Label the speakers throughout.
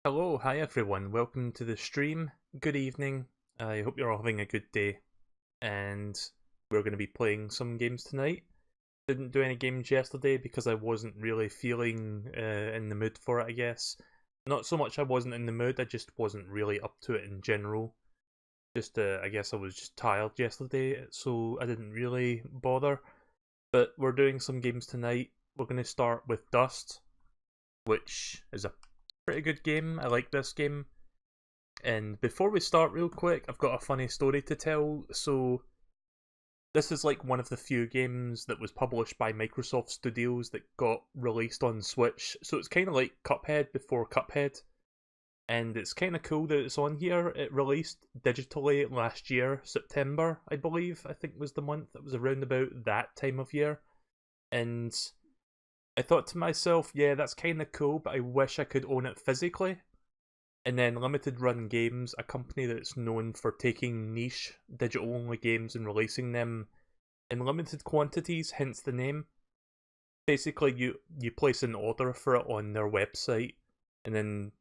Speaker 1: Hello, hi everyone, welcome to the stream. Good evening. I hope you're all having a good day. And we're going to be playing some games tonight. Didn't do any games yesterday because I wasn't really feeling in the mood for it, I guess. Not so much I wasn't in the mood, I just wasn't really up to it in general. I guess I was just tired yesterday, so I didn't really bother. But we're doing some games tonight. We're going to start with Dust, which is a pretty good game. I like this game. And before we start, real quick, I've got a funny story to tell. So, this is like one of the few games that was published by Microsoft Studios that got released on Switch. So, it's kind of like Cuphead before Cuphead. And it's kind of cool that it's on here. It released digitally last year, September, I believe, I think was the month. It was around about that time of year. And I thought to myself, yeah, that's kind of cool, but I wish I could own it physically. And then Limited Run Games, a company that's known for taking niche digital only games and releasing them in limited quantities, hence the name. Basically, you place an order for it on their website, and then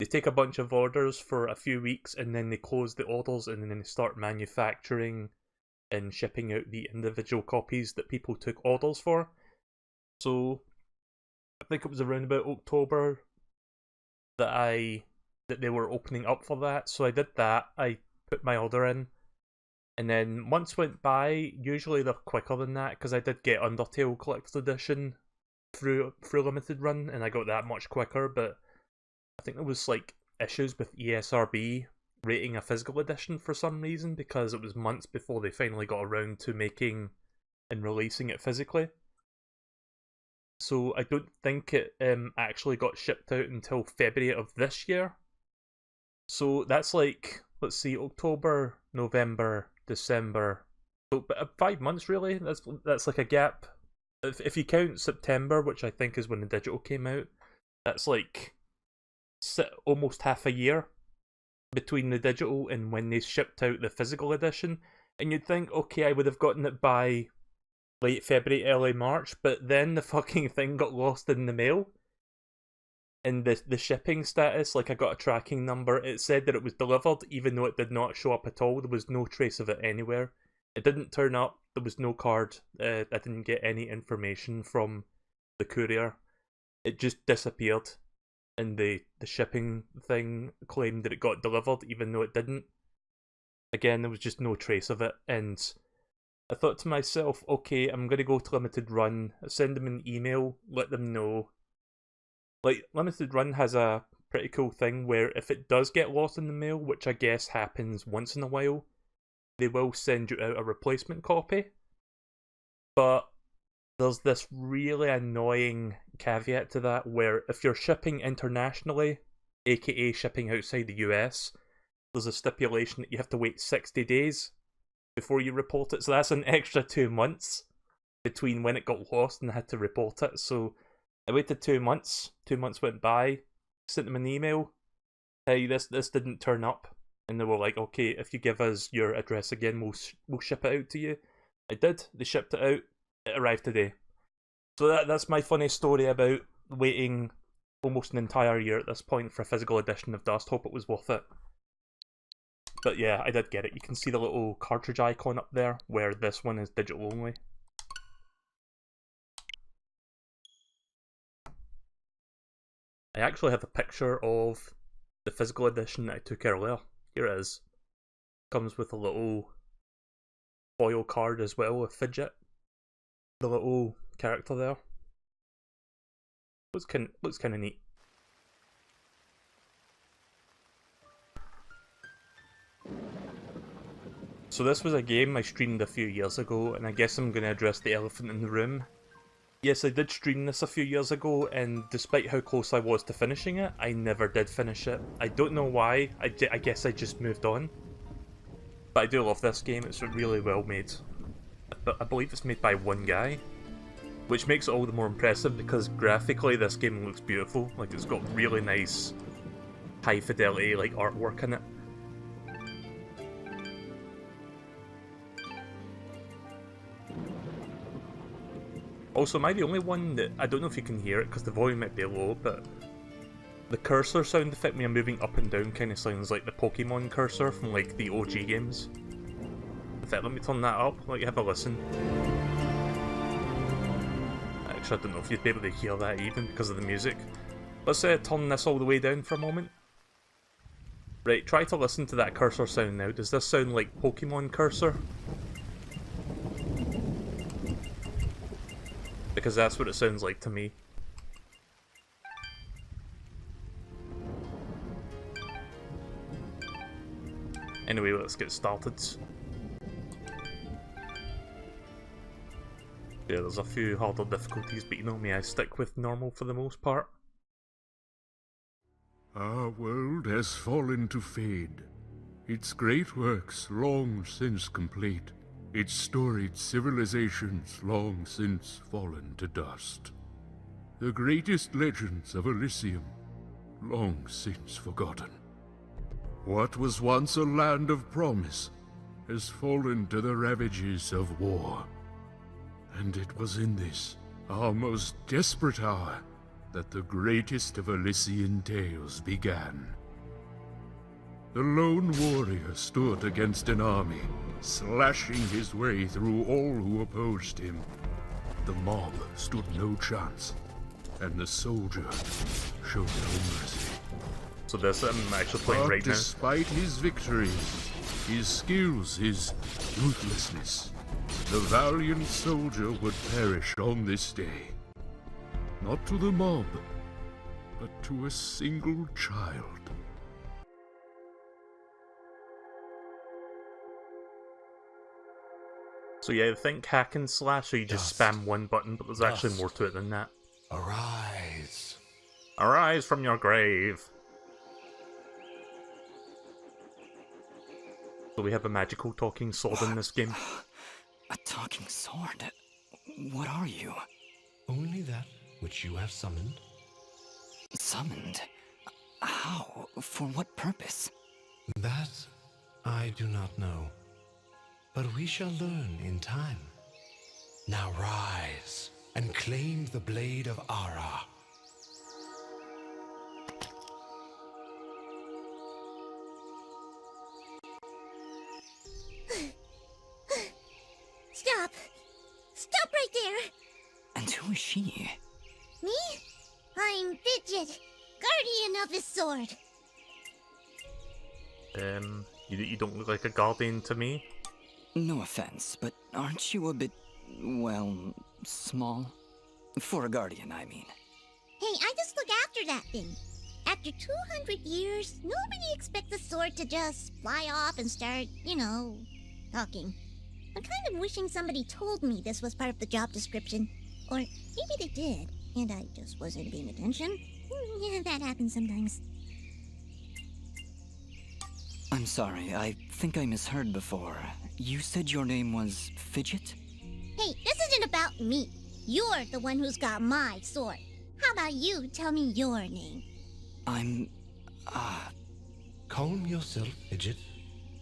Speaker 1: they take a bunch of orders for a few weeks, and then they close the orders, and then they start manufacturing and shipping out the individual copies that people took orders for. So I think it was around about October that they were opening up for that. So I did that. I put my order in, and then months went by. Usually they're quicker than that because I did get Undertale Collector's Edition through Limited Run, and I got that much quicker. But I think there was like issues with ESRB rating a physical edition for some reason because it was months before they finally got around to making and releasing it physically. So I don't think it actually got shipped out until February of this year. So that's like, let's see, October, November, December. So 5 months really. That's like a gap. If you count September, which I think is when the digital came out, that's like almost half a year between the digital and when they shipped out the physical edition. And you'd think, okay, I would have gotten it by late February, early March, but then the fucking thing got lost in the mail. And the shipping status, like I got a tracking number, it said that it was delivered, even though it did not show up at all. There was no trace of it anywhere. It didn't turn up, there was no card, I didn't get any information from the courier. It just disappeared, and the shipping thing claimed that it got delivered, even though it didn't. Again, there was just no trace of it, and I thought to myself, okay, I'm going to go to Limited Run, send them an email, let them know. Like, Limited Run has a pretty cool thing where if it does get lost in the mail, which I guess happens once in a while, they will send you out a replacement copy. But there's this really annoying caveat to that where if you're shipping internationally, aka shipping outside the US, there's a stipulation that you have to wait 60 days before you report it. So that's an extra 2 months between when it got lost and I had to report it. So I waited 2 months. 2 months went by. Sent them an email. Hey, this didn't turn up, and they were like, okay, if you give us your address again, we'll ship it out to you. I did. They shipped it out. It arrived today. So that's my funny story about waiting almost an entire year at this point for a physical edition of Dust. Hope it was worth it. But yeah, I did get it. You can see the little cartridge icon up there, where this one is digital only. I actually have a picture of the physical edition that I took earlier. Here it is. Comes with a little foil card as well with Fidget. The little character there. Looks kind of neat. So this was a game I streamed a few years ago, and I guess I'm going to address the elephant in the room. Yes, I did stream this a few years ago, and despite how close I was to finishing it, I never did finish it. I don't know why, I guess I just moved on. But I do love this game, it's really well made. I believe it's made by one guy, which makes it all the more impressive because graphically this game looks beautiful. Like, it's got really nice, high fidelity like artwork in it. Also, am I the only one that... I don't know if you can hear it because the volume might be low, but The cursor sound effect when you're moving up and down kind of sounds like the Pokemon cursor from like the OG games. In fact, let me turn that up, let you have a listen. Actually, I don't know if you'd be able to hear that even because of the music. Let's turn this all the way down for a moment. Right, try to listen to that cursor sound now. Does this sound like Pokemon cursor? Because that's what it sounds like to me. Anyway, let's get started. Yeah, there's a few harder difficulties, but you know me, I stick with normal for the most part.
Speaker 2: Our world has fallen to fade, its great works long since complete, its storied civilizations long since fallen to dust. The greatest legends of Elysium long since forgotten. What was once a land of promise has fallen to the ravages of war. And it was in this, our most desperate hour, that the greatest of Elysian tales began. The lone warrior stood against an army, slashing his way through all who opposed him. The mob stood no chance, and the soldier showed no mercy.
Speaker 1: So this I'm actually playing right now.
Speaker 2: Despite his victories, his skills, his ruthlessness, the valiant soldier would perish on this day. Not to the mob, but to a single child.
Speaker 1: So yeah, think hack and slash, so you just spam one button, but there's actually more to it than that.
Speaker 3: Arise.
Speaker 1: Arise from your grave. So we have a magical talking sword in this game.
Speaker 3: A talking sword? What are you?
Speaker 4: Only that which you have summoned.
Speaker 3: Summoned? How? For what purpose?
Speaker 4: That I do not know. But we shall learn in time. Now rise and claim the blade of Ara.
Speaker 5: Stop! Stop right there!
Speaker 3: And who is she?
Speaker 5: Me? I'm Fidget, guardian of this sword.
Speaker 1: You don't look like a guardian to me.
Speaker 3: No offense, but aren't you a bit, well, small? For a guardian, I mean.
Speaker 5: Hey, I just look after that thing. After 200 years, nobody expects the sword to just fly off and start, you know, talking. I'm kind of wishing somebody told me this was part of the job description. Or maybe they did, and I just wasn't paying attention. Yeah, that happens sometimes.
Speaker 3: I'm sorry, I think I misheard before. You said your name was Fidget?
Speaker 5: Hey, this isn't about me. You're the one who's got my sword. How about you tell me your name?
Speaker 3: I'm...
Speaker 4: Calm yourself, Fidget.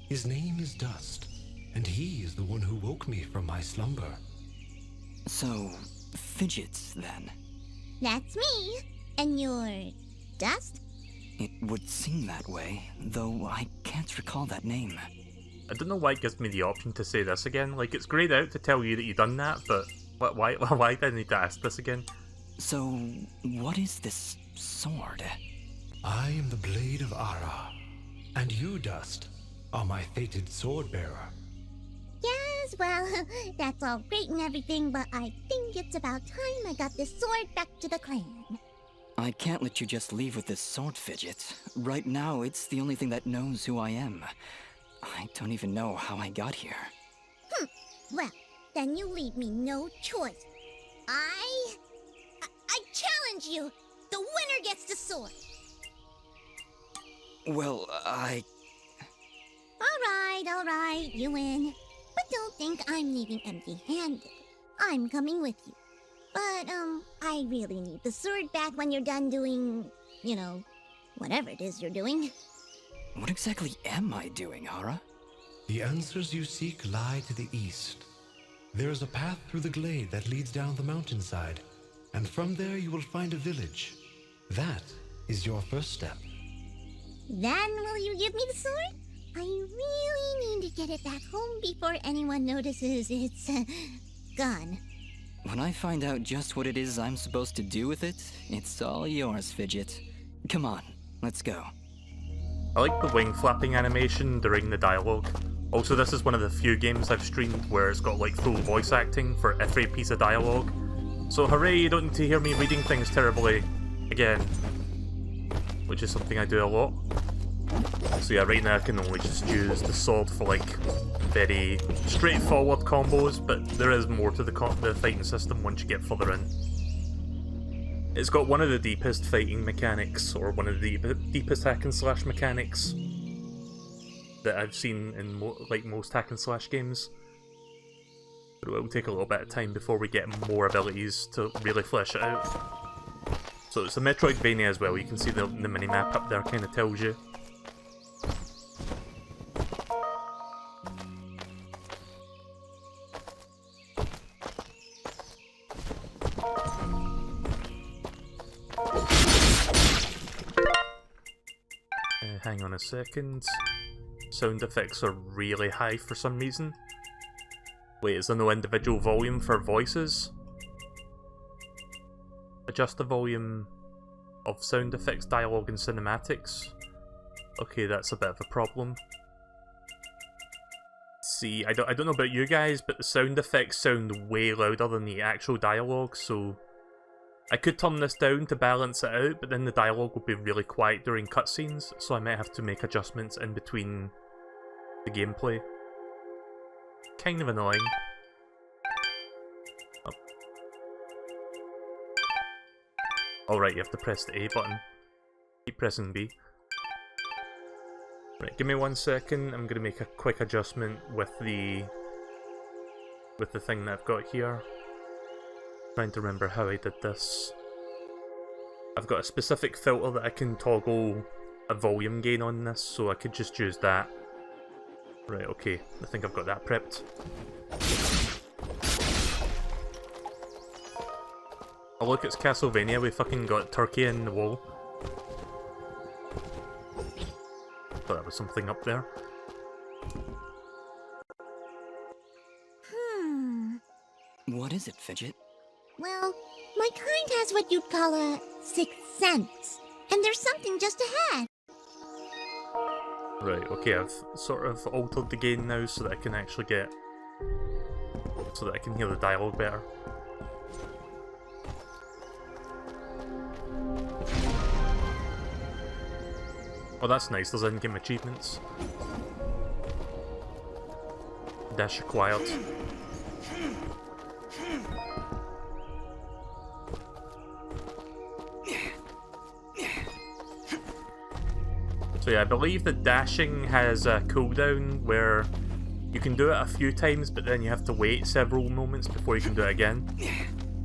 Speaker 4: His name is Dust, and he is the one who woke me from my slumber.
Speaker 3: So, Fidgets, then?
Speaker 5: That's me. And you're... Dust?
Speaker 3: It would seem that way, though I can't recall that name.
Speaker 1: I don't know why it gives me the option to say this again. Like, it's grayed out to tell you that you've done that, but why do I need to ask this again?
Speaker 3: So, what is this sword?
Speaker 4: I am the blade of Ara, and you, Dust, are my fated sword bearer.
Speaker 5: Yes, well, that's all great and everything, but I think it's about time I got this sword back to the clan.
Speaker 3: I can't let you just leave with this sword, Fidget. Right now, it's the only thing that knows who I am. I don't even know how I got here.
Speaker 5: Well, then you leave me no choice. I challenge you! The winner gets the sword!
Speaker 3: Well,
Speaker 5: Alright, you win. But don't think I'm leaving empty-handed. I'm coming with you. But, I really need the sword back when you're done doing, you know, whatever it is you're doing.
Speaker 3: What exactly am I doing, Ara?
Speaker 4: The answers you seek lie to the east. There is a path through the glade that leads down the mountainside, and from there you will find a village. That is your first step.
Speaker 5: Then will you give me the sword? I really need to get it back home before anyone notices it's gone.
Speaker 3: When I find out just what it is I'm supposed to do with it, it's all yours, Fidget. Come on, let's go.
Speaker 1: I like the wing flapping animation during the dialogue. Also, this is one of the few games I've streamed where it's got like full voice acting for every piece of dialogue. So hooray, you don't need to hear me reading things terribly again. Which is something I do a lot. So yeah, right now I can only just use the sword for like very straightforward combos, but there is more to the fighting system once you get further in. It's got one of the deepest fighting mechanics, or one of the deepest hack and slash mechanics that I've seen in like most hack and slash games. But it will take a little bit of time before we get more abilities to really flesh it out. So it's a Metroidvania as well, you can see the minimap up there kind of tells you. Hang on a second. Sound effects are really high for some reason. Wait, is there no individual volume for voices? Adjust the volume of sound effects, dialogue, and cinematics. Okay, that's a bit of a problem. See, I don't know about you guys, but the sound effects sound way louder than the actual dialogue, so I could turn this down to balance it out, but then the dialogue would be really quiet during cutscenes, so I might have to make adjustments in between the gameplay. Kind of annoying. Oh. Alright, you have to press the A button. Keep pressing B. Right, give me 1 second, I'm gonna make a quick adjustment with the thing that I've got here. Trying to remember how I did this. I've got a specific filter that I can toggle a volume gain on this, so I could just use that. Right, okay, I think I've got that prepped. Oh look, it's Castlevania, we fucking got Turkey in the wall. Thought that was something up there.
Speaker 3: What is it, Fidget?
Speaker 5: Well, my kind has what you'd call a sixth sense, and there's something just ahead.
Speaker 1: Right, okay, I've sort of altered the gain now so that I can actually get... so that I can hear the dialogue better. Oh, that's nice, there's in-game achievements. Dash acquired. So yeah, I believe that dashing has a cooldown where you can do it a few times, but then you have to wait several moments before you can do it again.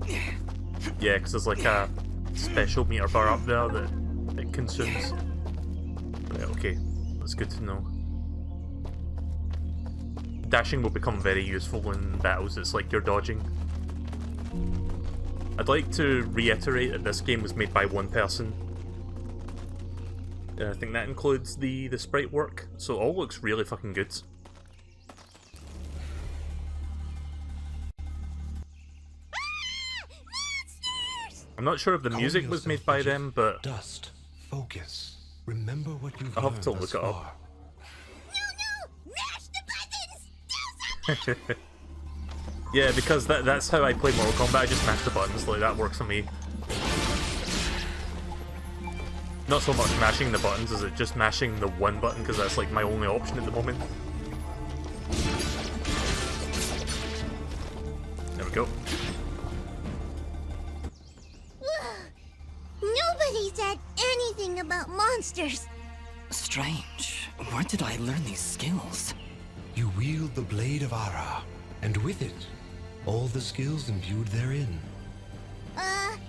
Speaker 1: Yeah, because there's like a special meter bar up there that it consumes. Right, okay, that's good to know. Dashing will become very useful in battles, it's like you're dodging. I'd like to reiterate that this game was made by one person. I think that includes the sprite work, so it all looks really fucking good. I'm not sure if the music was made by them, but
Speaker 4: Dust, focus. Remember what you've
Speaker 1: I'll have
Speaker 4: learned
Speaker 1: to
Speaker 4: thus
Speaker 1: look it up.
Speaker 4: far.
Speaker 5: No! Mash the buttons! Do something!
Speaker 1: Yeah, because that's how I play Mortal Kombat, I just mash the buttons, like that works for me. Not so much mashing the buttons as it just mashing the one button, because that's like my only option at the moment. There we go.
Speaker 5: Nobody said anything about monsters.
Speaker 3: Strange. Where did I learn these skills?
Speaker 4: You wield the blade of Ara, and with it, all the skills imbued therein.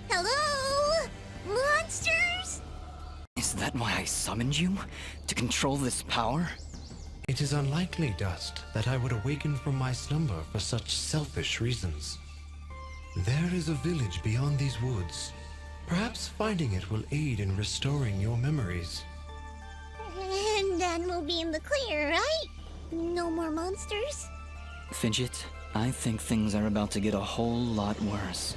Speaker 5: Hello? Monsters?
Speaker 3: Is that why I summoned you? To control this power?
Speaker 4: It is unlikely, Dust, that I would awaken from my slumber for such selfish reasons. There is a village beyond these woods. Perhaps finding it will aid in restoring your memories.
Speaker 5: And then we'll be in the clear, right? No more monsters?
Speaker 3: Fidget, I think things are about to get a whole lot worse.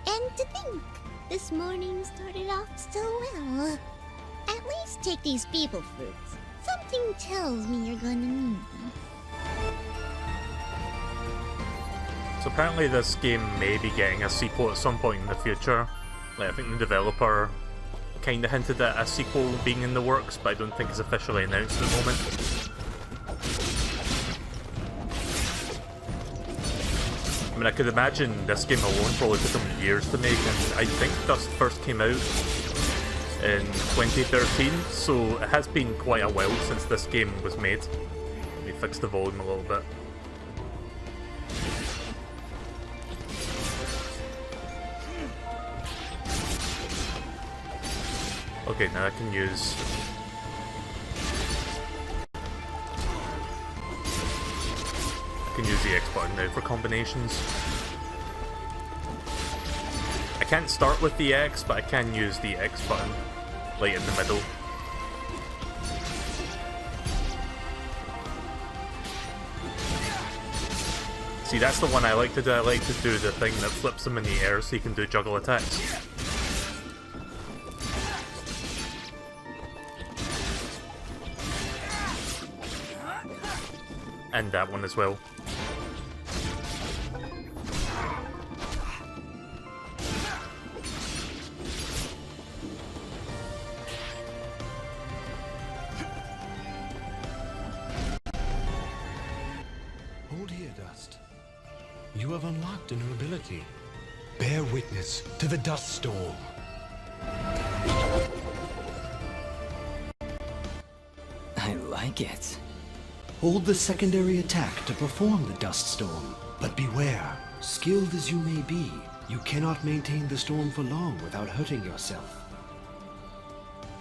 Speaker 5: And to think, this morning started off so well. At least take these people fruits. Something tells me you're gonna need them.
Speaker 1: So apparently this game may be getting a sequel at some point in the future. Like, I think the developer kinda hinted at a sequel being in the works, but I don't think it's officially announced at the moment. I mean, I could imagine this game alone probably took them years to make, and I think Dust first came out in 2013, so it has been quite a while since this game was made. Let me fix the volume a little bit. Okay, now I can use... I can use the X button now for combinations. I can't start with the X, but I can use the X button, like in the middle. See, that's the one I like to do. I like to do the thing that flips them in the air so you can do juggle attacks. And that one as well.
Speaker 4: Hold here, Dust. You have unlocked a new ability. Bear witness to the dust storm.
Speaker 3: I like it.
Speaker 6: Hold the secondary attack to perform the dust storm. But beware, skilled as you may be, you cannot maintain the storm for long without hurting yourself.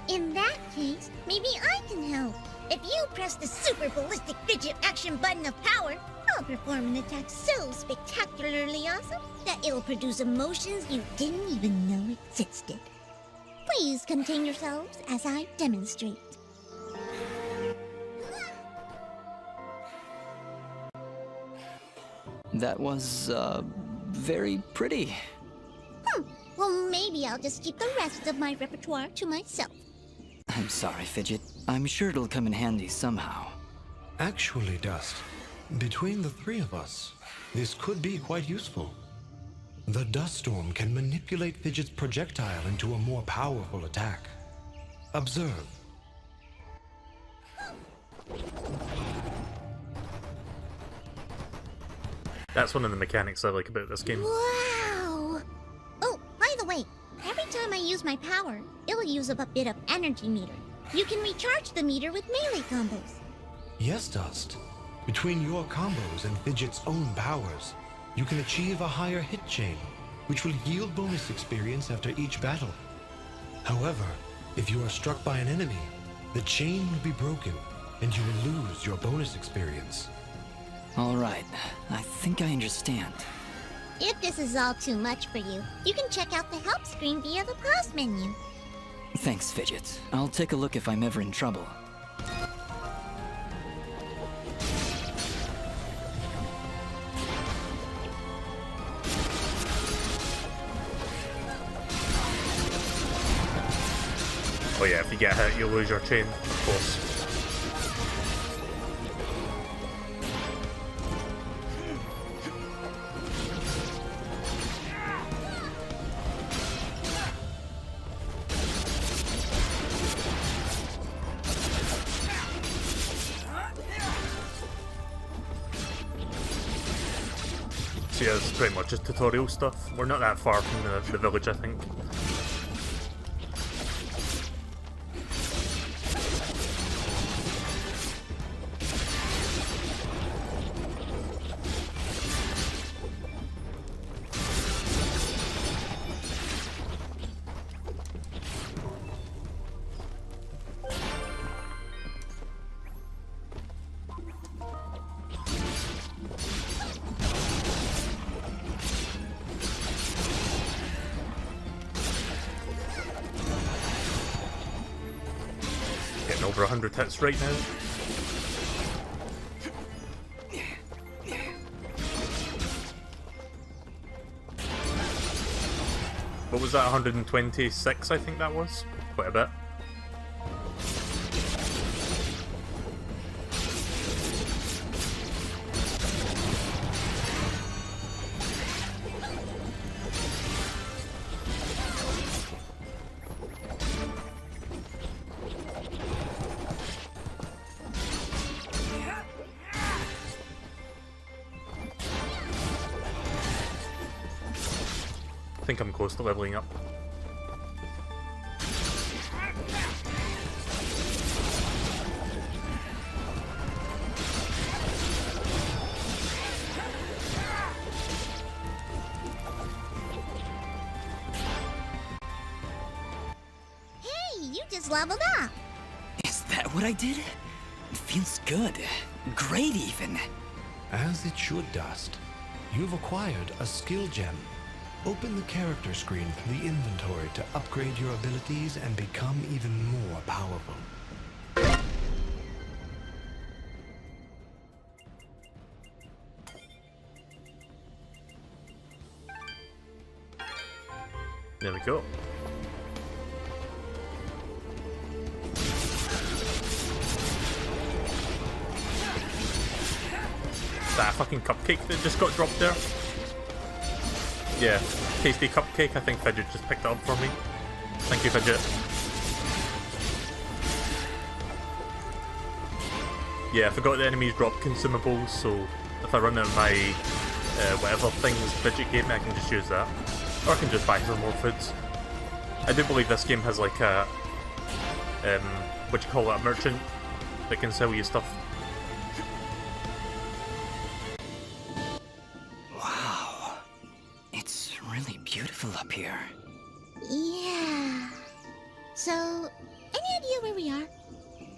Speaker 5: In that case, maybe I can help. If you press the super ballistic fidget action button of power, I'll perform an attack so spectacularly awesome that it'll produce emotions you didn't even know existed. Please contain yourselves as I demonstrate.
Speaker 3: That was, very pretty.
Speaker 5: Well, maybe I'll just keep the rest of my repertoire to myself.
Speaker 3: I'm sorry, Fidget. I'm sure it'll come in handy somehow.
Speaker 4: Actually, Dust, between the three of us, this could be quite useful. The dust storm can manipulate Fidget's projectile into a more powerful attack. Observe.
Speaker 1: That's one of the mechanics I like about this game.
Speaker 5: Wow! Oh, by the way, every time I use my power, it'll use up a bit of energy meter. You can recharge the meter with melee combos.
Speaker 4: Yes, Dust. Between your combos and Fidget's own powers, you can achieve a higher hit chain, which will yield bonus experience after each battle. However, if you are struck by an enemy, the chain will be broken, and you will lose your bonus experience.
Speaker 3: All right, I think I understand.
Speaker 5: If this is all too much for you, you can check out the help screen via the pause menu.
Speaker 3: Thanks, Fidget. I'll take a look if I'm ever in trouble.
Speaker 1: Oh yeah, if you get hit, you'll lose your chain, of course. So yeah, this is pretty much just tutorial stuff. We're not that far from the village, I think. over 100 hits right now. What was that, 126 I think that was? Quite a bit. I think I'm close to leveling up.
Speaker 5: Hey, you just leveled up.
Speaker 3: Is that what I did? It feels good. Great, even.
Speaker 4: As it should, Dust. You've acquired a skill gem. Open the character screen from the inventory to upgrade your abilities and become even more powerful.
Speaker 1: There we go. Is that a fucking cupcake that just got dropped there? Yeah, tasty cupcake. I think Fidget just picked it up for me. Thank you, Fidget. Yeah, I forgot the enemies drop consumables, so if I run out of my whatever things Fidget gave me, I can just use that. Or I can just buy some more foods. I do believe this game has like a, what do you call it, a merchant that can sell you stuff.
Speaker 3: Wow. It's really beautiful up here.
Speaker 5: Yeah. So, any idea where we are?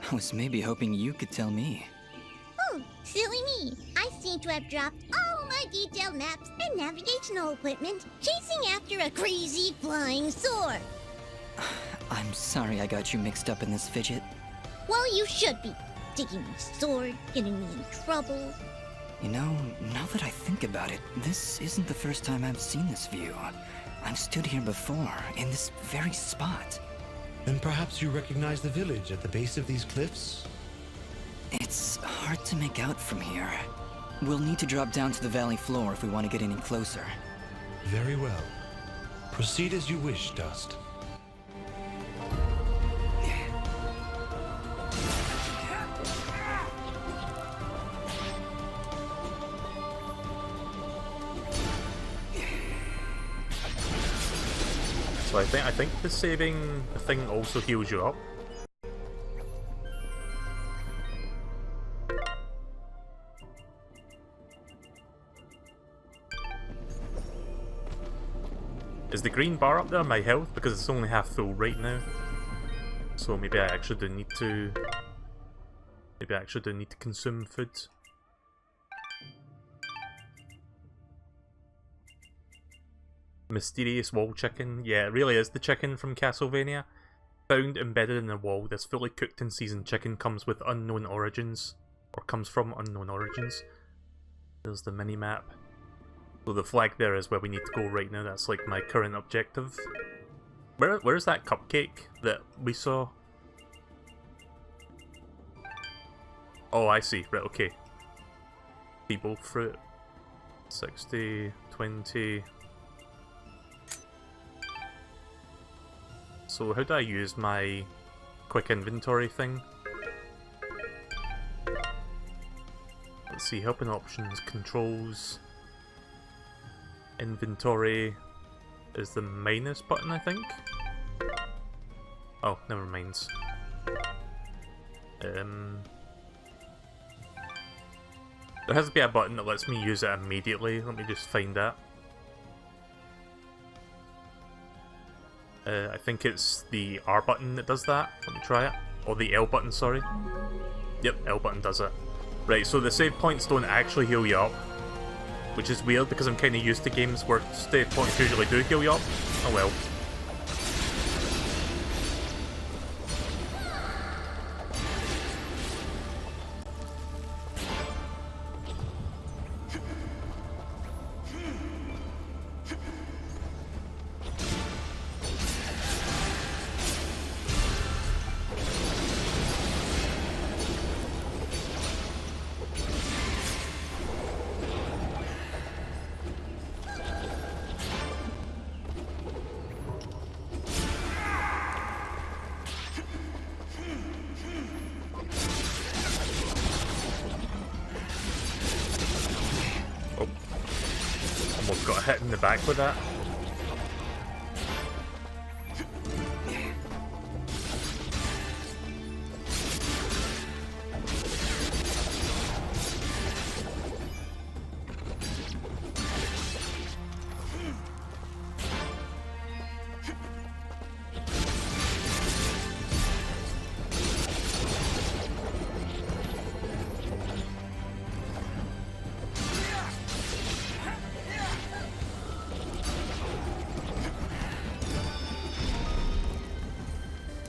Speaker 3: I was maybe hoping you could tell me.
Speaker 5: Oh, silly me. I seem to have dropped all my detailed maps and navigational equipment chasing after a crazy flying sword.
Speaker 3: I'm sorry I got you mixed up in this, Fidget.
Speaker 5: Well, you should be. Taking my sword, getting me in trouble.
Speaker 3: You know, now that I think about it, this isn't the first time I've seen this view. I've stood here before, in this very spot.
Speaker 4: Then perhaps you recognize the village at the base of these cliffs?
Speaker 3: It's hard to make out from here. We'll need to drop down to the valley floor if we want to get any closer.
Speaker 4: Very well. Proceed as you wish, Dust.
Speaker 1: So I think the saving thing also heals you up. Is the green bar up there my health? Because it's only half full right now. So maybe I actually do need to... Maybe I actually do need to consume food. Mysterious wall chicken. Yeah, it really is the chicken from Castlevania. Found embedded in the wall, this fully cooked and seasoned chicken comes with unknown origins. Or comes from unknown origins. There's the mini-map. So the flag there is where we need to go right now. That's like my current objective. Where's that cupcake that we saw? Oh, I see. Right, okay. Feeble fruit. 60, 20... So how do I use my quick inventory thing? Let's see, helping options, controls, inventory is the minus button, I think? Oh, never mind. There has to be a button that lets me use it immediately. Let me just find that. I think it's the R button that does that. Let me try it. Or the L button, sorry. Yep, L button does it. Right, so the save points don't actually heal you up. Which is weird because I'm kind of used to games where save points usually do heal you up. Oh well. hit in the back with that.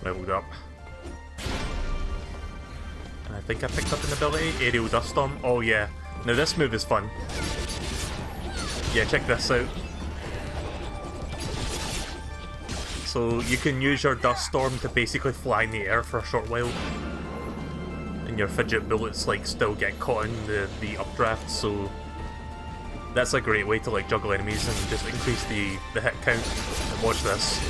Speaker 1: Leveled up. And I think I picked up an ability, Aerial Dust Storm. Oh yeah. Now this move is fun. Yeah, check this out. So you can use your Dust Storm to basically fly in the air for a short while. And your fidget bullets like still get caught in the updraft, so that's a great way to like juggle enemies and just increase the hit count. And watch this.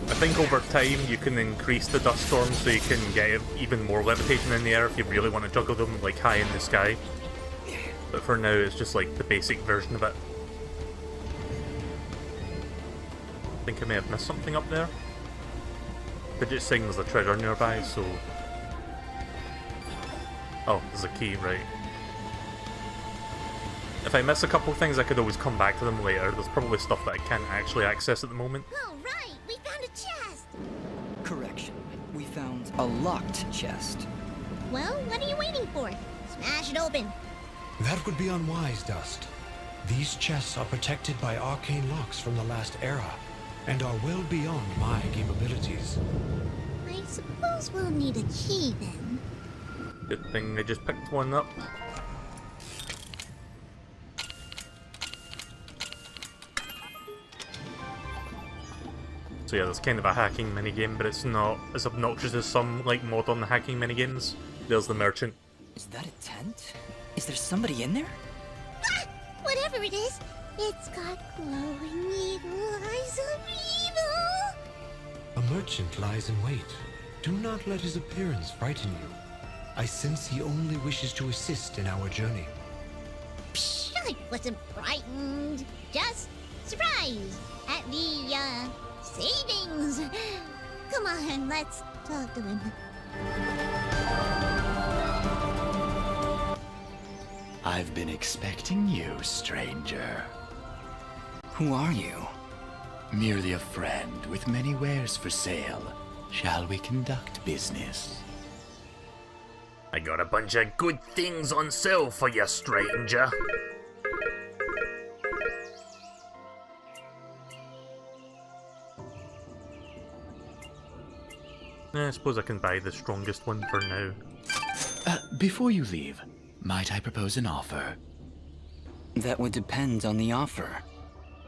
Speaker 1: I think over time you can increase the dust storm so you can get even more levitation in the air if you really want to juggle them like high in the sky. But for now it's just like the basic version of it. I think I may have missed something up there. Fidget saying there's a treasure nearby, so... Oh, there's a key, right. If I miss a couple things I could always come back to them later. There's probably stuff that I can't actually access at the moment.
Speaker 5: Oh, right! We found a chest!
Speaker 3: Correction. We found a locked chest.
Speaker 5: Well, what are you waiting for? Smash it open.
Speaker 4: That would be unwise, Dust. These chests are protected by arcane locks from the last era, and are well beyond my capabilities.
Speaker 5: I suppose we'll need a key then.
Speaker 1: Good thing I just picked one up. So yeah, there's kind of a hacking minigame, but it's not as obnoxious as some like modern hacking minigames. There's the merchant.
Speaker 3: Is that a tent? Is there somebody in there?
Speaker 5: Ah! Whatever it is, it's got glowing evil eyes of evil!
Speaker 4: A merchant lies in wait. Do not let his appearance frighten you. I sense he only wishes to assist in our journey.
Speaker 5: Psh, I wasn't frightened. Just surprised at the, savings. Come on, let's talk to him.
Speaker 7: I've been expecting you, stranger.
Speaker 3: Who are you?
Speaker 7: Merely a friend with many wares for sale. Shall we conduct business?
Speaker 1: I got a bunch of good things on sale for you, stranger. I suppose I can buy the strongest one for now.
Speaker 7: Before you leave, might I propose an offer?
Speaker 3: That would depend on the offer.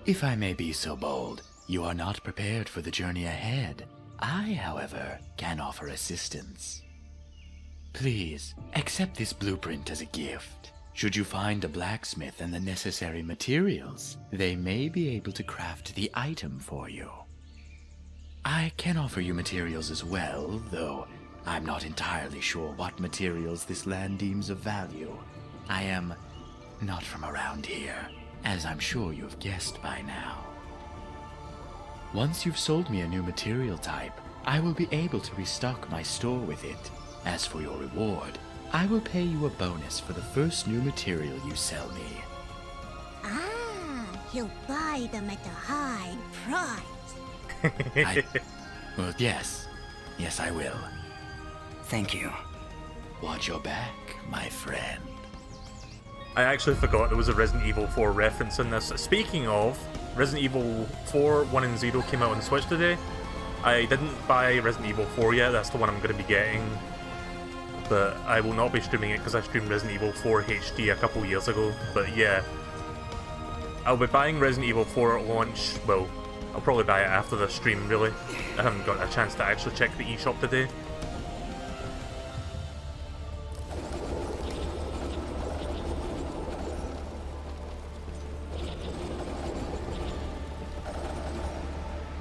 Speaker 7: If I may be so bold, you are not prepared for the journey ahead. I, however, can offer assistance. Please, accept this blueprint as a gift. Should you find a blacksmith and the necessary materials, they may be able to craft the item for you. I can offer you materials as well, though I'm not entirely sure what materials this land deems of value. I am not from around here, as I'm sure you've guessed by now. Once you've sold me a new material type, I will be able to restock my store with it. As for your reward, I will pay you a bonus for the first new material you sell me.
Speaker 5: Ah, he'll buy them at a high price.
Speaker 7: Well, yes. Yes, I will.
Speaker 3: Thank you.
Speaker 7: Watch your back, my friend.
Speaker 1: I actually forgot there was a Resident Evil 4 reference in this. Speaking of, Resident Evil 4 1 and 0 came out on Switch today. I didn't buy Resident Evil 4 yet, that's the one I'm going to be getting. But I will not be streaming it because I streamed Resident Evil 4 HD a couple years ago. But yeah, I'll be buying Resident Evil 4 at launch. Well, I'll probably buy it after the stream, really. I haven't got a chance to actually check the eShop today.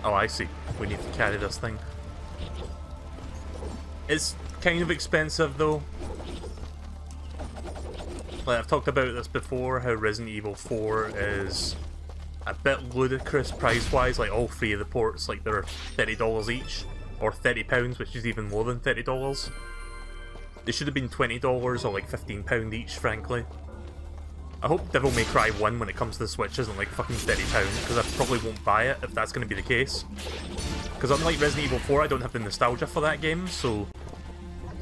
Speaker 1: Oh, I see. We need to carry this thing. It's kind of expensive though. Like, I've talked about this before, how Resident Evil 4 is a bit ludicrous price-wise. Like, all three of the ports, like, they're $30 each, or £30, which is even more than $30. They should have been $20 or like £15 each, frankly. I hope Devil May Cry 1 when it comes to the Switch isn't like fucking £30, because I probably won't buy it if that's going to be the case. Because unlike Resident Evil 4, I don't have the nostalgia for that game, so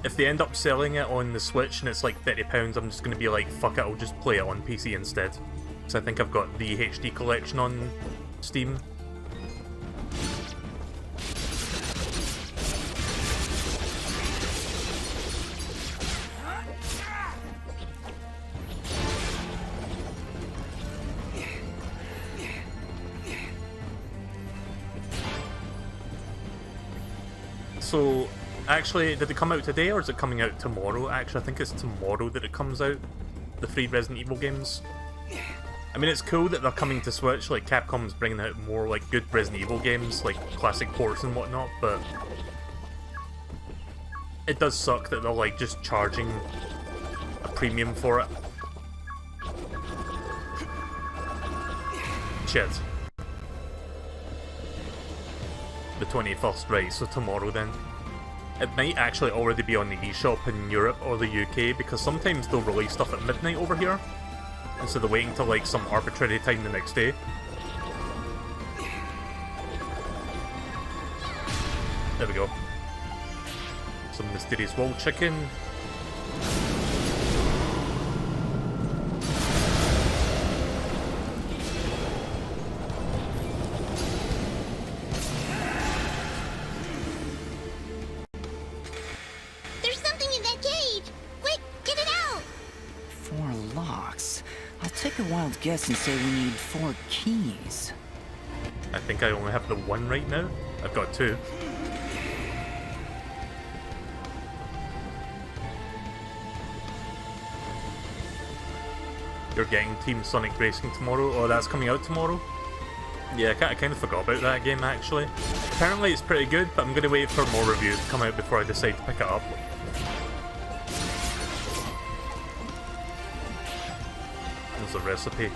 Speaker 1: if they end up selling it on the Switch and it's like £30, I'm just going to be like, fuck it, I'll just play it on PC instead. So I think I've got the HD collection on Steam. So, actually, did it come out today or is it coming out tomorrow? Actually, I think it's tomorrow that it comes out, the 3 Resident Evil games. I mean, it's cool that they're coming to Switch, like Capcom's bringing out more like good Resident Evil games, like classic ports and whatnot, but it does suck that they're like just charging a premium for it. Shit. The 21st, right, so tomorrow then. It might actually already be on the eShop in Europe or the UK, because sometimes they'll release stuff at midnight over here, instead of waiting till like some arbitrary time the next day. There we go. Some mysterious wall chicken.
Speaker 5: There's something in that cage! Quick, get it out!
Speaker 3: 4 locks. I'll take a wild guess and say we need 4 keys.
Speaker 1: I think I only have the 1 right now. I've got 2. You're getting Team Sonic Racing tomorrow? Oh, that's coming out tomorrow? Yeah, I kind of forgot about that game actually. Apparently it's pretty good, but I'm going to wait for more reviews to come out before I decide to pick it up. There's a recipe.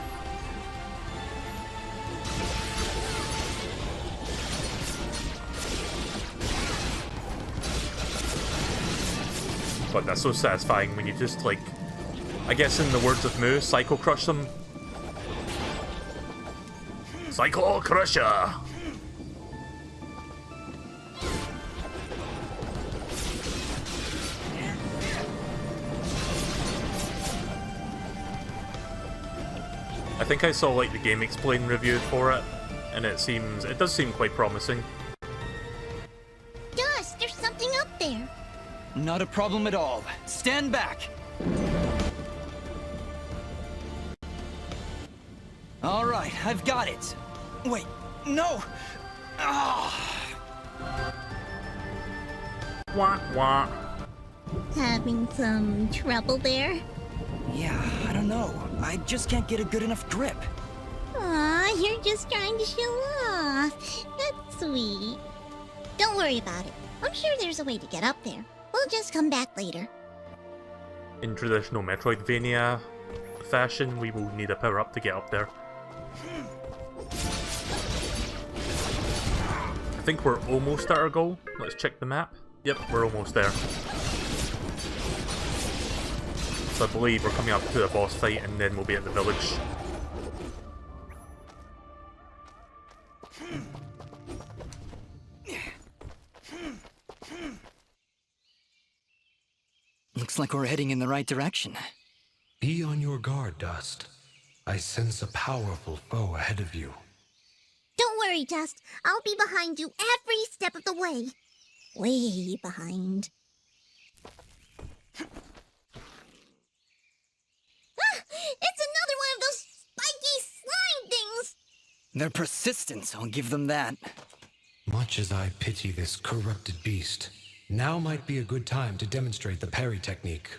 Speaker 1: God, that's so satisfying when you just, like, I guess in the words of Moo, Psycho Crush them. Psycho Crusher! I think I saw like the Game Explain review for it, and it does seem quite promising.
Speaker 5: Dust, there's something up there.
Speaker 3: Not a problem at all. Stand back! All right, I've got it. Wait, no! Ah!
Speaker 1: Wah wah.
Speaker 5: Having some trouble there?
Speaker 3: Yeah, I don't know. I just can't get a good enough grip.
Speaker 5: Aw, you're just trying to show off. That's sweet. Don't worry about it. I'm sure there's a way to get up there. We'll just come back later.
Speaker 1: In traditional Metroidvania fashion, we will need a power-up to get up there. I think we're almost at our goal. Let's check the map. Yep, we're almost there. So I believe we're coming up to a boss fight and then we'll be at the village.
Speaker 3: Looks like we're heading in the right direction.
Speaker 4: Be on your guard, Dust. I sense a powerful foe ahead of you.
Speaker 5: Don't worry, Dust. I'll be behind you every step of the way. Way behind. It's another one of those spiky slime things!
Speaker 3: They're persistent, I'll give them that.
Speaker 4: Much as I pity this corrupted beast, now might be a good time to demonstrate the parry technique.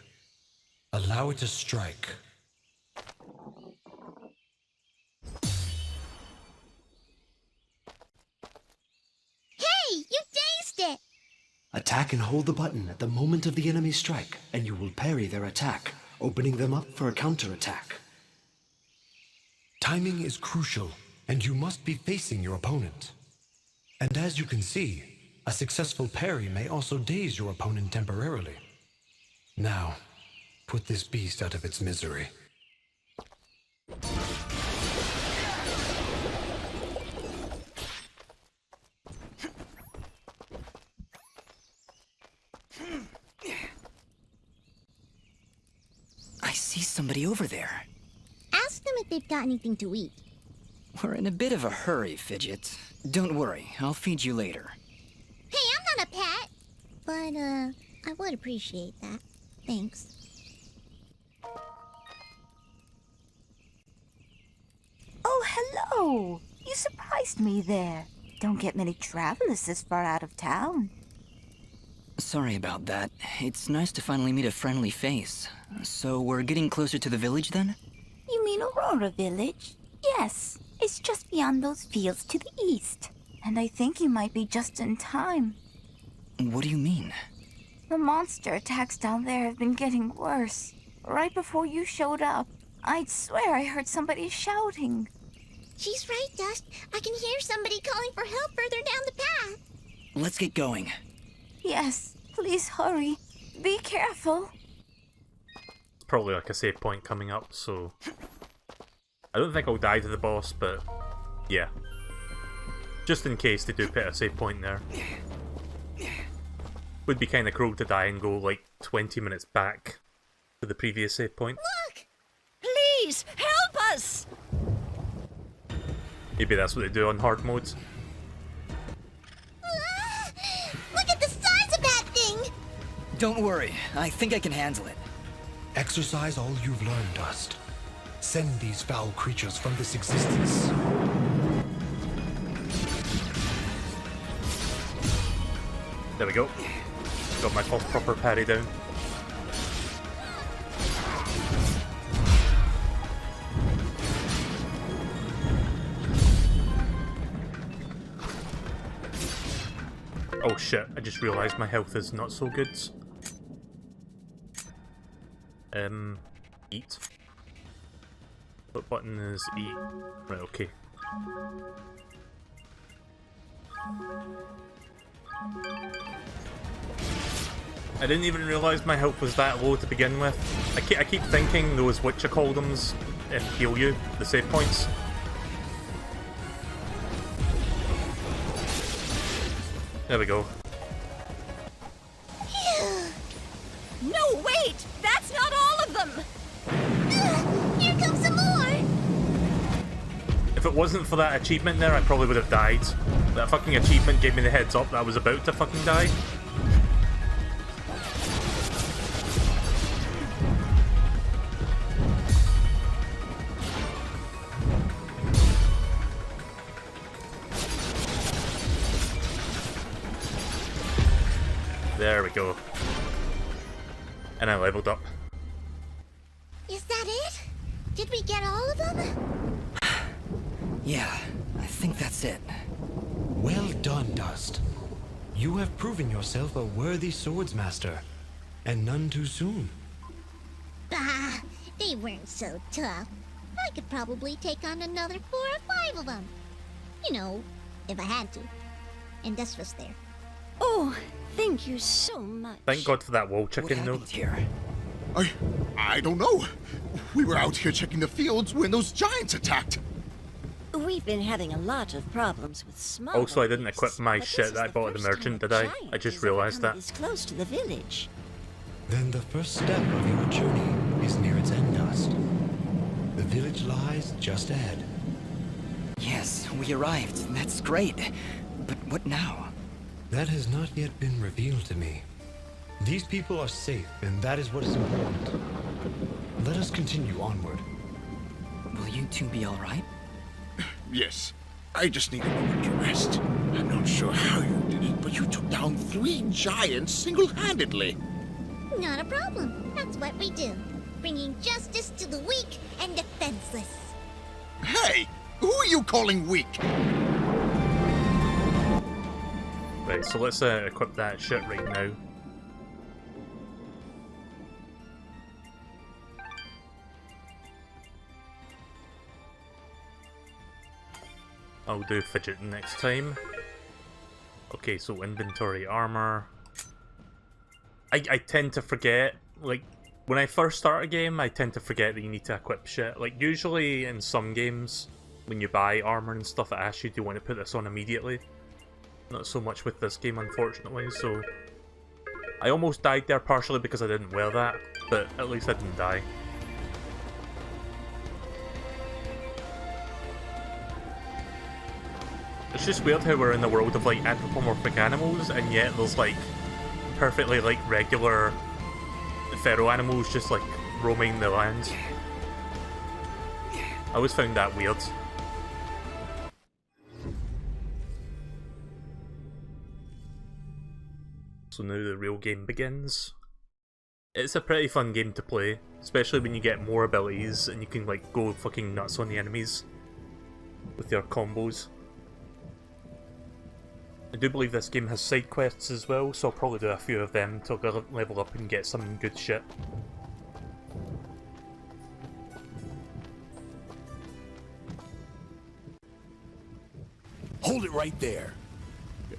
Speaker 4: Allow it to strike.
Speaker 6: Attack and hold the button at the moment of the enemy's strike, and you will parry their attack, opening them up for a counterattack.
Speaker 4: Timing is crucial, and you must be facing your opponent. And as you can see, a successful parry may also daze your opponent temporarily. Now, put this beast out of its misery.
Speaker 3: I see somebody over there.
Speaker 5: Ask them if they've got anything to eat.
Speaker 3: We're in a bit of a hurry, Fidget. Don't worry, I'll feed you later.
Speaker 5: Hey, I'm not a pet! But, I would appreciate that. Thanks.
Speaker 8: Oh, hello! You surprised me there. Don't get many travelers this far out of town.
Speaker 3: Sorry about that. It's nice to finally meet a friendly face. So we're getting closer to the village then?
Speaker 8: You mean Aurora Village? Yes, it's just beyond those fields to the east. And I think you might be just in time.
Speaker 3: What do you mean?
Speaker 8: The monster attacks down there have been getting worse. Right before you showed up, I'd swear I heard somebody shouting.
Speaker 5: She's right, Dust. I can hear somebody calling for help further down the path.
Speaker 3: Let's get going.
Speaker 8: Yes, please hurry. Be careful.
Speaker 1: Probably like a save point coming up, so I don't think I'll die to the boss, but yeah. Just in case they do put a save point there. Would be kind of cruel to die and go like 20 minutes back to the previous save point.
Speaker 5: Look!
Speaker 9: Please, help us!
Speaker 1: Maybe that's what they do on hard modes.
Speaker 5: Ah, look at the size of that thing!
Speaker 3: Don't worry, I think I can handle it.
Speaker 4: Exercise all you've learned, Dust. Send these foul creatures from this existence.
Speaker 1: There we go. Got my proper parry down. Oh shit, I just realised my health is not so good. Eat. What button is eat? Right, okay. I didn't even realise my health was that low to begin with. I keep thinking those whatchacalldums heal you, the save points. There we go.
Speaker 9: No, wait! That's not all of them!
Speaker 5: Here comes some more!
Speaker 1: If it wasn't for that achievement there, I probably would have died. That fucking achievement gave me the heads up that I was about to fucking die. There we go. And I leveled up.
Speaker 5: Is that it? Did we get all of them?
Speaker 3: Yeah, I think that's it.
Speaker 4: Well done, Dust. You have proven yourself a worthy swordsmaster, and none too soon.
Speaker 5: Bah, they weren't so tough. I could probably take on another 4 or 5 of them. You know, if I had to. And Dust was there.
Speaker 9: Oh, thank you so much.
Speaker 1: Thank God for that wall
Speaker 3: What
Speaker 1: chicken though.
Speaker 3: happened here?
Speaker 10: I don't know. We were out here checking the fields when those giants attacked.
Speaker 9: We've been having a lot of problems with small.
Speaker 1: Also, I didn't equip my
Speaker 9: but
Speaker 1: shit
Speaker 9: this is
Speaker 1: that I
Speaker 9: the
Speaker 1: bought at the
Speaker 9: first time
Speaker 1: merchant,
Speaker 9: a
Speaker 1: did I?
Speaker 9: giant
Speaker 1: I just
Speaker 9: has
Speaker 1: realised
Speaker 9: ever come
Speaker 1: that.
Speaker 9: This close to the village.
Speaker 4: Then the first step of your journey is near its end, Dust. The village lies just ahead.
Speaker 3: Yes, we arrived. That's great. But what now?
Speaker 4: That has not yet been revealed to me. These people are safe, and that is what is important. Let us continue onward.
Speaker 3: Will you two be all right?
Speaker 10: Yes, I just need a moment to rest. I'm not sure how you did it, but you took down 3 giants single-handedly.
Speaker 5: Not a problem. That's what we do. Bringing justice to the weak and defenseless.
Speaker 10: Hey, who are you calling weak?
Speaker 1: Right, Perfect, so let's equip that shit right now. I'll do fidget next time. Okay, so inventory, armor. I tend to forget, like, when I first start a game, I tend to forget that you need to equip shit. Like, usually in some games, when you buy armor and stuff, it asks you, do you want to put this on immediately? Not so much with this game, unfortunately, so... I almost died there partially because I didn't wear that, but at least I didn't die. It's just weird how we're in the world of, like, anthropomorphic animals, and yet there's, like, perfectly, like, regular feral animals just, like, roaming the lands. I always found that weird. So now the real game begins. It's a pretty fun game to play, especially when you get more abilities and you can, like, go fucking nuts on the enemies with your combos. I do believe this game has side quests as well, so I'll probably do a few of them to level up and get some good shit.
Speaker 10: Hold it right there.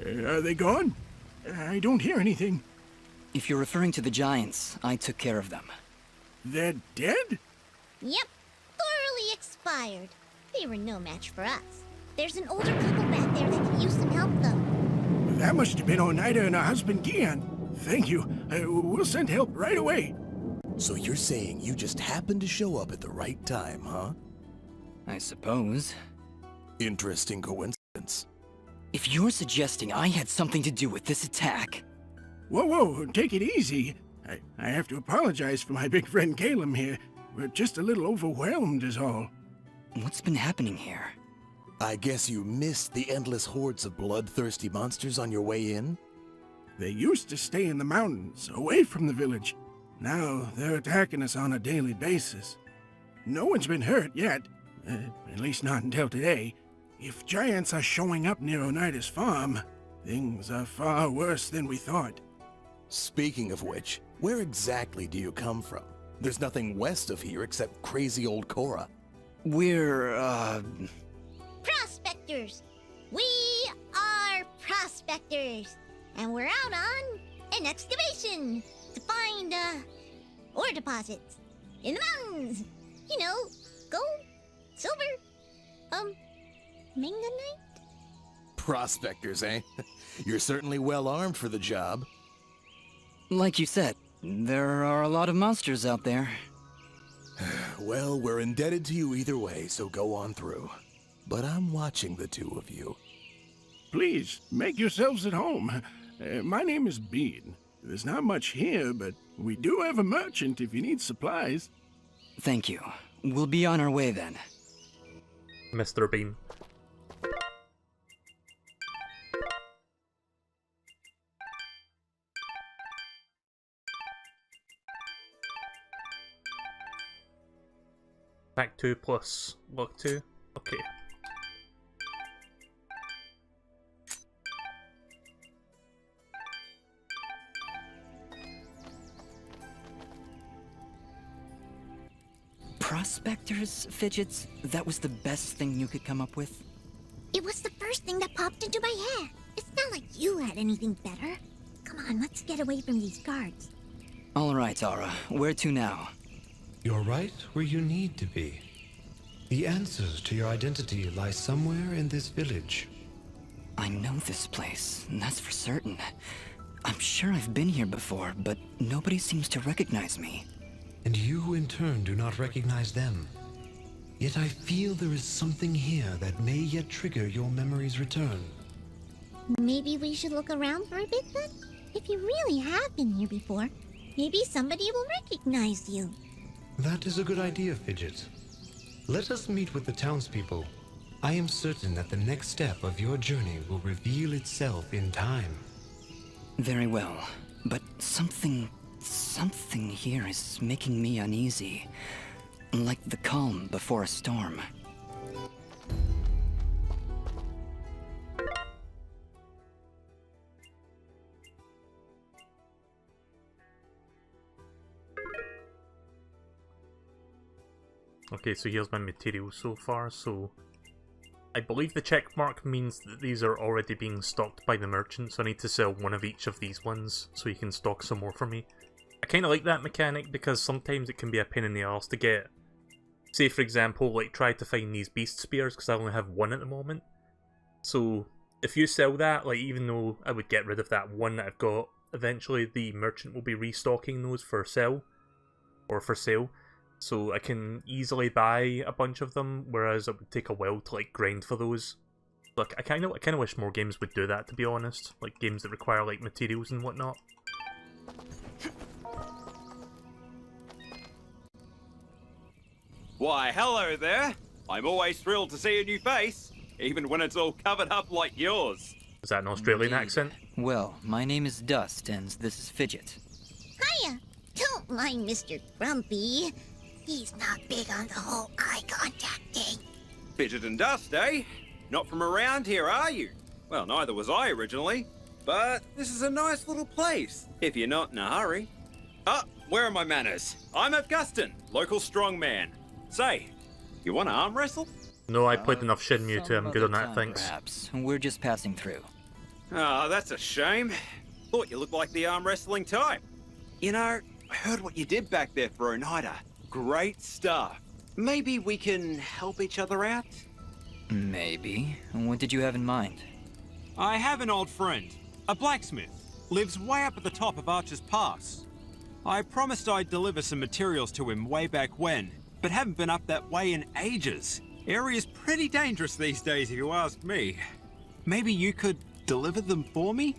Speaker 10: Are they gone? I don't hear anything.
Speaker 3: If you're referring to the giants, I took care of them.
Speaker 10: They're dead?
Speaker 5: Yep, thoroughly expired. They were no match for us. There's an older couple back there that could use some help, though.
Speaker 10: That must have been Oneida and her husband Gian. Thank you. We'll send help right away.
Speaker 11: So you're saying you just happened to show up at the right time, huh?
Speaker 3: I suppose.
Speaker 11: Interesting coincidence.
Speaker 3: If you're suggesting I had something to do with this attack...
Speaker 10: Whoa, take it easy. I have to apologize for my big friend Caleb here. We're just a little overwhelmed is all.
Speaker 3: What's been happening here?
Speaker 11: I guess you missed the endless hordes of bloodthirsty monsters on your way in?
Speaker 10: They used to stay in the mountains, away from the village. Now they're attacking us on a daily basis. No one's been hurt yet, at least not until today. If giants are showing up near Oneida's farm, things are far worse than we thought.
Speaker 11: Speaking of which, where exactly do you come from? There's nothing west of here except crazy old Korra.
Speaker 3: We're,
Speaker 5: Prospectors! We are prospectors! And we're out on an excavation to find, ore deposits in the mountains. You know, gold, silver, manganite?
Speaker 11: Prospectors, eh? You're certainly well armed for the job.
Speaker 3: Like you said, there are a lot of monsters out there.
Speaker 11: Well, we're indebted to you either way, so go on through. But I'm watching the two of you.
Speaker 10: Please, make yourselves at home. My name is Bean. There's not much here, but we do have a merchant if you need supplies.
Speaker 3: Thank you. We'll be on our way then.
Speaker 1: Mr. Bean. Back 2 plus luck 2. Okay.
Speaker 3: Prospectors, Fidgets? That was the best thing you could come up with?
Speaker 5: It was the first thing that popped into my head. It's not like you had anything better. Come on, let's get away from these guards.
Speaker 3: All right, Aura. Where to now?
Speaker 4: You're right where you need to be. The answers to your identity lie somewhere in this village.
Speaker 3: I know this place, that's for certain. I'm sure I've been here before, but nobody seems to recognize me.
Speaker 4: And you, in turn, do not recognize them. Yet I feel there is something here that may yet trigger your memory's return.
Speaker 5: Maybe we should look around for a bit then? If you really have been here before, maybe somebody will recognize you.
Speaker 4: That is a good idea, Fidget. Let us meet with the townspeople. I am certain that the next step of your journey will reveal itself in time.
Speaker 3: Very well, but something here is making me uneasy. Like the calm before a storm.
Speaker 1: Okay, so here's my materials so far, so... I believe the check mark means that these are already being stocked by the merchant, so I need to sell one of each of these ones, so he can stock some more for me. I kinda like that mechanic, because sometimes it can be a pain in the arse to get. Say for example, like try to find these beast spears, because I only have one at the moment. So, if you sell that, like even though I would get rid of that one that I've got, eventually the merchant will be restocking those for sale. Or for sale. So I can easily buy a bunch of them, whereas it would take a while to like grind for those. Look, I kind of wish more games would do that, to be honest. Like games that require like materials and whatnot.
Speaker 12: Why, hello there. I'm always thrilled to see a new face, even when it's all covered up like yours.
Speaker 1: Is that an Australian accent?
Speaker 3: Well, my name is Dust, and this is Fidget.
Speaker 5: Hiya! Don't mind Mr. Grumpy. He's not big on the whole eye contact thing.
Speaker 12: Fidget and Dust, eh? Not from around here, are you? Well, neither was I originally. But this is a nice little place, if you're not in a hurry. Where are my manners? I'm Augustin, local strongman. Say, you want to arm wrestle?
Speaker 1: No, I played enough Shenmue to I'm good on that, thanks.
Speaker 3: Perhaps. We're just passing through.
Speaker 12: Ah, that's a shame. Thought you looked like the arm wrestling type. You know, I heard what you did back there for Oneida. Great stuff. Maybe we can help each other out?
Speaker 3: Maybe. What did you have in mind?
Speaker 12: I have an old friend, a blacksmith. Lives way up at the top of Archer's Pass. I promised I'd deliver some materials to him way back when, but haven't been up that way in ages. Area's pretty dangerous these days if you ask me. Maybe you could deliver them for me?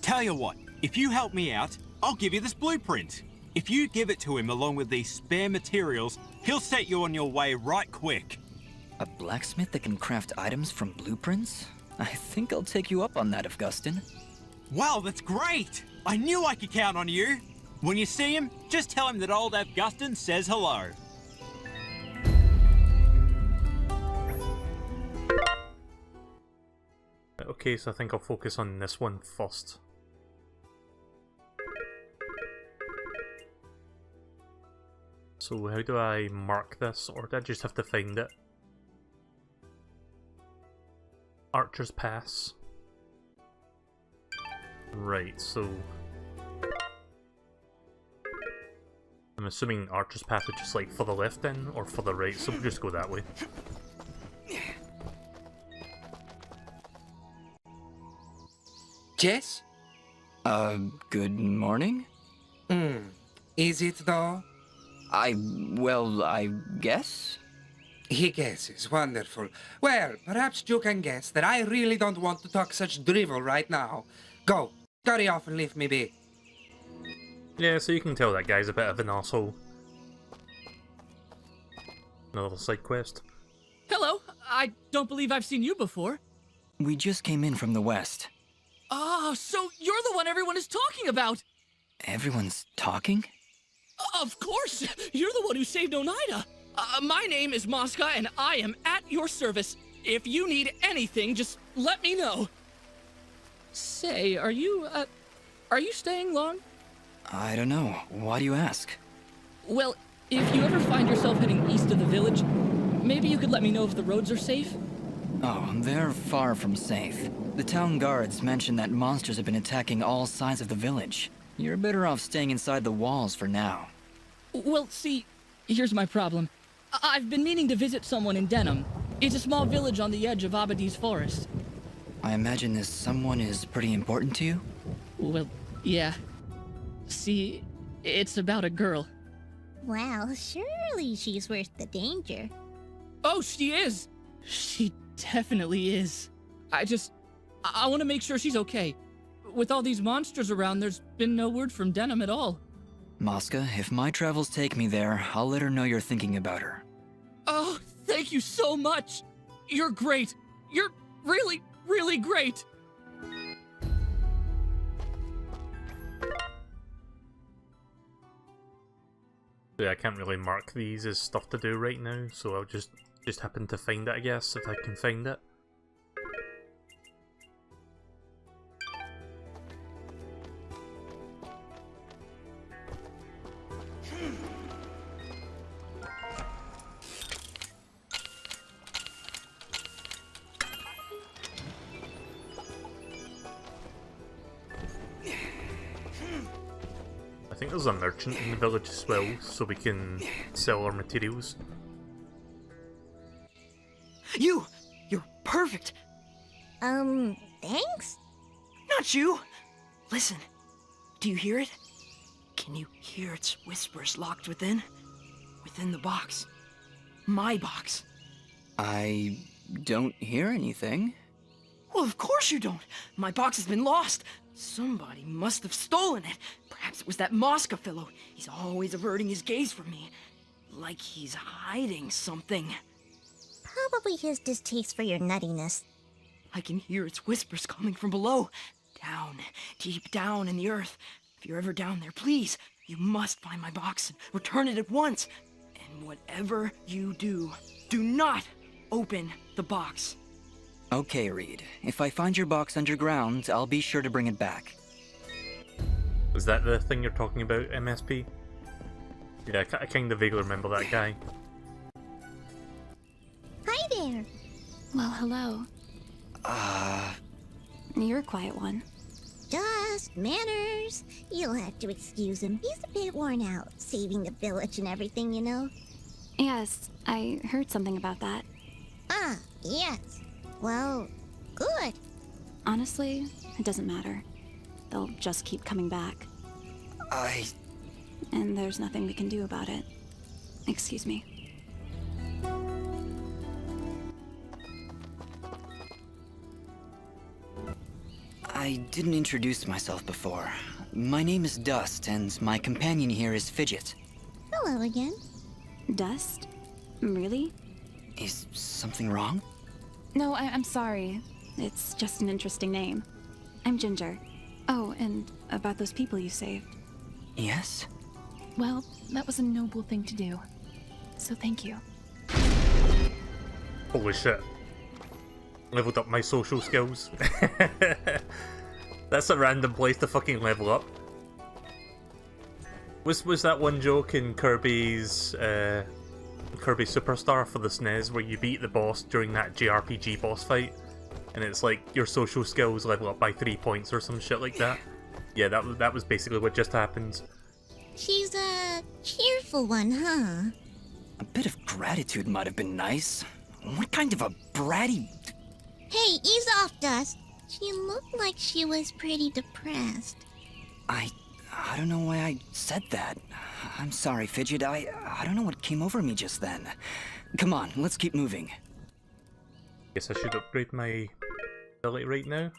Speaker 12: Tell you what, if you help me out, I'll give you this blueprint. If you give it to him along with these spare materials, he'll set you on your way right quick.
Speaker 3: A blacksmith that can craft items from blueprints? I think I'll take you up on that, Augustin.
Speaker 12: Wow, that's great! I knew I could count on you. When you see him, just tell him that old Augustin says hello.
Speaker 1: Okay, so I think I'll focus on this one first. So how do I mark this, or do I just have to find it? Archer's Pass. Right, so... I'm assuming Archer's Pass is just like for the left then, or for the right, so we'll just go that way.
Speaker 13: Jess?
Speaker 3: Good morning?
Speaker 13: Is it though?
Speaker 3: Well, I guess?
Speaker 13: He guesses. Wonderful. Well, perhaps you can guess that I really don't want to talk such drivel right now. Go. Scurry off and leave me be.
Speaker 1: Yeah, so you can tell that guy's a bit of an arsehole. Another side quest.
Speaker 14: Hello. I don't believe I've seen you before.
Speaker 3: We just came in from the west.
Speaker 14: Oh, so you're the one everyone is talking about!
Speaker 3: Everyone's talking?
Speaker 14: Of course! You're the one who saved Oneida! My name is Mosca, and I am at your service. If you need anything, just let me know. Say, are you staying long?
Speaker 3: I don't know. Why do you ask?
Speaker 14: Well, if you ever find yourself heading east of the village, maybe you could let me know if the roads are safe?
Speaker 3: Oh, they're far from safe. The town guards mentioned that monsters have been attacking all sides of the village. You're better off staying inside the walls for now.
Speaker 14: Well, see, here's my problem. I've been meaning to visit someone in Denham. It's a small village on the edge of Abadi's forest.
Speaker 3: I imagine this someone is pretty important to you?
Speaker 14: Well, yeah. See, it's about a girl.
Speaker 5: Well, surely she's worth the danger.
Speaker 14: Oh, she is! She definitely is. I want to make sure she's okay. With all these monsters around, there's been no word from Denham at all.
Speaker 3: Mosca, if my travels take me there, I'll let her know you're thinking about her.
Speaker 14: Oh, thank you so much! You're great! You're really, really great!
Speaker 1: Yeah, I can't really mark these as stuff to do right now, so I'll just happen to find it, I guess, if I can find it. think there's a merchant in the village as well, so we can sell our materials.
Speaker 3: You're perfect.
Speaker 5: Thanks?
Speaker 3: Not you. Listen, do you hear it? Can you hear its whispers locked within? Within the box. My box. I don't hear anything. Well, of course you don't. My box has been lost. Somebody must have stolen it. Perhaps it was that Mosca fellow. He's always averting his gaze from me. Like he's hiding something.
Speaker 5: Probably his distaste for your nuttiness.
Speaker 3: I can hear its whispers coming from below. Down, deep down in the earth. If you're ever down there, please, you must find my box and return it at once. And whatever you do, do not open the box. Okay, Reed. If I find your box underground, I'll be sure to bring it back.
Speaker 1: Is that the thing you're talking about, MSP? Yeah, I kind of vaguely remember that guy.
Speaker 5: Hi there.
Speaker 15: Well, hello. You're a quiet one.
Speaker 5: Just manners. You'll have to excuse him. He's a bit worn out, saving the village and everything, you know?
Speaker 15: Yes, I heard something about that.
Speaker 5: Ah, yes. Well, good.
Speaker 15: Honestly, it doesn't matter. They'll just keep coming back. And there's nothing we can do about it. Excuse me.
Speaker 3: I didn't introduce myself before. My name is Dust, and my companion here is Fidget.
Speaker 5: Hello again.
Speaker 15: Dust? Really?
Speaker 3: Is something wrong?
Speaker 15: No, I'm sorry. It's just an interesting name. I'm Ginger. Oh, and about those people you saved.
Speaker 3: Yes?
Speaker 15: Well, that was a noble thing to do. So thank you.
Speaker 1: Holy shit. Leveled up my social skills. That's a random place to fucking level up. Was that one joke in Kirby's Kirby Superstar for the SNES where you beat the boss during that JRPG boss fight, and it's like your social skills level up by 3 points or some shit like that? Yeah, that was basically what just happened.
Speaker 5: She's a cheerful one, huh?
Speaker 3: A bit of gratitude might have been nice. What kind of a bratty...
Speaker 5: Hey, ease off, Dust. She looked like she was pretty depressed.
Speaker 3: I don't know why I said that. I'm sorry, Fidget. I don't know what came over me just then. Come on, let's keep moving.
Speaker 1: Guess I should upgrade my ability right now.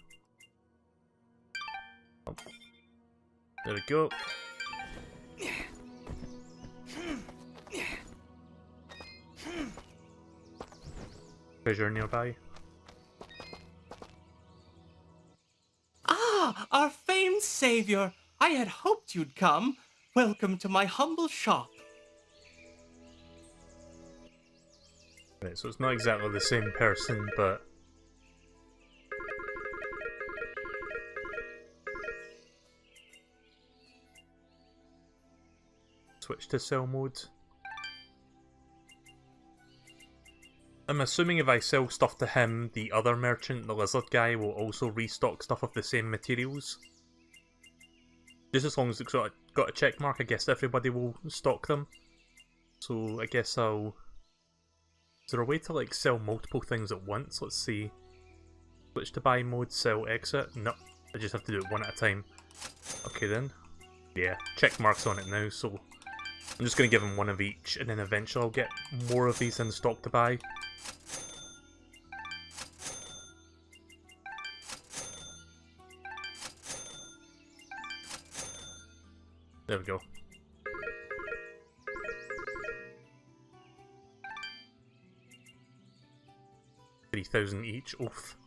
Speaker 1: Oh. There we go. Treasure nearby.
Speaker 16: Ah, our famed savior! I had hoped you'd come. Welcome to my humble shop.
Speaker 1: Right, so it's not exactly the same person, but... Switch to sell mode. I'm assuming if I sell stuff to him, the other merchant, the lizard guy, will also restock stuff of the same materials. Just as long as it's got a check mark, I guess everybody will stock them. So I guess I'll... Is there a way to like sell multiple things at once? Let's see. Switch to buy mode, sell, exit. No, I just have to do it one at a time. Okay then. Yeah, check marks on it now, so I'm just going to give him one of each, and then eventually I'll get more of these in stock to buy. There we go. 3,000 each. Oof.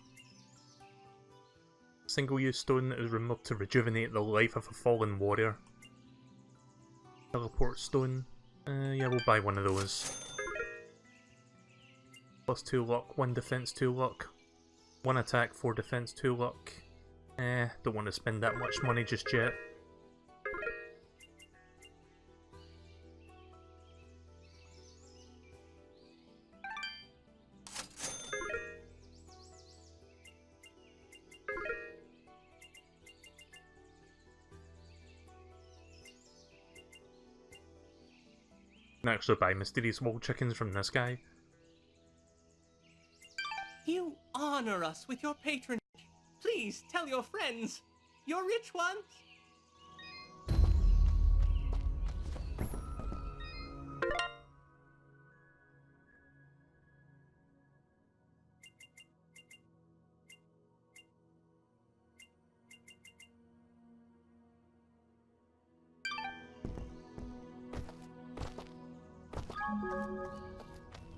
Speaker 1: Single-use stone that is removed to rejuvenate the life of a fallen warrior. Teleport stone. Yeah, we'll buy one of those. Plus 2 luck, 1 defense, 2 luck. 1 attack, 4 defense, 2 luck. Don't want to spend that much money just yet. can actually buy mysterious wall chickens from this guy.
Speaker 16: You honor us with your patronage. Please tell your friends. Your rich ones.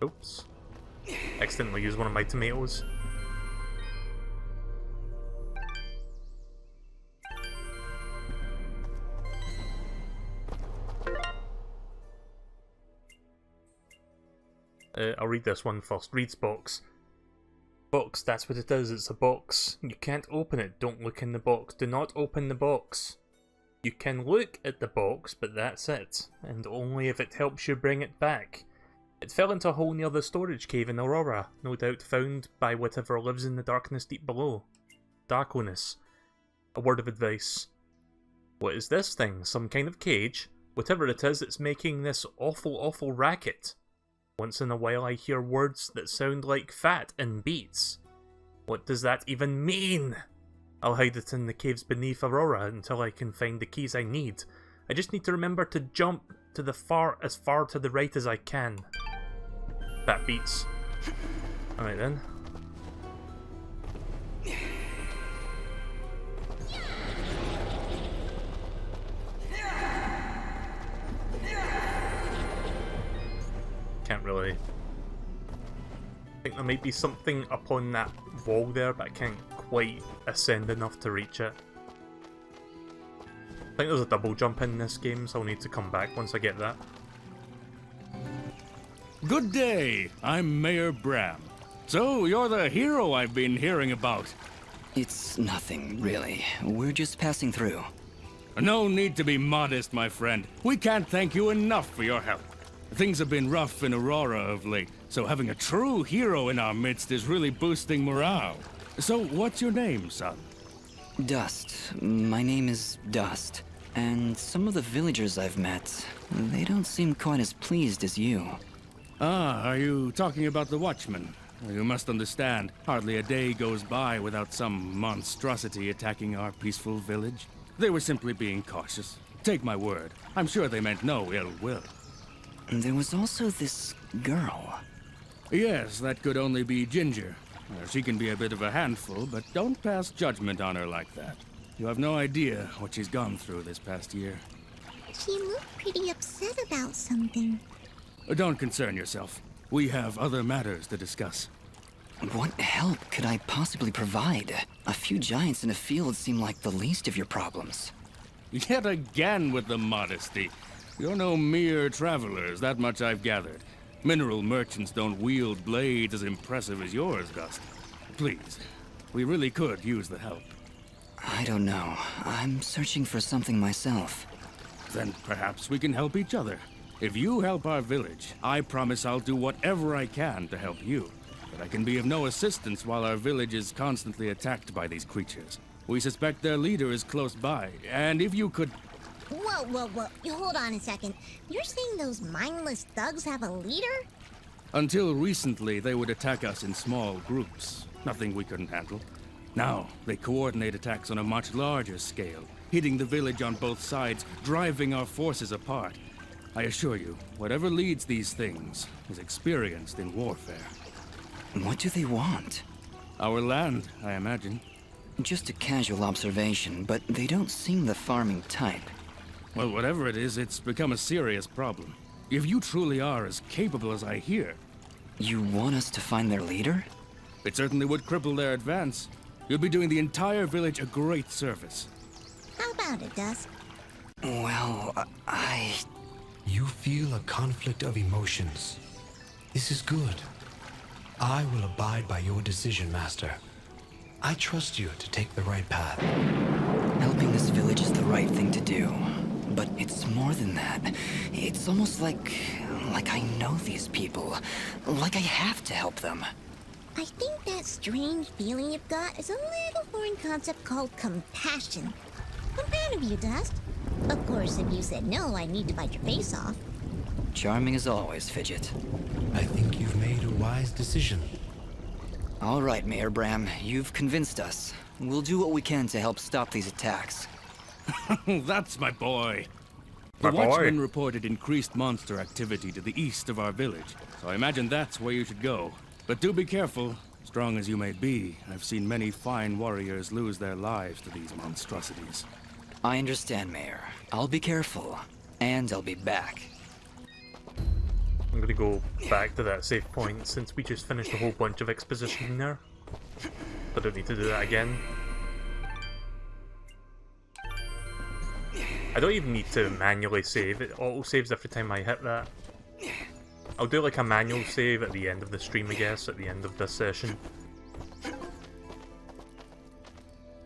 Speaker 1: Oops. Accidentally used one of my tomatoes. I'll read this one first. Reads box. Box, that's what it is, it's a box. You can't open it, don't look in the box. Do not open the box. You can look at the box, but that's it. And only if it helps you bring it back. It fell into a hole near the storage cave in Aurora, no doubt found by whatever lives in the darkness deep below. Darkness. A word of advice. What is this thing? Some kind of cage? Whatever it is, it's making this awful racket. Once in a while I hear words that sound like fat and beats. What does that even mean? I'll hide it in the caves beneath Aurora until I can find the keys I need. I just need to remember to jump to the as far to the right as I can. Fat beats. Alright then. Can't really... I think there might be something up on that wall there, but I can't quite ascend enough to reach it. I think there's a double jump in this game, so I'll need to come back once I get that.
Speaker 2: Good day, I'm Mayor Bram. So, you're the hero I've been hearing about.
Speaker 3: It's nothing, really. We're just passing through.
Speaker 2: No need to be modest, my friend. We can't thank you enough for your help. Things have been rough in Aurora of late, so having a true hero in our midst is really boosting morale. So, what's your name, son?
Speaker 3: Dust. My name is Dust. And some of the villagers I've met, they don't seem quite as pleased as you.
Speaker 2: Ah, are you talking about the Watchmen? You must understand, hardly a day goes by without some monstrosity attacking our peaceful village. They were simply being cautious. Take my word, I'm sure they meant no ill will.
Speaker 3: There was also this girl.
Speaker 2: Yes, that could only be Ginger. She can be a bit of a handful, but don't pass judgment on her like that. You have no idea what she's gone through this past year.
Speaker 5: She looked pretty upset about something.
Speaker 2: Don't concern yourself. We have other matters to discuss.
Speaker 3: What help could I possibly provide? A few giants in a field seem like the least of your problems.
Speaker 2: Yet again with the modesty. You're no mere travelers, that much I've gathered. Mineral merchants don't wield blades as impressive as yours, Dust. Please, we really could use the help.
Speaker 3: I don't know. I'm searching for something myself.
Speaker 2: Then perhaps we can help each other. If you help our village, I promise I'll do whatever I can to help you. But I can be of no assistance while our village is constantly attacked by these creatures. We suspect their leader is close by, and if you could...
Speaker 5: Whoa. You hold on a second. You're saying those mindless thugs have a leader?
Speaker 2: Until recently, they would attack us in small groups. Nothing we couldn't handle. Now, they coordinate attacks on a much larger scale, hitting the village on both sides, driving our forces apart. I assure you, whatever leads these things is experienced in warfare.
Speaker 3: What do they want?
Speaker 2: Our land, I imagine.
Speaker 3: Just a casual observation, but they don't seem the farming type.
Speaker 2: Well, whatever it is, it's become a serious problem. If you truly are as capable as I hear...
Speaker 3: You want us to find their leader?
Speaker 2: It certainly would cripple their advance. You'd be doing the entire village a great service.
Speaker 5: How about it, Dust?
Speaker 3: Well,
Speaker 4: You feel a conflict of emotions. This is good. I will abide by your decision, Master. I trust you to take the right path.
Speaker 3: Helping this village is the right thing to do. But it's more than that. It's almost like I know these people. Like I have to help them.
Speaker 5: I think that strange feeling you've got is a little foreign concept called compassion. I'm proud of you, Dust. Of course, if you said no, I'd need to bite your face off.
Speaker 3: Charming as always, Fidget.
Speaker 4: I think you've made a wise decision.
Speaker 3: All right, Mayor Bram, you've convinced us. We'll do what we can to help stop these attacks.
Speaker 17: That's my boy.
Speaker 1: My
Speaker 17: The
Speaker 1: boy.
Speaker 17: watchman reported increased monster activity to the east of our village, so I imagine that's where you should go. But do be careful. Strong as you may be, I've seen many fine warriors lose their lives to these monstrosities.
Speaker 3: I understand, Mayor. I'll be careful, and I'll be back.
Speaker 1: I'm gonna go back to that save point since we just finished a whole bunch of exposition there. I don't need to do that again. I don't even need to manually save, it auto-saves every time I hit that. I'll do like a manual save at the end of the stream, I guess, at the end of this session.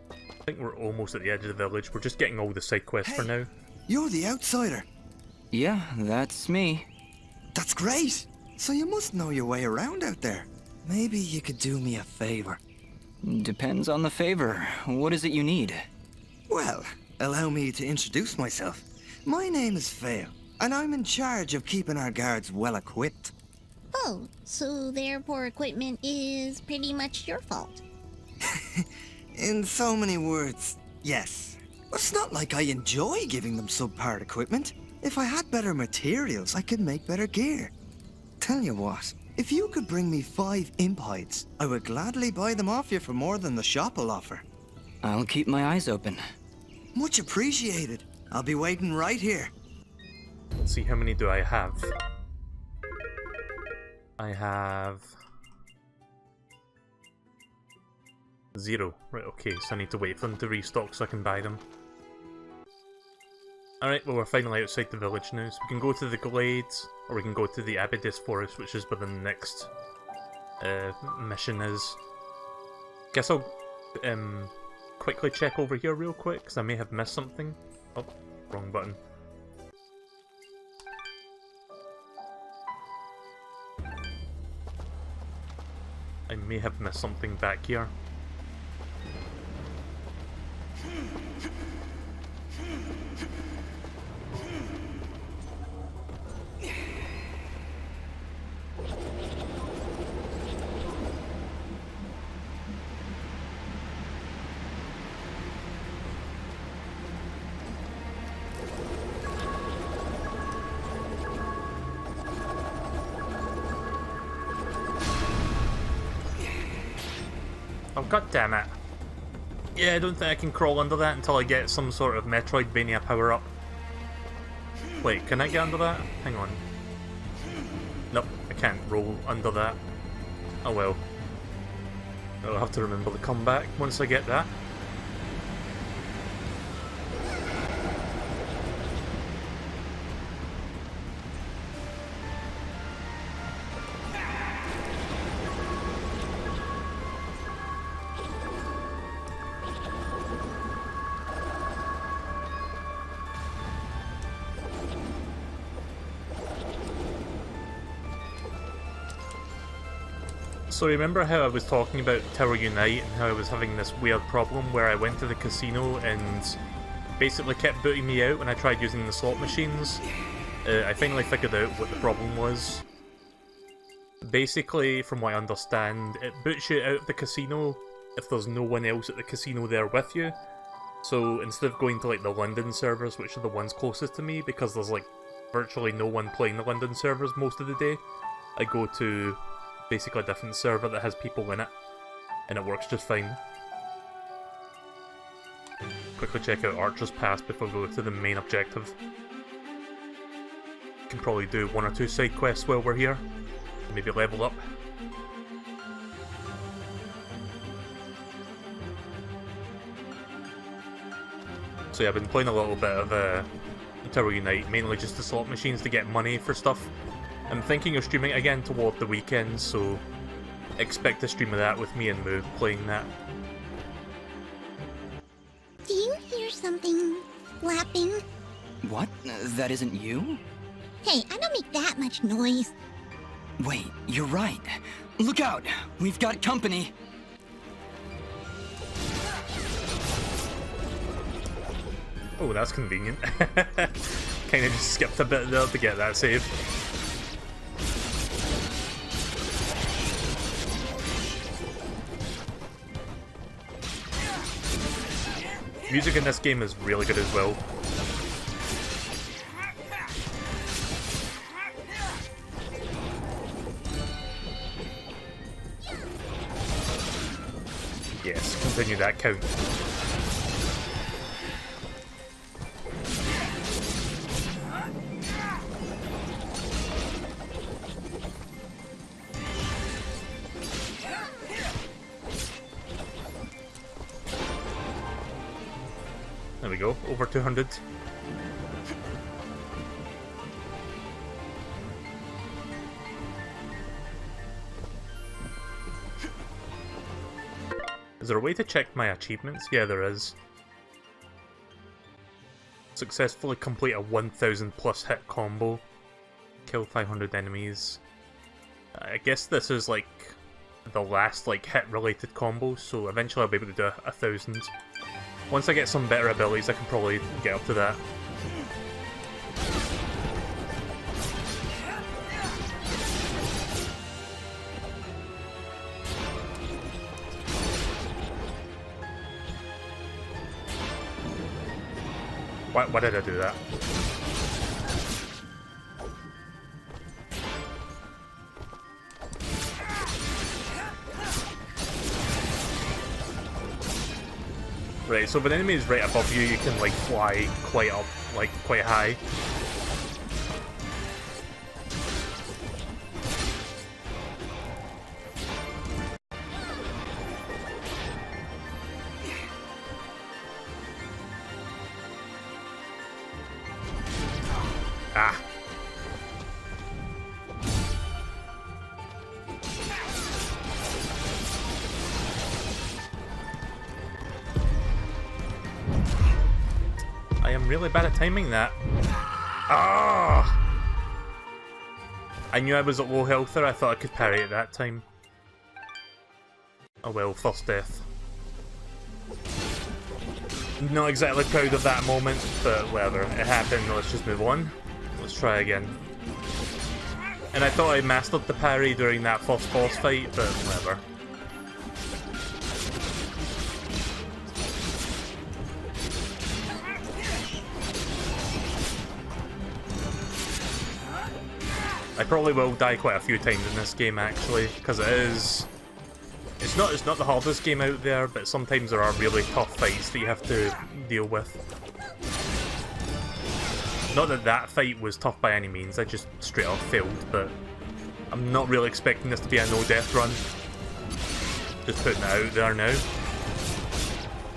Speaker 1: I think we're almost at the edge of the village, we're just getting all the side quests for now.
Speaker 18: You're the outsider.
Speaker 3: Yeah, that's me.
Speaker 18: That's great. So you must know your way around out there. Maybe you could do me a favor.
Speaker 3: Depends on the favor. What is it you need?
Speaker 18: Well, allow me to introduce myself. My name is Fail, and I'm in charge of keeping our guards well equipped.
Speaker 5: Oh, so their poor equipment is pretty much your fault.
Speaker 18: In so many words, yes. It's not like I enjoy giving them subpar equipment. If I had better materials, I could make better gear. Tell you what, if you could bring me 5 imp hides, I would gladly buy them off you for more than the shop will offer.
Speaker 3: I'll keep my eyes open.
Speaker 18: Much appreciated. I'll be waiting right here.
Speaker 1: Let's see, how many do I have? I have 0. Right, okay, so I need to wait for them to restock so I can buy them. Alright, well we're finally outside the village now, so we can go to the Glades, or we can go to the Abydis Forest, which is where the next mission is. Guess I'll quickly check over here real quick, because I may have missed something. Oh, wrong button. I may have missed something back here. Oh, god damn it. Yeah, I don't think I can crawl under that until I get some sort of Metroidvania power-up. Wait, can I get under that? Hang on. Nope, I can't roll under that. Oh well. I'll have to remember to come back once I get that. So remember how I was talking about Tower Unite and how I was having this weird problem where I went to the casino and basically kept booting me out when I tried using the slot machines? I finally figured out what the problem was. Basically, from what I understand, it boots you out of the casino if there's no one else at the casino there with you. So instead of going to like the London servers, which are the ones closest to me, because there's like virtually no one playing the London servers most of the day, I go to basically a different server that has people in it, and it works just fine. Quickly check out Archer's Pass before we go to the main objective. Can probably do 1 or 2 side quests while we're here, maybe level up. So yeah, I've been playing a little bit of Tower Unite, mainly just the slot machines to get money for stuff. I'm thinking of streaming it again toward the weekend, so expect a stream of that with me and Moo playing that.
Speaker 5: Do you hear something flapping?
Speaker 3: What? That isn't you?
Speaker 5: Hey, I don't make that much noise.
Speaker 3: Wait, you're right. Look out! We've got company!
Speaker 1: Oh, that's convenient. Kind of just skipped a bit there to get that save. Music in this game is really good as well. Yes, continue that count. There we go, over 200. Is there a way to check my achievements? Yeah, there is. Successfully complete a 1000 plus hit combo. Kill 500 enemies. I guess this is like the last like hit related combo, so eventually I'll be able to do 1000. Once I get some better abilities, I can probably get up to that. Why did I do that? Right, so if an enemy is right above you, you can like fly quite up, like quite high. Ah. I am really bad at timing that. Ah! I knew I was at low health there, I thought I could parry it that time. Oh well, first death. Not exactly proud of that moment, but whatever, it happened, let's just move on. Let's try again. And I thought I mastered the parry during that first boss fight, but whatever. I probably will die quite a few times in this game actually, because it is... It's not the hardest game out there, but sometimes there are really tough fights that you have to deal with. Not that that fight was tough by any means, I just straight up failed, but I'm not really expecting this to be a no-death run. Just putting it out there now.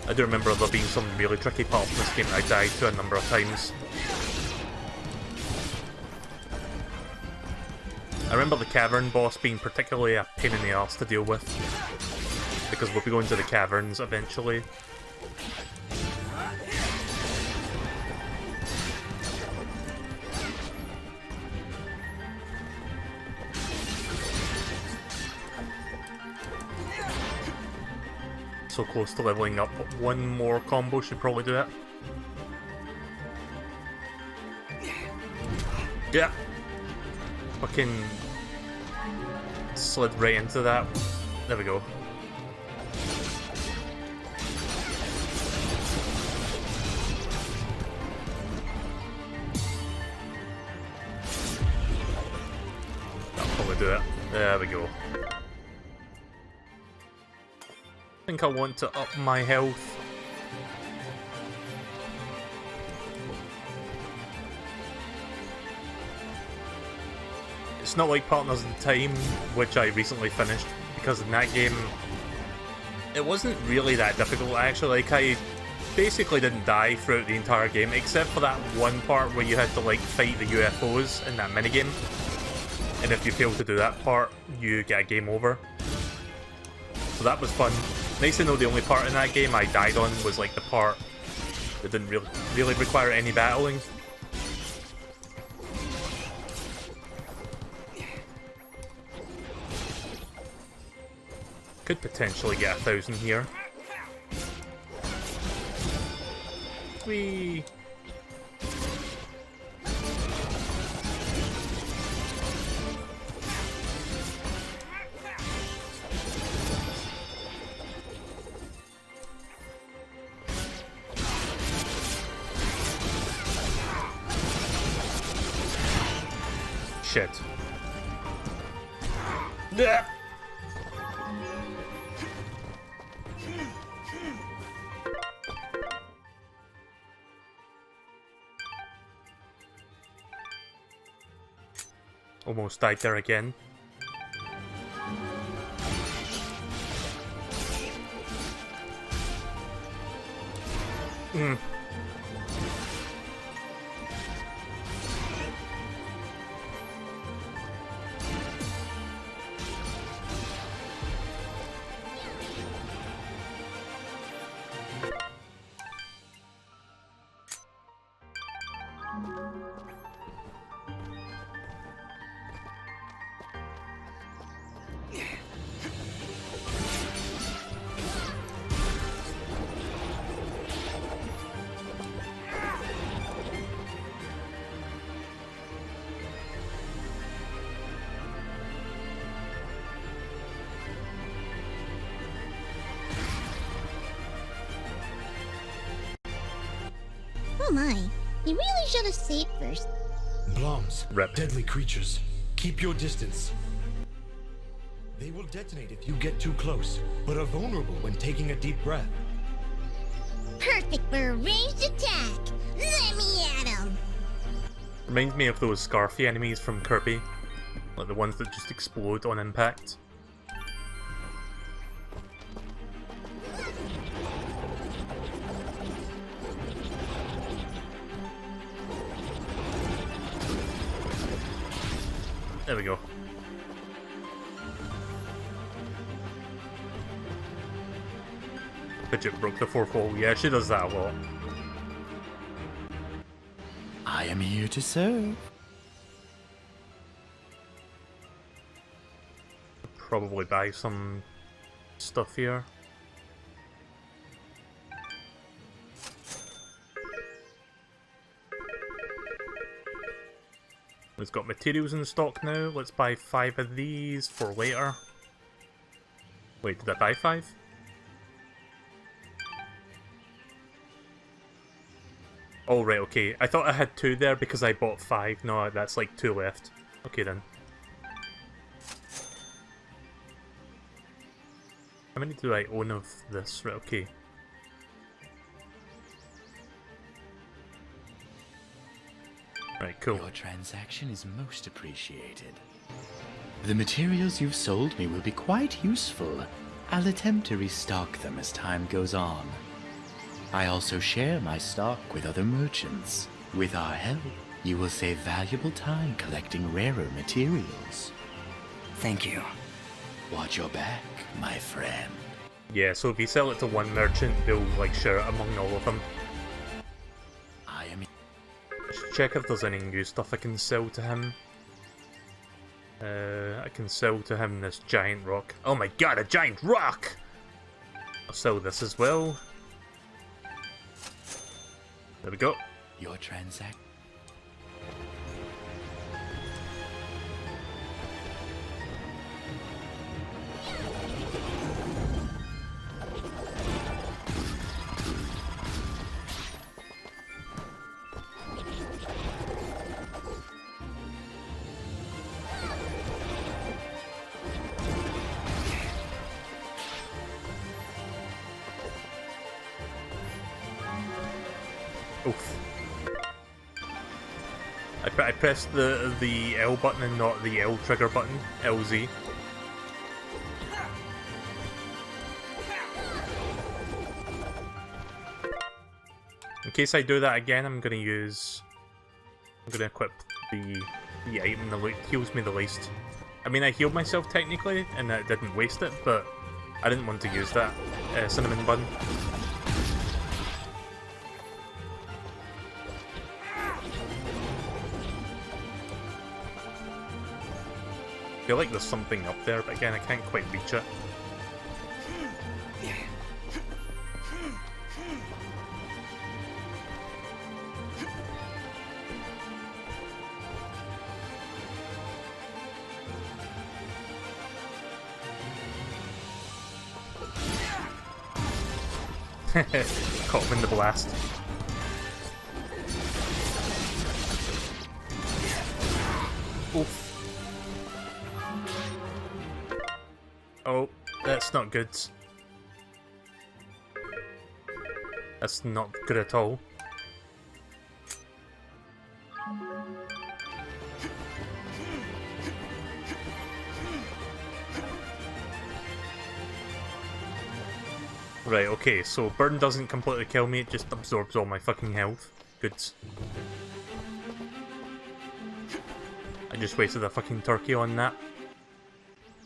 Speaker 1: I do remember there being some really tricky parts in this game that I died to a number of times. I remember the cavern boss being particularly a pain in the arse to deal with, because we'll be going to the caverns eventually. So close to leveling up. One more combo should probably do it. Yeah. Fucking slid right into that. There we go. That'll probably do it. There we go. I think I want to up my health. It's not like Partners in Time, which I recently finished, because in that game, it wasn't really that difficult actually. Like, I basically didn't die throughout the entire game, except for that one part where you had to like fight the UFOs in that minigame. And if you fail to do that part, you get a game over. So that was fun. Nice to know the only part in that game I died on was like the part that didn't really require any battling. Could potentially get 1000 here. Whee! shit. Blech. Almost died there again.
Speaker 5: Oh my, you really should have saved first.
Speaker 4: Bloms, deadly creatures, keep your distance. They will detonate if you get too close, but are vulnerable when taking a deep breath.
Speaker 5: Perfect for a ranged attack. Let me at him.
Speaker 1: Reminds me of those Scarfy enemies from Kirby. Like the ones that just explode on impact. There we go. Fidget broke the fourth wall. Yeah, she does that a lot.
Speaker 7: I am here to serve.
Speaker 1: Probably buy some stuff here. It's got materials in stock now. Let's buy 5 of these for later. Wait, did I buy 5? Oh, right, okay. I thought I had 2 there because I bought 5. No, that's like 2 left. Okay then. How many do I own of this? Right, okay. Right, cool.
Speaker 7: Your transaction is most appreciated. The materials you've sold me will be quite useful. I'll attempt to restock them as time goes on. I also share my stock with other merchants. With our help, you will save valuable time collecting rarer materials.
Speaker 3: Thank you.
Speaker 7: Watch your back, my friend.
Speaker 1: Yeah, so if you sell it to one merchant, they'll like share it among all of them.
Speaker 7: I am...
Speaker 1: Let's check if there's any new stuff I can sell to him. I can sell to him this giant rock. Oh my god, a giant rock! I'll sell this as well. There we go.
Speaker 7: Your transaction.
Speaker 1: Oof. I pressed the L button and not the L trigger button. LZ. In case I do that again, I'm gonna equip the item that heals me the least. I mean, I healed myself technically, and that didn't waste it, but I didn't want to use that cinnamon bun. I feel like there's something up there, but again, I can't quite reach it. Caught him in the blast. Oof. Oh, that's not good. That's not good at all. Right, okay, so burn doesn't completely kill me, it just absorbs all my fucking health. Good. I just wasted a fucking turkey on that.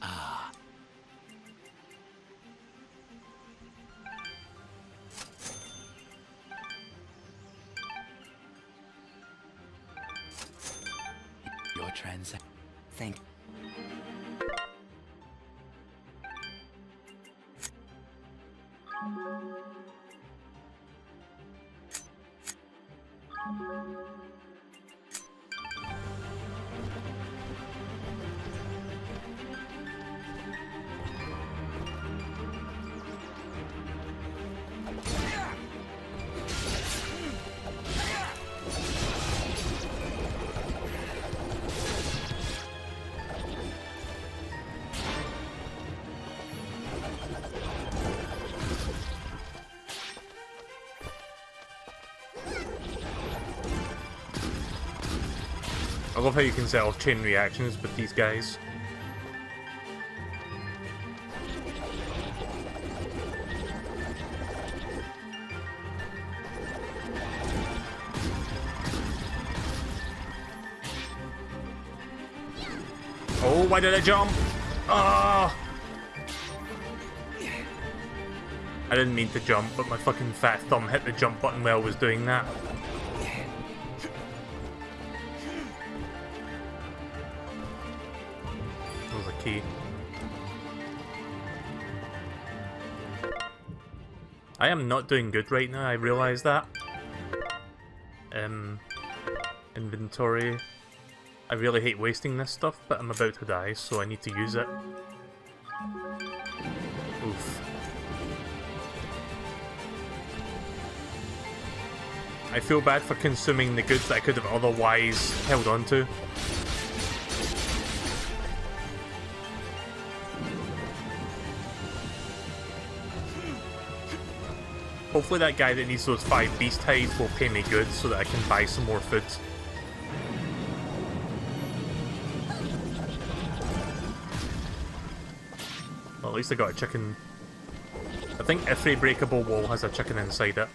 Speaker 7: Ah. Your transaction. Thank.
Speaker 1: I love how you can set off chain reactions with these guys. Oh, why did I jump? Ah! I didn't mean to jump, but my fucking fat thumb hit the jump button while I was doing that. Key. I am not doing good right now, I realise that. Inventory. I really hate wasting this stuff, but I'm about to die, so I need to use it. Oof. I feel bad for consuming the goods that I could have otherwise held on to. Hopefully that guy that needs those 5 beast hides will pay me good so that I can buy some more food. Well, at least I got a chicken. I think every breakable wall has a chicken inside it.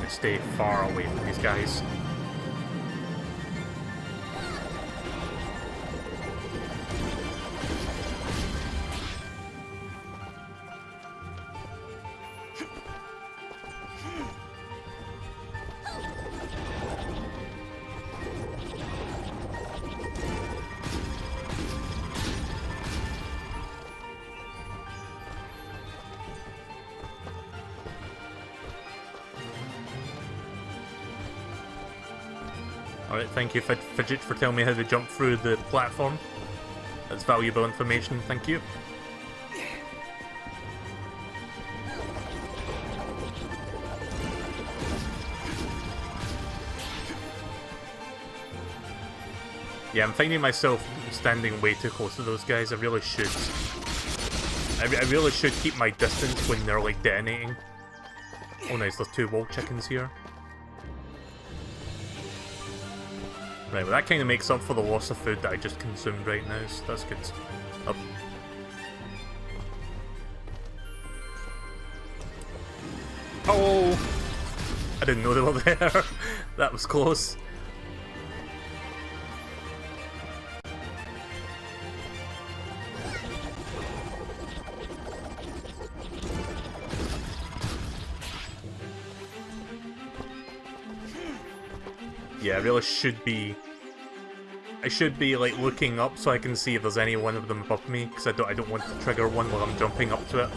Speaker 1: Stay far away from these guys. Alright, thank you Fidget for telling me how to jump through the platform. That's valuable information, thank you. Yeah, I'm finding myself standing way too close to those guys. I really should. I really should keep my distance when they're like detonating. Oh nice, there's 2 wall chickens here. Right, well that kind of makes up for the loss of food that I just consumed right now, so that's good. Up. Oh! I didn't know they were there. That was close. Yeah, I really should be... I should be, like, looking up so I can see if there's any one of them above me, because I don't want to trigger one while I'm jumping up to it.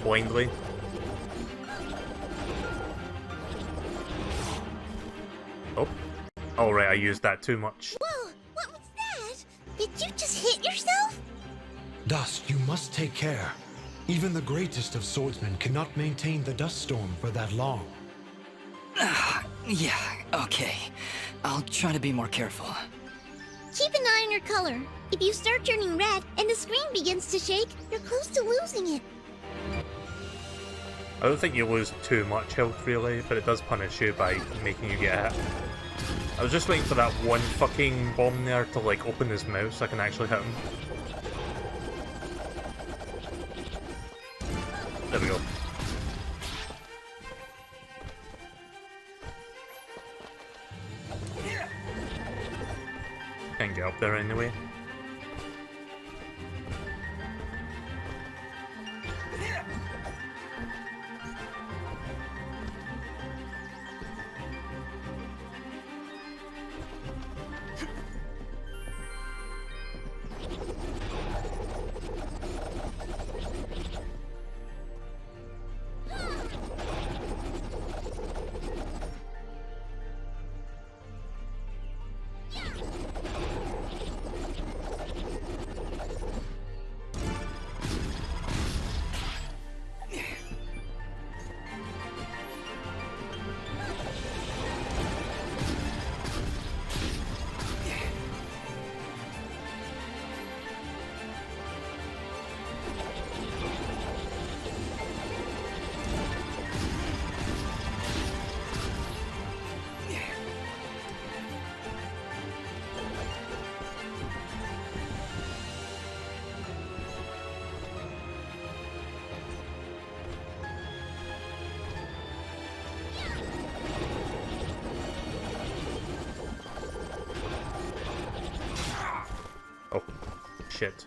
Speaker 1: Blindly. Oh. Oh, right, I used that too much.
Speaker 5: Whoa, what was that? It You just hit yourself?
Speaker 4: Dust, you must take care. Even the greatest of swordsmen cannot maintain the dust storm for that long.
Speaker 3: Yeah, okay. I'll try to be more careful.
Speaker 5: Keep an eye on your color. If you start turning red and the screen begins to shake, you're close to losing it.
Speaker 1: I don't think you lose too much health really, but it does punish you by making you get hit. I was just waiting for that one fucking bomb there to like open his mouth so I can actually hit him. There we go. Can't get up there anyway. Oh, shit.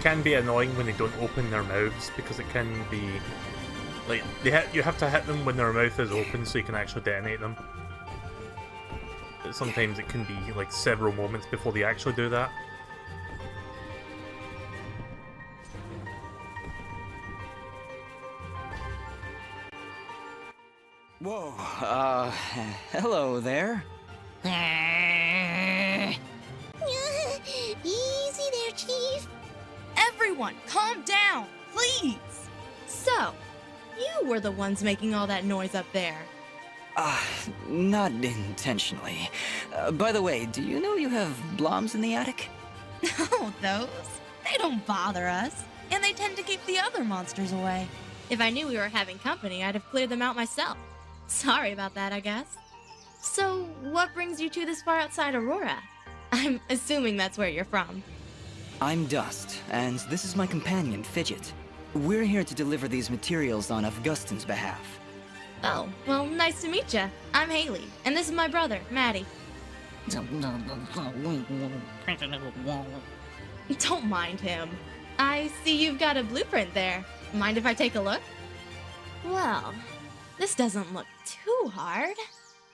Speaker 1: Can be annoying when they don't open their mouths because it can be like you have to hit them when their mouth is open so you can actually detonate them. But sometimes it can be like several moments before they actually do that.
Speaker 3: Whoa, hello there.
Speaker 5: Easy there, Chief.
Speaker 9: Everyone, calm down, please. So, you were the ones making all that noise up there.
Speaker 3: Not intentionally. By the way, do you know you have bloms in the attic?
Speaker 9: Oh, those? They don't bother us. And they tend to keep the other monsters away. If I knew we were having company, I'd have cleared them out myself. Sorry about that, I guess. So, what brings you two this far outside Aurora? I'm assuming that's where you're from.
Speaker 3: I'm Dust, and this is my companion, Fidget. We're here to deliver these materials on Augustin's behalf.
Speaker 9: Oh, well, nice to meet ya. I'm Haley, and this is my brother, Maddie. Don't mind him. I see you've got a blueprint there. Mind if I take a look? Well, this doesn't look too hard.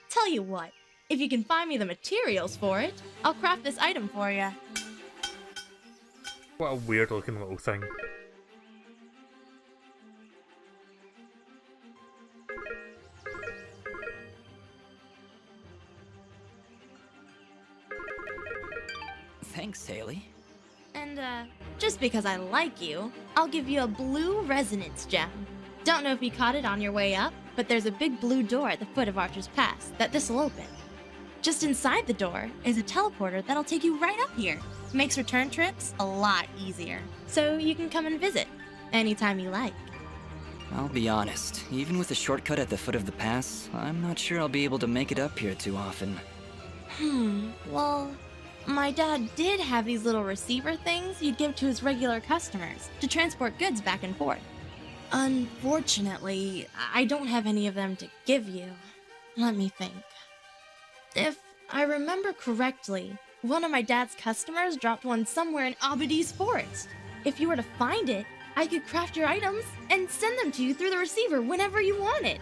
Speaker 9: Tell you what, if you can find me the materials for it, I'll craft this item for you.
Speaker 1: What a weird looking little thing.
Speaker 3: Thanks, Haley.
Speaker 9: And, just because I like you, I'll give you a blue resonance gem. Don't know if you caught it on your way up, but there's a big blue door at the foot of Archer's Pass that this'll open. Just inside the door is a teleporter that'll take you right up here. Makes return trips a lot easier. So you can come and visit anytime you like.
Speaker 3: I'll be honest, even with a shortcut at the foot of the pass, I'm not sure I'll be able to make it up here too often.
Speaker 9: Well, my dad did have these little receiver things he'd give to his regular customers to transport goods back and forth. Unfortunately, I don't have any of them to give you. Let me think. If I remember correctly, one of my dad's customers dropped one somewhere in Abidi's forest. If you were to find it, I could craft your items and send them to you through the receiver whenever you wanted.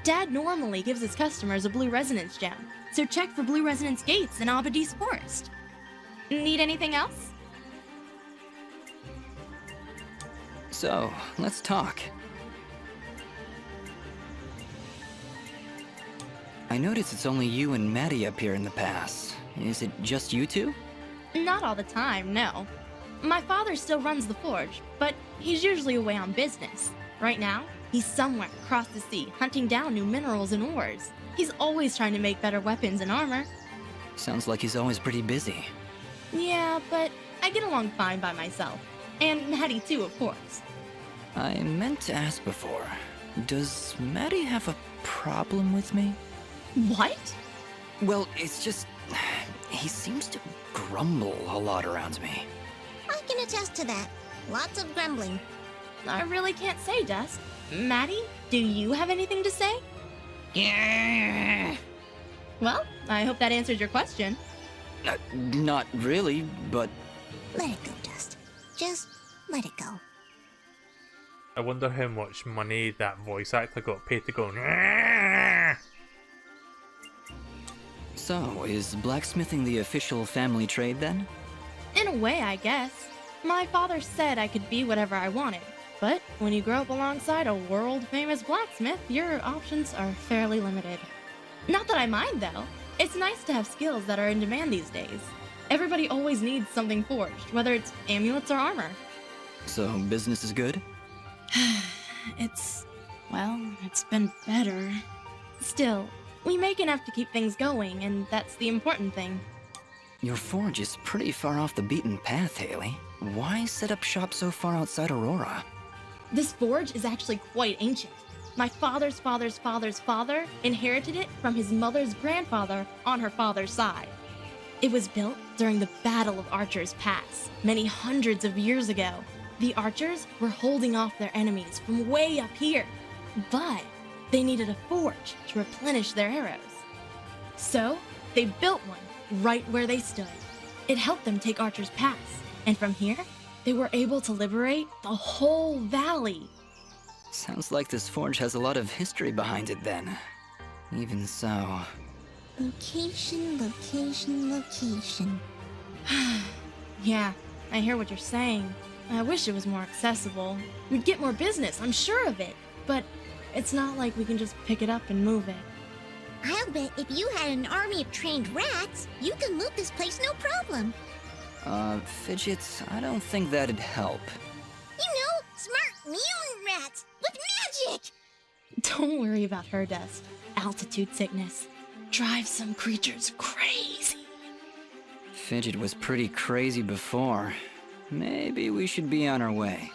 Speaker 9: Dad normally gives his customers a blue resonance gem, so check for blue resonance gates in Abadis Forest. Need anything else?
Speaker 3: So, let's talk. I notice it's only you and Maddie up here in the pass. Is it just you two?
Speaker 9: Not all the time, no. My father still runs the forge, but he's usually away on business. Right now, he's somewhere across the sea hunting down new minerals and ores. He's always trying to make better weapons and armor.
Speaker 3: Sounds like he's always pretty busy.
Speaker 9: Yeah, but I get along fine by myself. And Maddie too, of course.
Speaker 3: I meant to ask before. Does Maddie have a problem with me?
Speaker 9: What?
Speaker 3: Well, it's just... he seems to grumble a lot around me.
Speaker 5: I can attest to that. Lots of grumbling.
Speaker 9: I really can't say, Dust. Maddie, do you have anything to say?
Speaker 3: Yeah.
Speaker 9: Well, I hope that answers your question.
Speaker 3: Not really, but...
Speaker 5: Let it go, Dust. Just let it go.
Speaker 1: I wonder how much money that voice actor got paid to go. "Nyeh."
Speaker 3: So, is blacksmithing the official family trade then?
Speaker 9: In a way, I guess. My father said I could be whatever I wanted. But when you grow up alongside a world-famous blacksmith, your options are fairly limited. Not that I mind, though. It's nice to have skills that are in demand these days. Everybody always needs something forged, whether it's amulets or armor.
Speaker 3: So, business is good?
Speaker 9: It's been better. Still, we make enough to keep things going, and that's the important thing.
Speaker 3: Your forge is pretty far off the beaten path, Haley. Why set up shop so far outside Aurora?
Speaker 9: This forge is actually quite ancient. My father's father's father's father inherited it from his mother's grandfather on her father's side. It was built during the Battle of Archer's Pass, many hundreds of years ago. The archers were holding off their enemies from way up here, but they needed a forge to replenish their arrows. So, they built one right where they stood. It helped them take Archer's Pass, and from here, they were able to liberate the whole valley.
Speaker 3: Sounds like this forge has a lot of history behind it then. Even so...
Speaker 5: Location, location, location.
Speaker 9: Yeah, I hear what you're saying. I wish it was more accessible. We'd get more business, I'm sure of it. But it's not like we can just pick it up and move it.
Speaker 5: I'll bet if you had an army of trained rats, you could loot this place no problem.
Speaker 3: Fidget, I don't think that'd help.
Speaker 5: You know, smart mutant rats with magic!
Speaker 9: Don't worry about her, Dust. Altitude sickness drives some creatures crazy.
Speaker 3: Fidget was pretty crazy before. Maybe we should be on our way.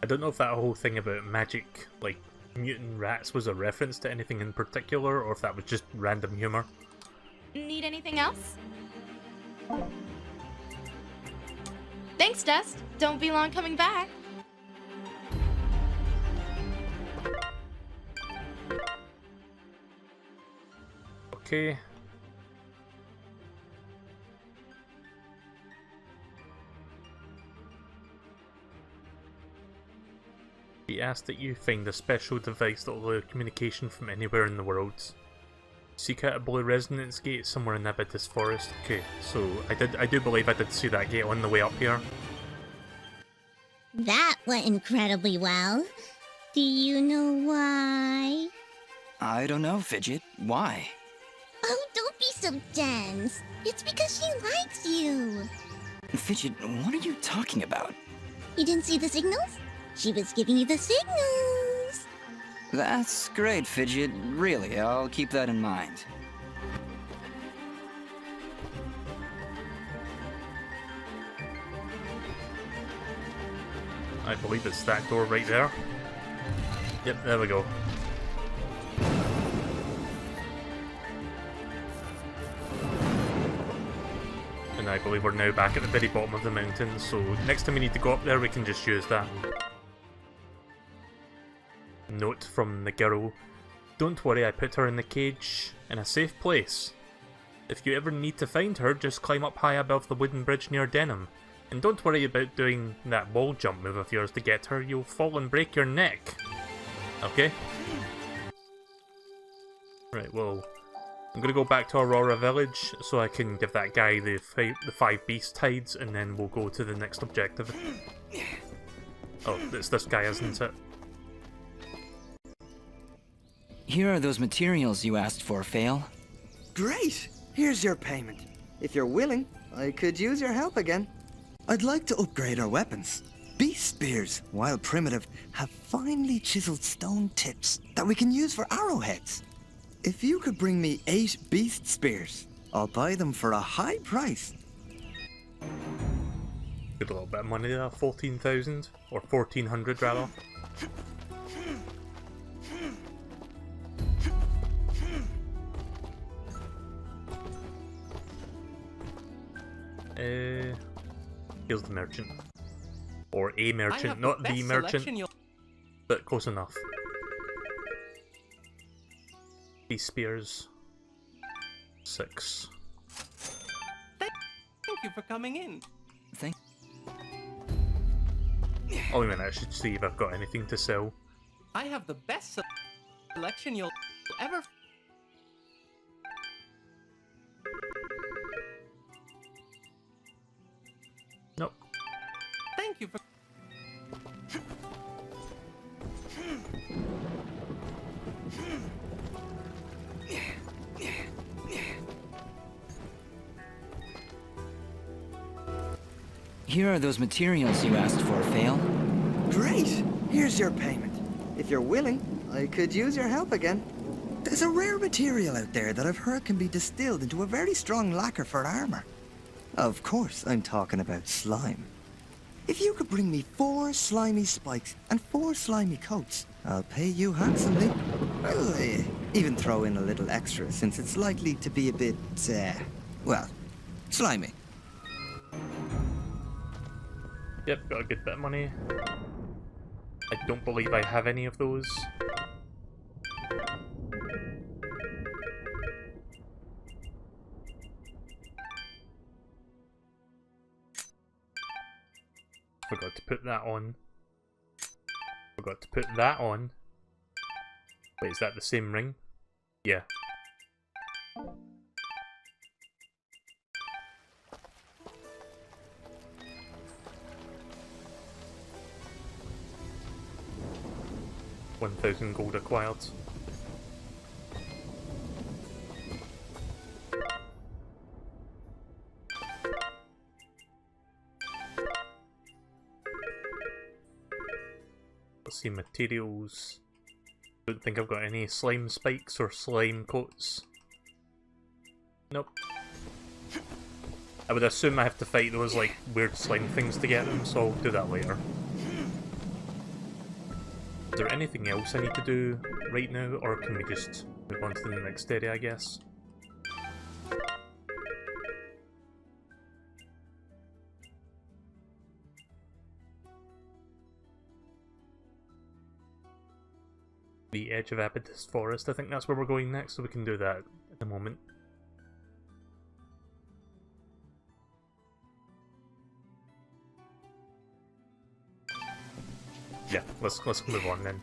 Speaker 1: I don't know if that whole thing about magic, like mutant rats, was a reference to anything in particular, or if that was just random humor.
Speaker 9: Need anything else? Thanks, Dust. Don't be long coming back.
Speaker 1: Okay. He asked that you find a special device that will allow communication from anywhere in the world. Seek out a blue resonance gate somewhere in Abadis Forest. Okay, so I do believe I did see that gate on the way up here.
Speaker 5: That went incredibly well. Do you know why?
Speaker 3: I don't know, Fidget. Why?
Speaker 5: Oh, don't be so dense. It's because she likes you.
Speaker 3: Fidget, what are you talking about?
Speaker 5: You didn't see the signals? She was giving you the signals.
Speaker 3: That's great, Fidget. Really, I'll keep that in mind.
Speaker 1: I believe it's that door right there. Yep, there we go. And I believe we're now back at the very bottom of the mountain, so next time we need to go up there we can just use that. Note from the girl: don't worry, I put her in the cage in a safe place. If you ever need to find her, just climb up high above the wooden bridge near Denham. And don't worry about doing that wall jump move of yours to get her, you'll fall and break your neck. Okay? Right, well, I'm gonna go back to Aurora Village so I can give that guy the five beast hides, and then we'll go to the next objective. Oh, it's this guy, isn't it?
Speaker 3: Here are those materials you asked for, Fail.
Speaker 18: Great! Here's your payment. If you're willing, I could use your help again. I'd like to upgrade our weapons. Beast spears, while primitive, have finely chiseled stone tips that we can use for arrowheads. If you could bring me 8 beast spears, I'll buy them for a high price.
Speaker 1: Good little bit of money there, 14,000, or 1,400 rather. Here's the merchant. Or a merchant, not the merchant, but close enough. These spears. 6.
Speaker 16: Thank you for coming in.
Speaker 1: Oh, wait a minute, I should see if I've got anything to sell.
Speaker 16: I have the best selection you'll ever...
Speaker 1: Nope.
Speaker 16: Thank you for...
Speaker 3: Here are those materials you asked for, Fail.
Speaker 18: Great! Here's your payment. If you're willing, I could use your help again. There's a rare material out there that I've heard can be distilled into a very strong lacquer for armor. Of course, I'm talking about slime. If you could bring me 4 slimy spikes and 4 slimy coats, I'll pay you handsomely. I'll even throw in a little extra since it's likely to be a bit, well, slimy.
Speaker 1: Yep, got a good bit of money. I don't believe I have any of those. Forgot to put that on. Forgot to put that on. Wait, is that the same ring? Yeah. $1,000 gold acquired. Let's see, materials. Don't think I've got any slime spikes or slime coats. Nope. I would assume I have to fight those like weird slime things to get them, so I'll do that later. Is there anything else I need to do right now, or can we just move on to the next area, I guess? The edge of Abaddis Forest, I think that's where we're going next, so we can do that in a moment. Yeah, let's move on then.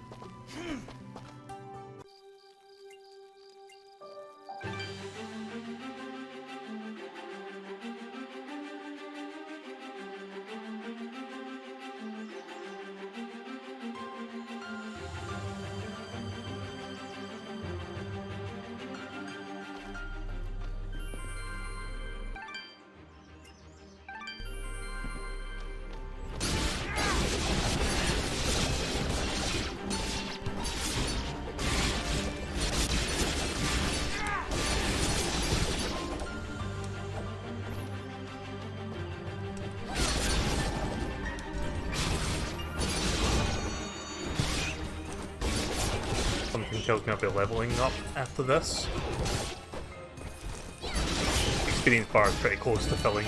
Speaker 1: Tells me I'll be leveling up after this. Experience bar is pretty close to filling.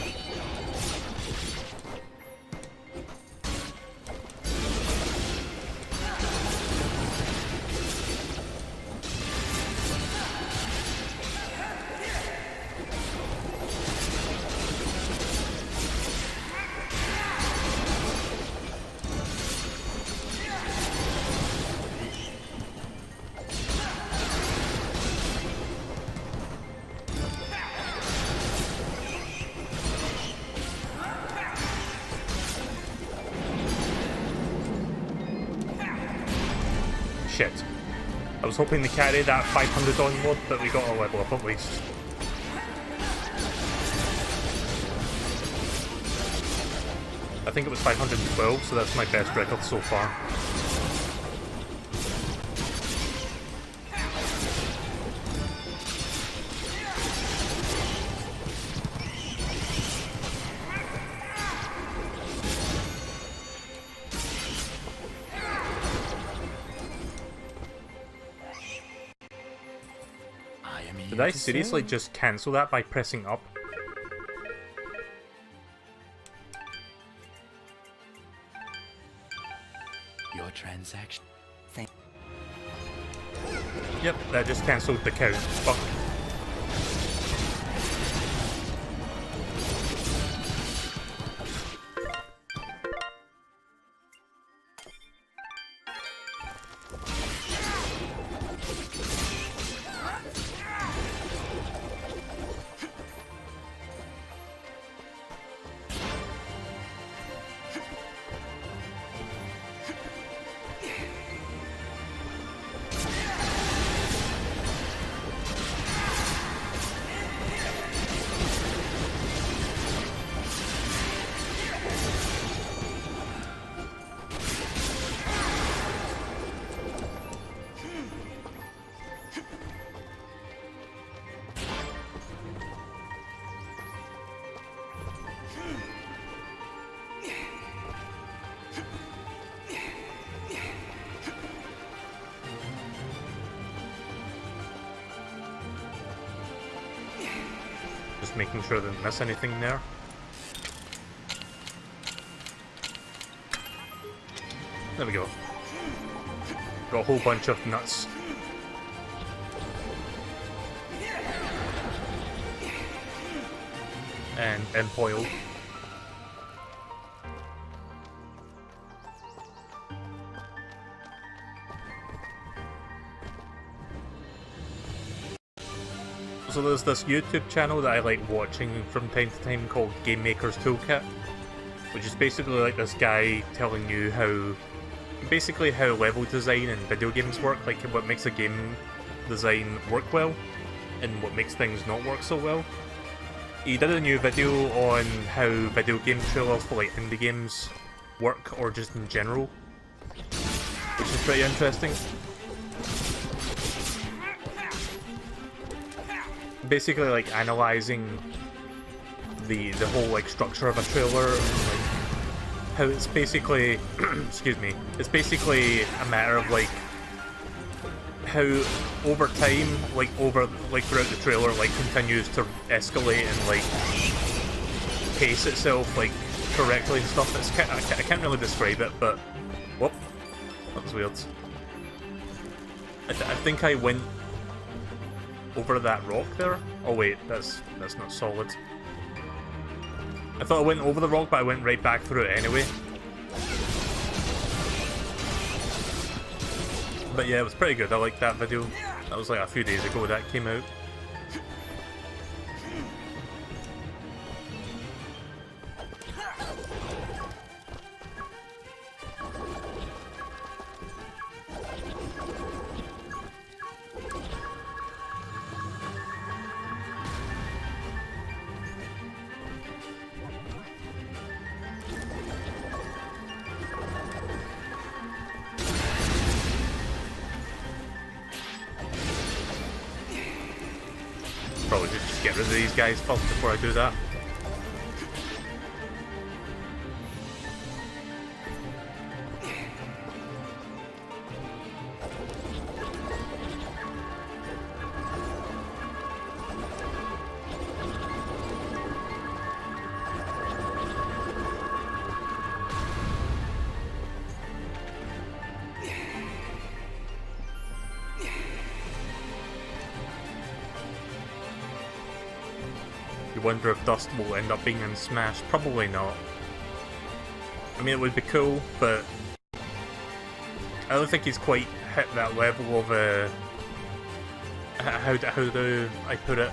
Speaker 1: shit. I was hoping to carry that 500 onward, but we got a level up at least. I think it was 512, so that's my best record so far. Did I seriously just cancel that by pressing up?
Speaker 7: Your transaction.
Speaker 1: Yep, that just cancelled the count. Fuck. Just making sure I didn't miss anything there. There we go. Got a whole bunch of nuts. And imp oil. So there's this YouTube channel that I like watching from time to time called Game Maker's Toolkit, which is basically like this guy telling you basically how level design in video games work, like what makes a game design work well, and what makes things not work so well. He did a new video on how video game trailers for like indie games work, or just in general, which is pretty interesting. Basically like analysing the whole like structure of a trailer, and, like how it's basically excuse me, it's basically a matter of like how over time, like throughout the trailer, like continues to escalate and like pace itself like correctly and stuff. I can't really describe it, but whoop, that was weird. I think I went over that rock there. Oh wait, that's not solid. I thought I went over the rock, but I went right back through it anyway. But yeah, it was pretty good. I liked that video. That was like a few days ago that came out. Probably should just get rid of these guys first before I do that. You wonder if Dust will end up being in Smash? Probably not. I mean, it would be cool, but I don't think he's quite hit that level of how do I put it?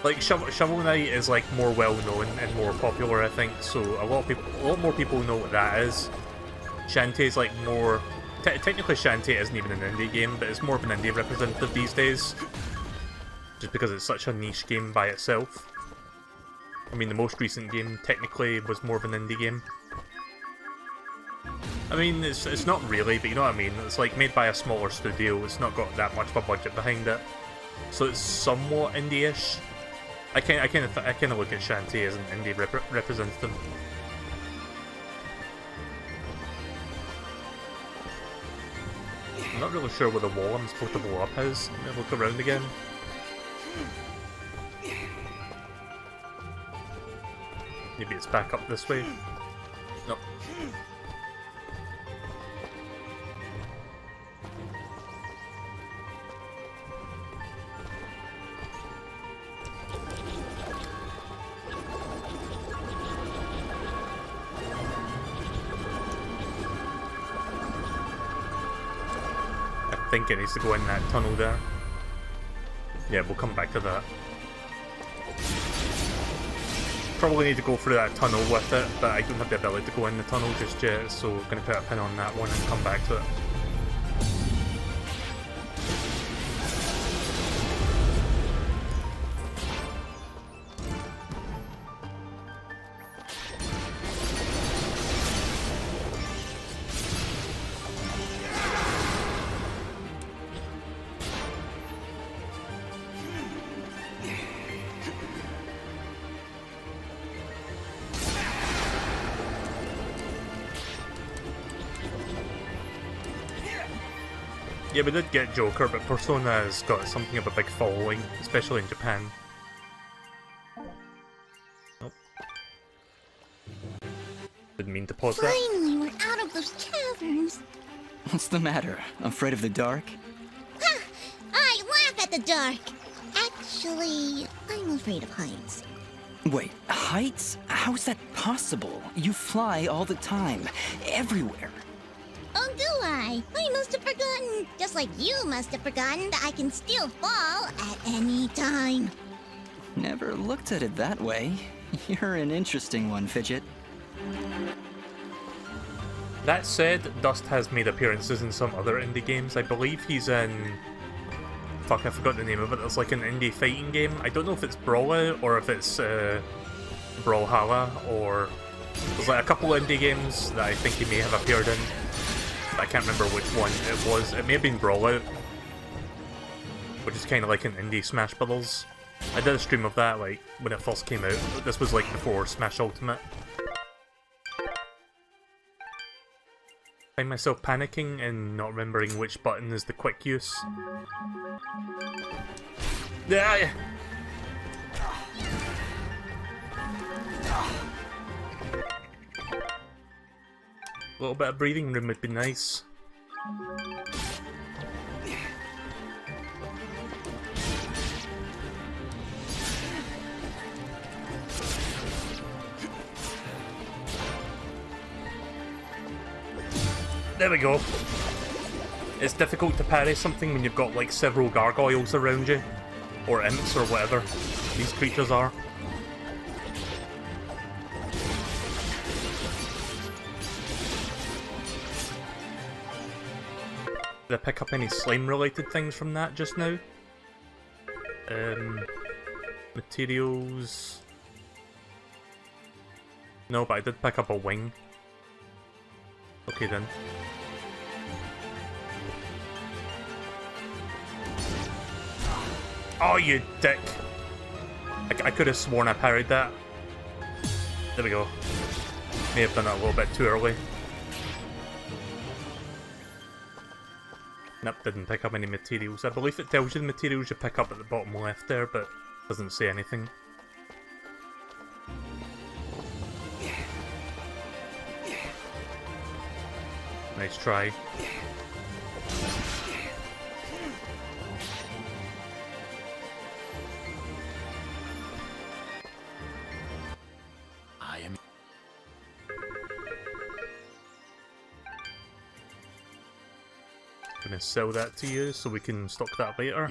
Speaker 1: Like Shovel Knight is like more well known and more popular, I think. So a lot more people know what that is. Shantae's like more technically Shantae isn't even an indie game, but it's more of an indie representative these days. Just because it's such a niche game by itself. I mean, the most recent game technically was more of an indie game. I mean, it's not really, but you know what I mean? It's like made by a smaller studio, it's not got that much of a budget behind it. So it's somewhat indie-ish. I kind of look at Shantae as an indie representative. I'm not really sure where the wall I'm supposed to blow up is. Let me look around again. Maybe it's back up this way. Nope. I think it needs to go in that tunnel there. Yeah, we'll come back to that. Probably need to go through that tunnel with it, but I don't have the ability to go in the tunnel just yet, so I'm going to put a pin on that one and come back to it. Yeah, we did get Joker, but Persona has got something of a big following, especially in Japan. Nope. Didn't mean to pause that.
Speaker 5: Finally, we're out of those caverns.
Speaker 3: What's the matter? Afraid of the dark?
Speaker 5: Ha! I laugh at the dark. Actually, I'm afraid of heights.
Speaker 3: Wait, heights? How's that possible? You fly all the time, everywhere.
Speaker 5: Oh, do I? I must have forgotten. Just like you must have forgotten that I can still fall at any time.
Speaker 3: Never looked at it that way. You're an interesting one, Fidget.
Speaker 1: That said, Dust has made appearances in some other indie games. I believe he's in... Fuck, I forgot the name of it. It's like an indie fighting game. I don't know if it's Brawlhalla or if it's Brawlhalla, or... There's like a couple indie games that I think he may have appeared in. I can't remember which one it was. It may have been Brawlout, which is kind of like an indie Smash Brothers. I did a stream of that, like, when it first came out. This was, like, before Smash Ultimate. I find myself panicking and not remembering which button is the quick use. Yeah. A little bit of breathing room would be nice. There we go. It's difficult to parry something when you've got like several gargoyles around you. Or imps or whatever these creatures are. Did I pick up any slime-related things from that just now? Materials... No, but I did pick up a wing. Okay then. Oh, you dick! I could have sworn I parried that. There we go. May have done it a little bit too early. Nope, didn't pick up any materials. I believe it tells you the materials you pick up at the bottom left there, but doesn't say anything. Nice try.
Speaker 7: I am...
Speaker 1: Gonna sell that to you so we can stock that later.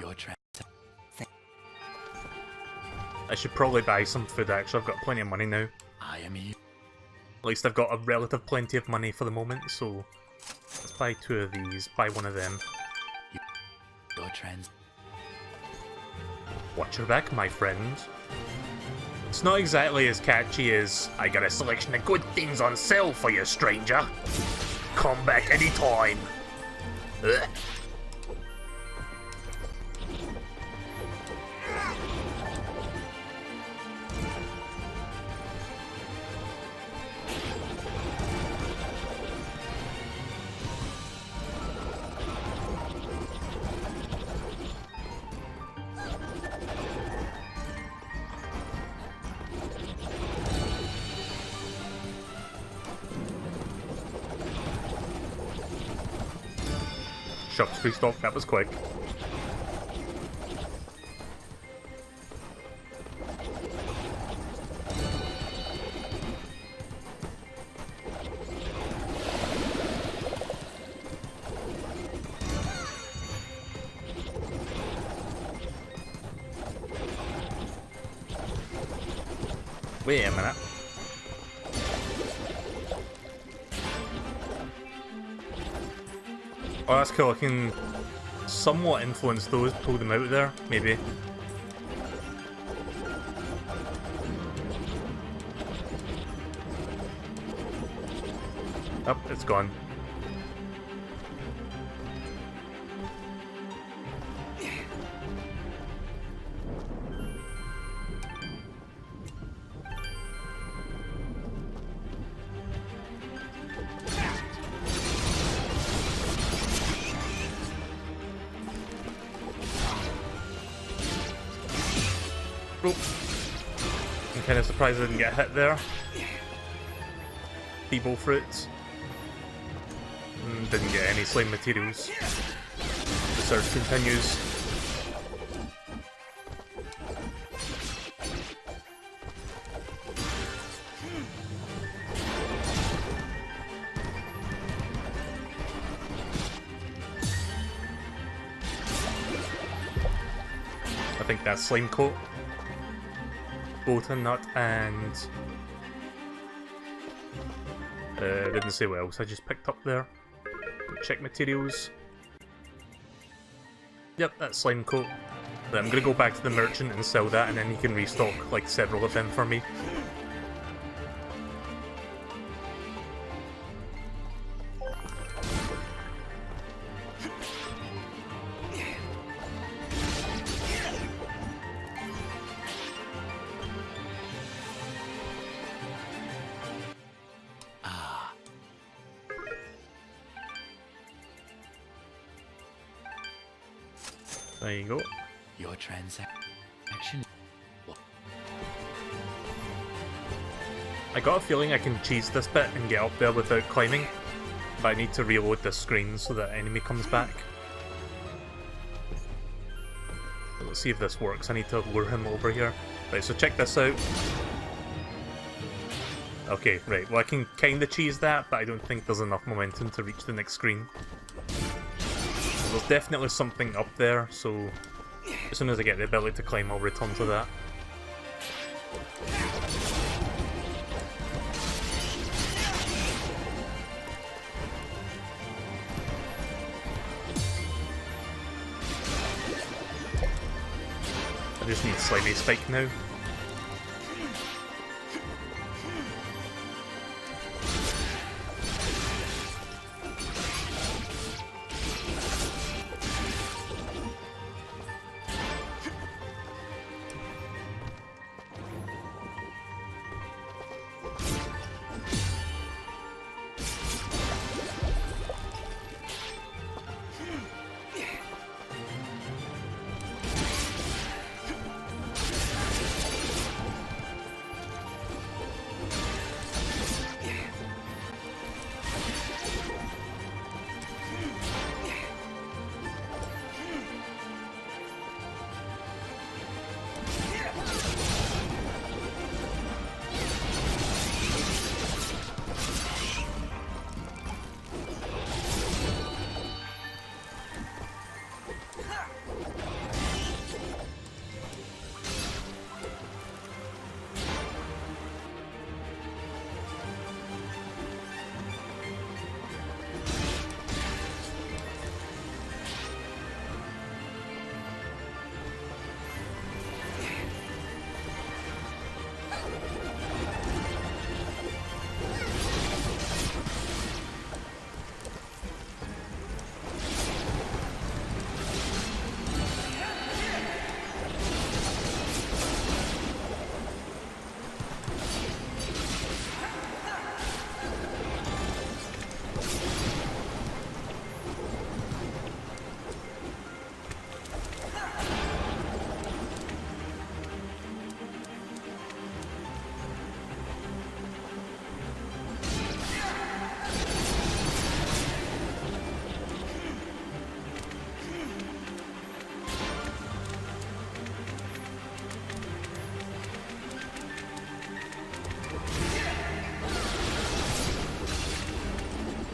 Speaker 1: I should probably buy some food actually, I've got plenty of money now.
Speaker 7: I am you.
Speaker 1: At least I've got a relative plenty of money for the moment, so Let's buy 2 of these. Buy 1 of them.
Speaker 7: Your trans.
Speaker 1: Watch your back, my friend. It's not exactly as catchy as "I got a selection of good things on sale for you, stranger. Come back anytime." Ugh. Shops restock, that was quick. Wait a minute. Oh, that's cool. I can somewhat influence those, pull them out there, maybe. Oh, it's gone. I'm kind of surprised I didn't get hit there. Feeble fruits. Didn't get any slime materials. The search continues. I think that's slime coat. Nut and didn't say what else I just picked up there. Check materials. Yep, that's slime coat. But I'm gonna go back to the merchant and sell that, and then he can restock like several of them for me. There you go.
Speaker 7: Your transaction.
Speaker 1: I got a feeling I can cheese this bit and get up there without climbing, but I need to reload the screen so that enemy comes back. Let's see if this works. I need to lure him over here. Right, so check this out. Okay, right. Well, I can kinda cheese that, but I don't think there's enough momentum to reach the next screen. There's definitely something up there, so as soon as I get the ability to climb, I'll return to that. I just need Slimy Spike now.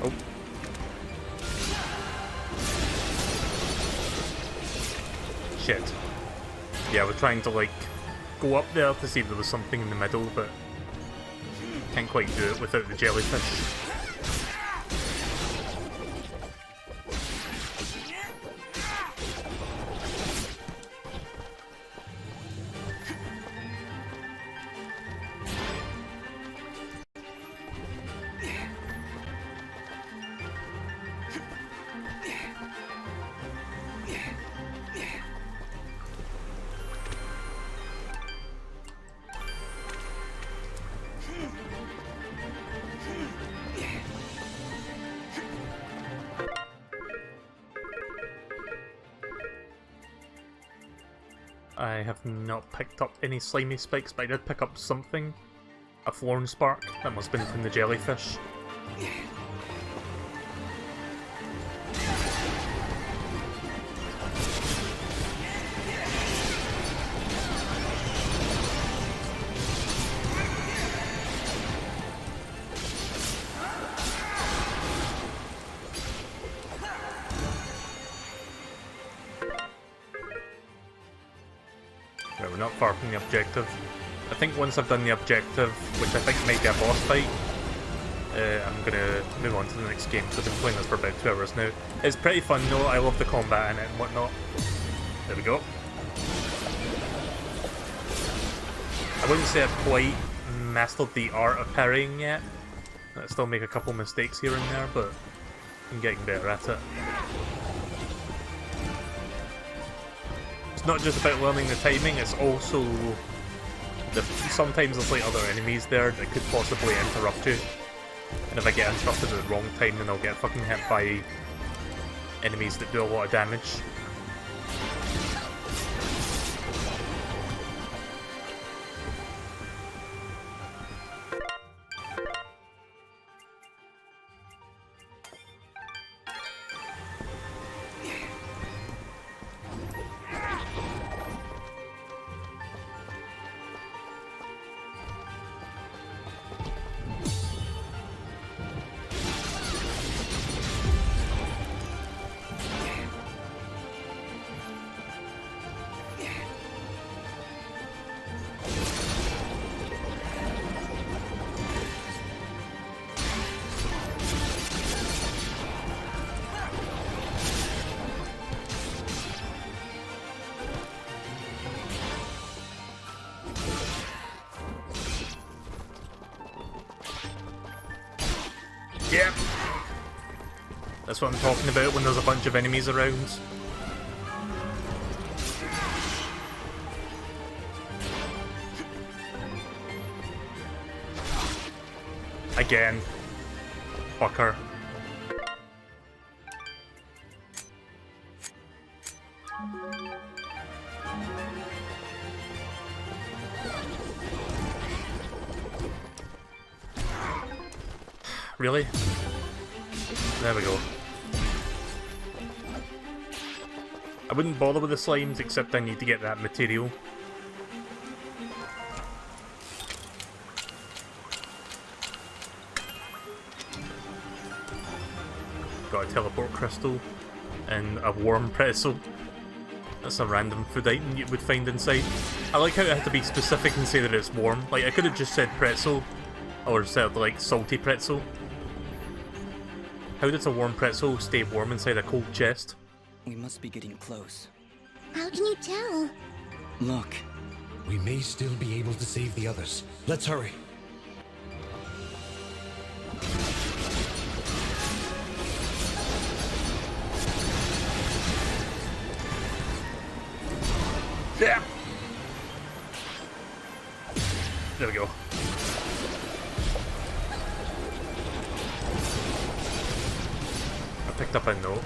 Speaker 1: Oh. Shit. Yeah, I was trying to, like, go up there to see if there was something in the middle, but can't quite do it without the jellyfish. I have not picked up any slimy spikes, but I did pick up something. A Thorn Spark. That must have been from the jellyfish. We're not far from the objective. I think once I've done the objective, which I think might be a boss fight, I'm gonna move on to the next game. So I've been playing this for about 2 hours now. It's pretty fun though, I love the combat in it and whatnot. There we go. I wouldn't say I've quite mastered the art of parrying yet. I still make a couple mistakes here and there, but I'm getting better at it. It's not just about learning the timing, it's also sometimes there's like other enemies there that could possibly interrupt you. And if I get interrupted at the wrong time, then I'll get fucking hit by enemies that do a lot of damage. Yep. That's what I'm talking about when there's a bunch of enemies around. Again. Fucker. Really? There we go. I wouldn't bother with the slimes except I need to get that material. Got a teleport crystal and a warm pretzel. That's a random food item you would find inside. I like how it had to be specific and say that it's warm. Like, I could have just said pretzel, or said like salty pretzel. How does a warm pretzel stay warm inside a cold chest?
Speaker 3: We must be getting close.
Speaker 5: How can you tell?
Speaker 4: Look. We may still be able to save the others. Let's hurry.
Speaker 1: Yeah. There we go. I picked up a note.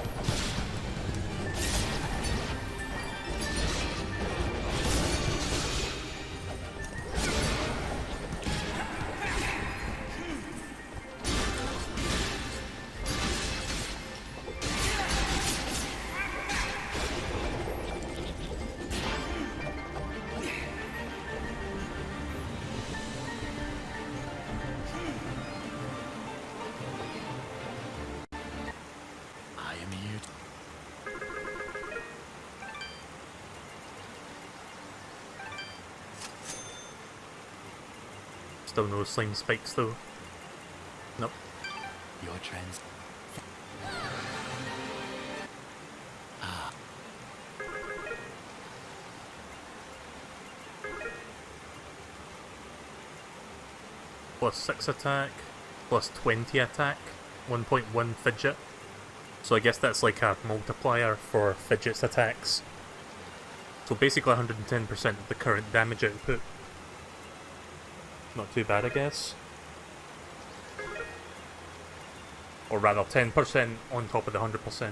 Speaker 1: Still no slime spikes though. Nope.
Speaker 7: Your trans... Ah.
Speaker 1: Plus 6 attack, plus 20 attack, 1.1 fidget. So I guess that's like a multiplier for fidget's attacks. So basically 110% of the current damage output. Not too bad, I guess. Or rather 10% on top of the 100%.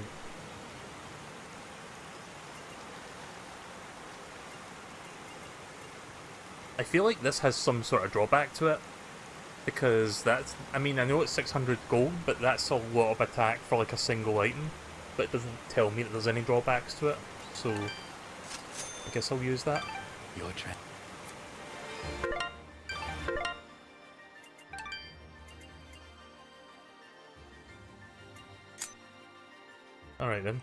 Speaker 1: I feel like this has some sort of drawback to it. Because that's, I mean, I know it's 600 gold, but that's a lot of attack for like a single item. But it doesn't tell me that there's any drawbacks to it. So, I guess I'll use that.
Speaker 7: Your turn.
Speaker 1: Alright then.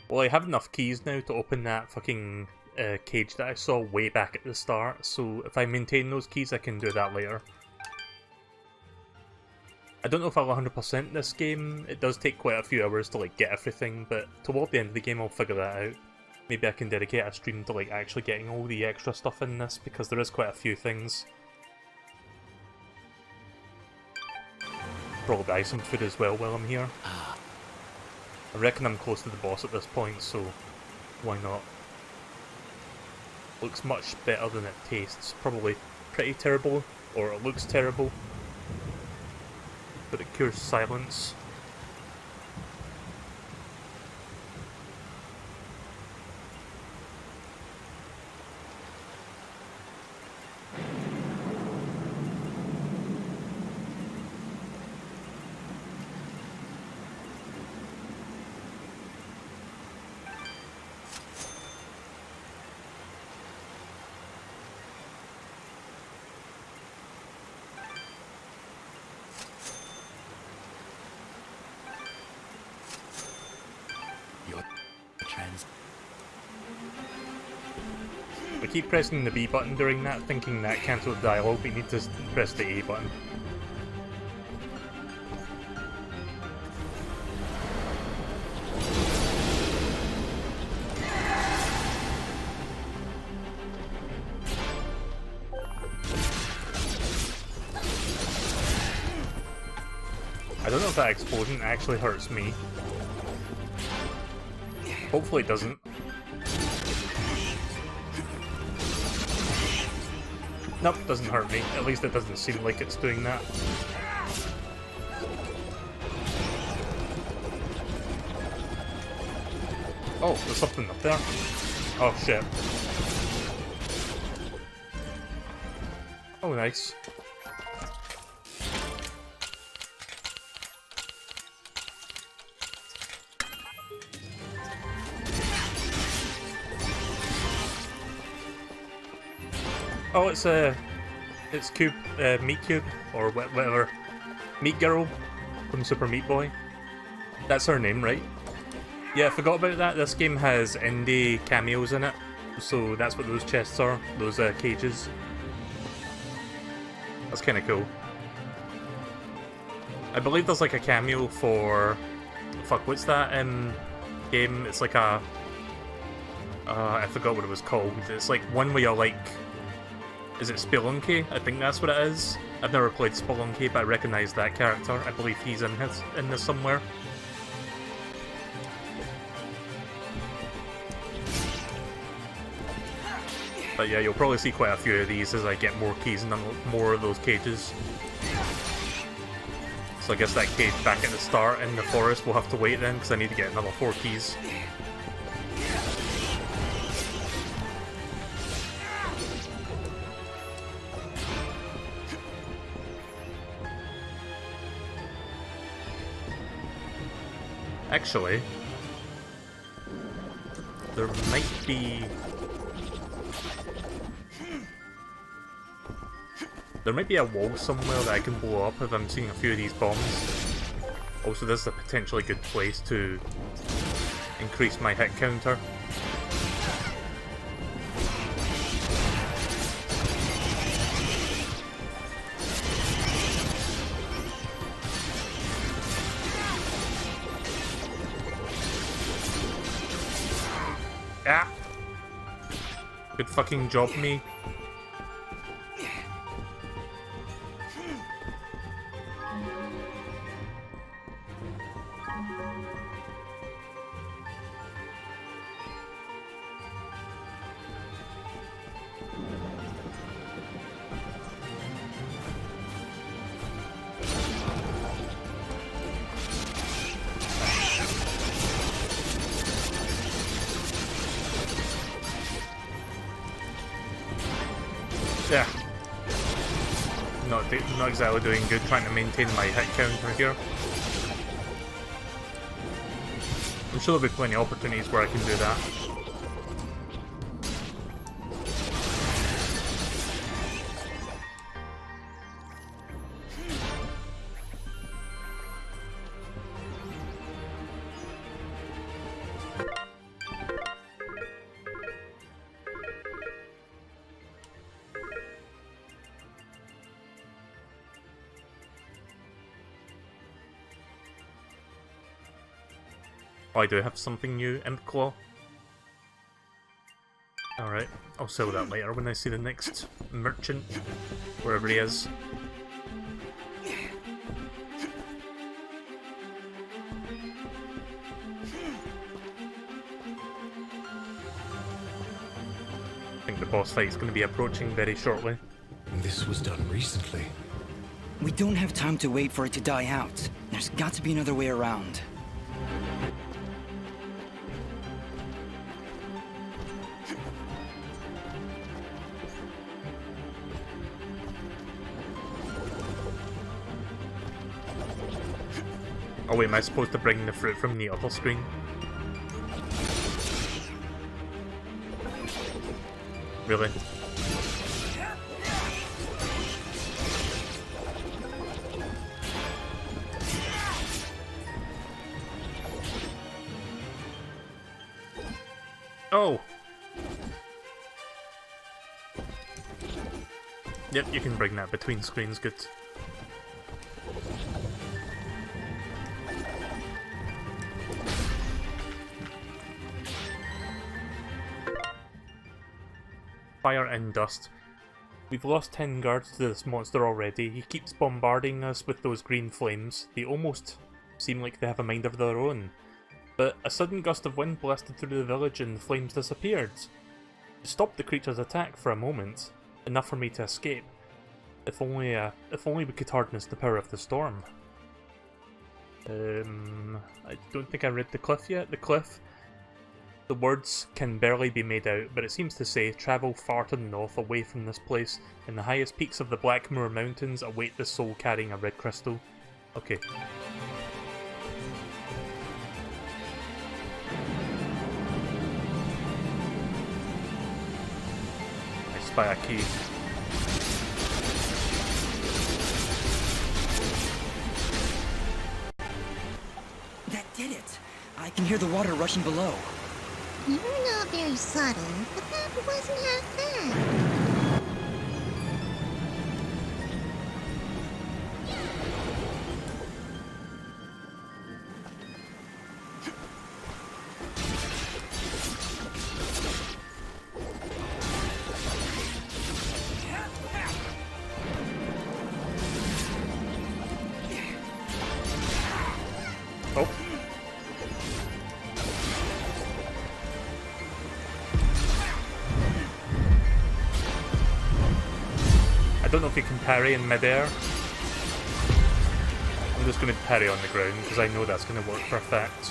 Speaker 1: Well, I have enough keys now to open that fucking cage that I saw way back at the start, so if I maintain those keys I can do that later. I don't know if I'll 100% this game. It does take quite a few hours to like get everything, but toward the end of the game I'll figure that out. Maybe I can dedicate a stream to like actually getting all the extra stuff in this, because there is quite a few things. Probably buy some food as well while I'm here. I reckon I'm close to the boss at this point, so why not? Looks much better than it tastes. Probably pretty terrible, or it looks terrible. But it cures silence. We keep pressing the B button during that, thinking that cancels dialogue, but you need to press the A button. I don't know if that explosion actually hurts me. Hopefully it doesn't. Nope, doesn't hurt me. At least it doesn't seem like it's doing that. Oh, there's something up there. Oh shit. Oh, nice. Oh, it's MeleeKirby, or whatever. Meat Girl from Super Meat Boy. That's her name, right? Yeah, I forgot about that. This game has indie cameos in it, so that's what those chests are, those cages. That's kind of cool. I believe there's like a cameo for... Fuck, what's that game? It's like a... I forgot what it was called. It's like one where you're like... Is it Spelunky? I think that's what it is. I've never played Spelunky, but I recognise that character. I believe he's in this somewhere. But yeah, you'll probably see quite a few of these as I get more keys and unlock more of those cages. So I guess that cage back at the start in the forest will have to wait then, because I need to get another 4 keys. Actually, there might be... There might be a wall somewhere that I can blow up if I'm seeing a few of these bombs. Also, this is a potentially good place to increase my hit counter. Ah! Good fucking job, me. Yeah. Not exactly doing good trying to maintain my hit counter here. I'm sure there'll be plenty of opportunities where I can do that. Oh, I do have something new, Imp Claw. Alright, I'll sell that later when I see the next merchant, wherever he is. I think the boss fight is going to be approaching very shortly.
Speaker 4: This was done recently.
Speaker 3: We don't have time to wait for it to die out. There's got to be another way around.
Speaker 1: Oh wait, am I supposed to bring the fruit from the other screen? Really? Oh! Yep, you can bring that between screens, good. Fire and dust. We've lost 10 guards to this monster already. He keeps bombarding us with those green flames. They almost seem like they have a mind of their own. But a sudden gust of wind blasted through the village and the flames disappeared. It stopped the creature's attack for a moment, enough for me to escape. If only we could harness the power of the storm. I don't think I read the cliff yet. The cliff. The words can barely be made out, but it seems to say, travel far to the north, away from this place. In the highest peaks of the Blackmoor Mountains await the soul carrying a red crystal. Okay. I spy a key.
Speaker 3: That did it! I can hear the water rushing below.
Speaker 5: You're not very subtle, but that wasn't half bad.
Speaker 1: Oh. I don't know if you can parry in midair. I'm just going to parry on the ground because I know that's going to work for a fact.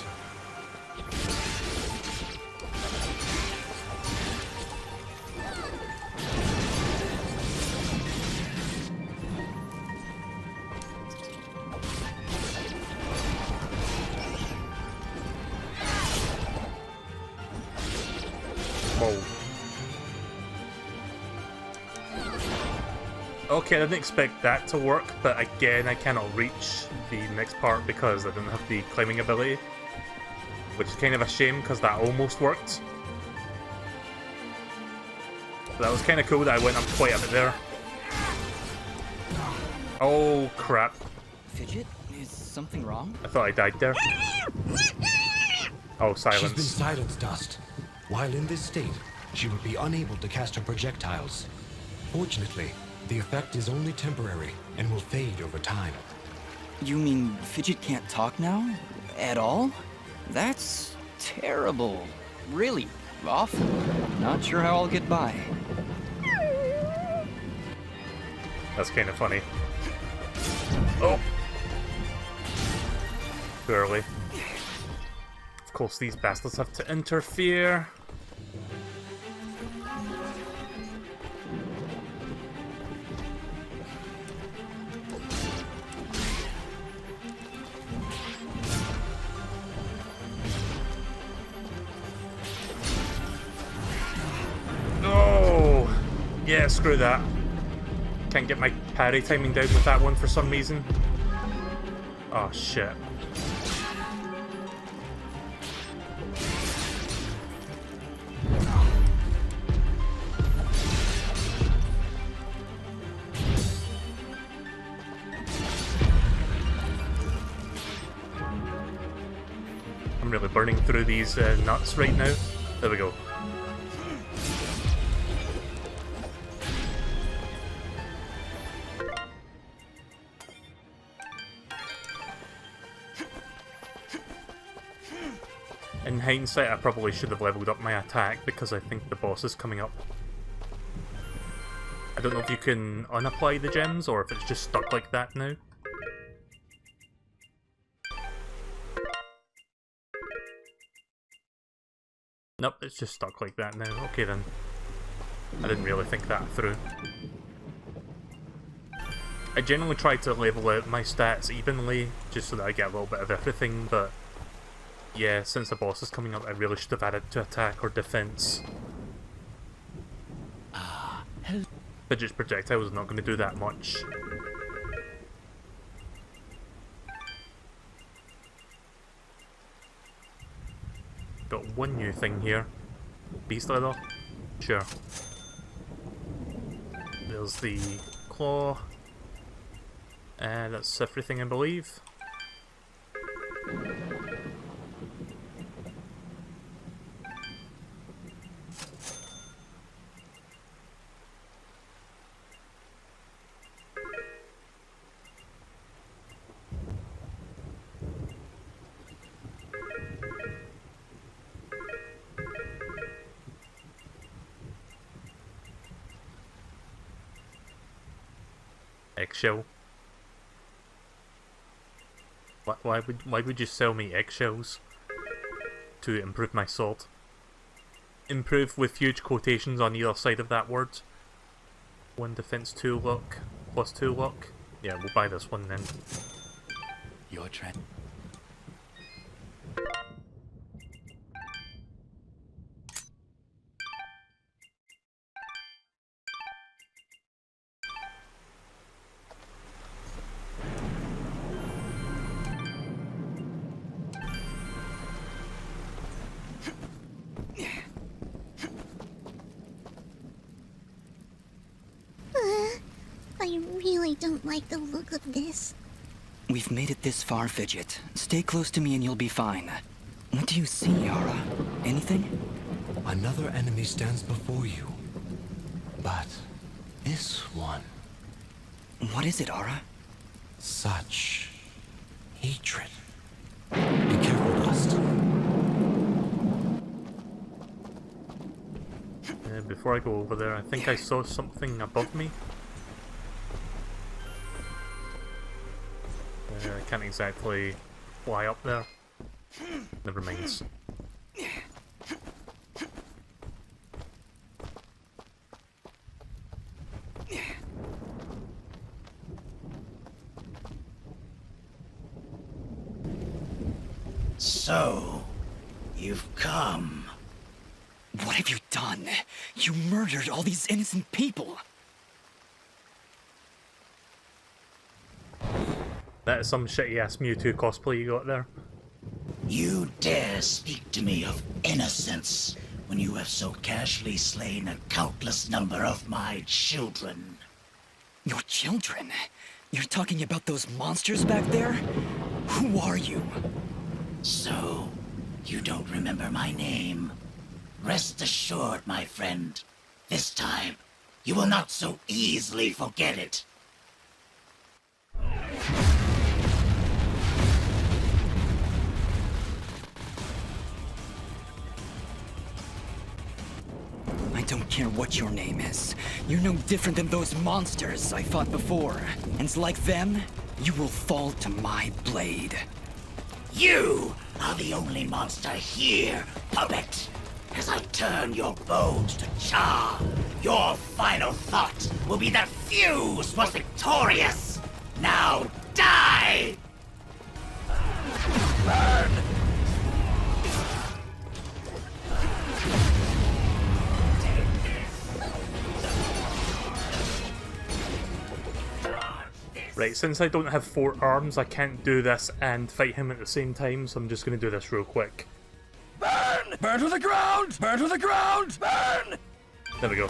Speaker 1: Whoa. Okay, I didn't expect that to work, but again, I cannot reach the next part because I didn't have the climbing ability. Which is kind of a shame, because that almost worked. But that was kind of cool that I went up quite a bit there. Oh, crap.
Speaker 3: Fidget, is something wrong?
Speaker 1: I thought I died there. Oh, silence.
Speaker 4: She's been silenced, Dust. While in this state, she will be unable to cast her projectiles. Fortunately, the effect is only temporary and will fade over time.
Speaker 3: You mean Fidget can't talk now? At all? That's terrible. Really awful. Not sure how I'll get by.
Speaker 1: That's kind of funny. Oh! Too early. Of course, these bastards have to interfere. No! Yeah, screw that. Can't get my parry timing down with that one for some reason. Oh shit. I'm really burning through these nuts right now. There we go. In hindsight, I probably should have leveled up my attack because I think the boss is coming up. I don't know if you can unapply the gems or if it's just stuck like that now. Nope, it's just stuck like that now. Okay then. I didn't really think that through. I generally try to level out my stats evenly, just so that I get a little bit of everything, but yeah, since the boss is coming up, I really should have added to attack or defense. Fidget's projectile was not going to do that much. Got one new thing here. Beast leather? Sure. There's the claw. And that's everything, I believe. Eggshell. Why would you sell me eggshells to improve my sword? Improve with huge quotations on either side of that word. 1 defense, 2 luck, plus 2 luck. Yeah, we'll buy this one then.
Speaker 7: Your trend.
Speaker 5: I really don't like the look of this.
Speaker 3: We've made it this far, Fidget. Stay close to me and you'll be fine. What do you see, Yara? Anything?
Speaker 4: Another enemy stands before you. But this one...
Speaker 3: What is it, Ara?
Speaker 4: Such... hatred. Be careful, Dust.
Speaker 1: Before I go over there, I think I saw something above me. I can't exactly fly up there. Never mind.
Speaker 3: So, you've come. What have you done? You murdered all these innocent people.
Speaker 1: That is some shitty ass Mewtwo cosplay you got there.
Speaker 19: You dare speak to me of innocence when you have so casually slain a countless number of my children.
Speaker 3: Your children? You're talking about those monsters back there? Who are you?
Speaker 19: So, you don't remember my name? Rest assured, my friend. This time, you will not so easily forget it.
Speaker 3: I don't care what your name is. You're no different than those monsters I fought before. And like them, you will fall to my blade.
Speaker 19: You are the only monster here, puppet. As I turn your bones to char, your final thought will be that Fuse was victorious. Now die! Burn!
Speaker 1: Right, since I don't have 4 arms, I can't do this and fight him at the same time, so I'm just going to do this real quick.
Speaker 19: Burn! Burn to the ground! Burn to the ground! Burn!
Speaker 1: There we go.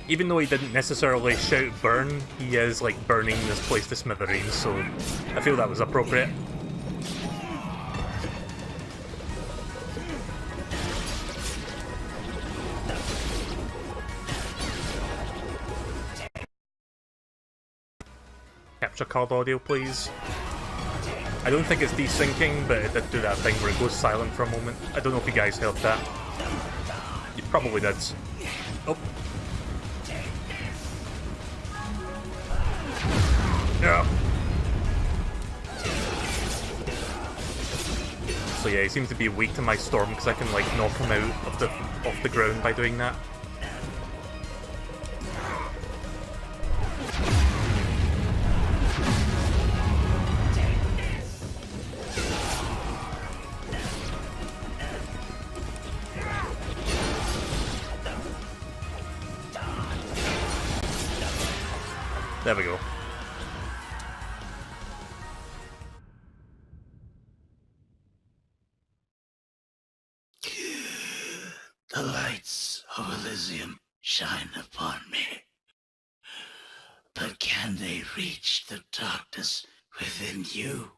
Speaker 1: Even though he didn't necessarily shout burn, he is like burning this place to smithereens, so I feel that was appropriate. Capture card audio, please. I don't think it's desyncing, but it did do that thing where it goes silent for a moment. I don't know if you guys heard that. You probably did. Oh. Yeah. So yeah, he seems to be weak to my storm because I can like knock him out off the ground by doing that. There we go.
Speaker 19: The lights of Elysium shine upon me. But can they reach the darkness within you?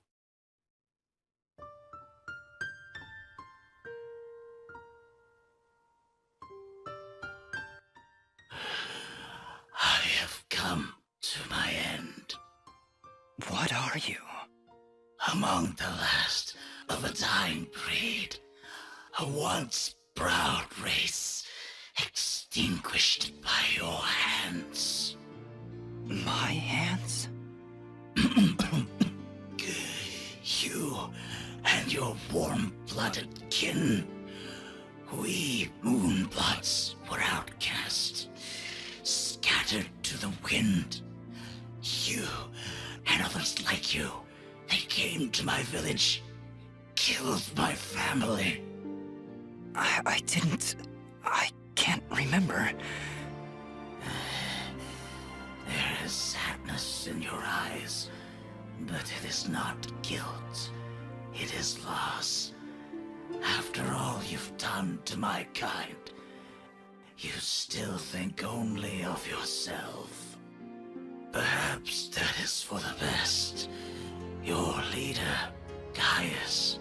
Speaker 19: I have come to my end.
Speaker 3: What are you?
Speaker 19: Among the last of a dying breed, a once proud race, extinguished by your hands.
Speaker 3: My hands?
Speaker 19: You and your warm-blooded kin, we Moonbloods were outcast, scattered to the wind. You and others like you, they came to my village, killed my family.
Speaker 3: I can't remember.
Speaker 19: There is sadness in your eyes, but it is not guilt. It is loss. After all you've done to my kind, you still think only of yourself. Perhaps that is for the best. Your leader, Gaius,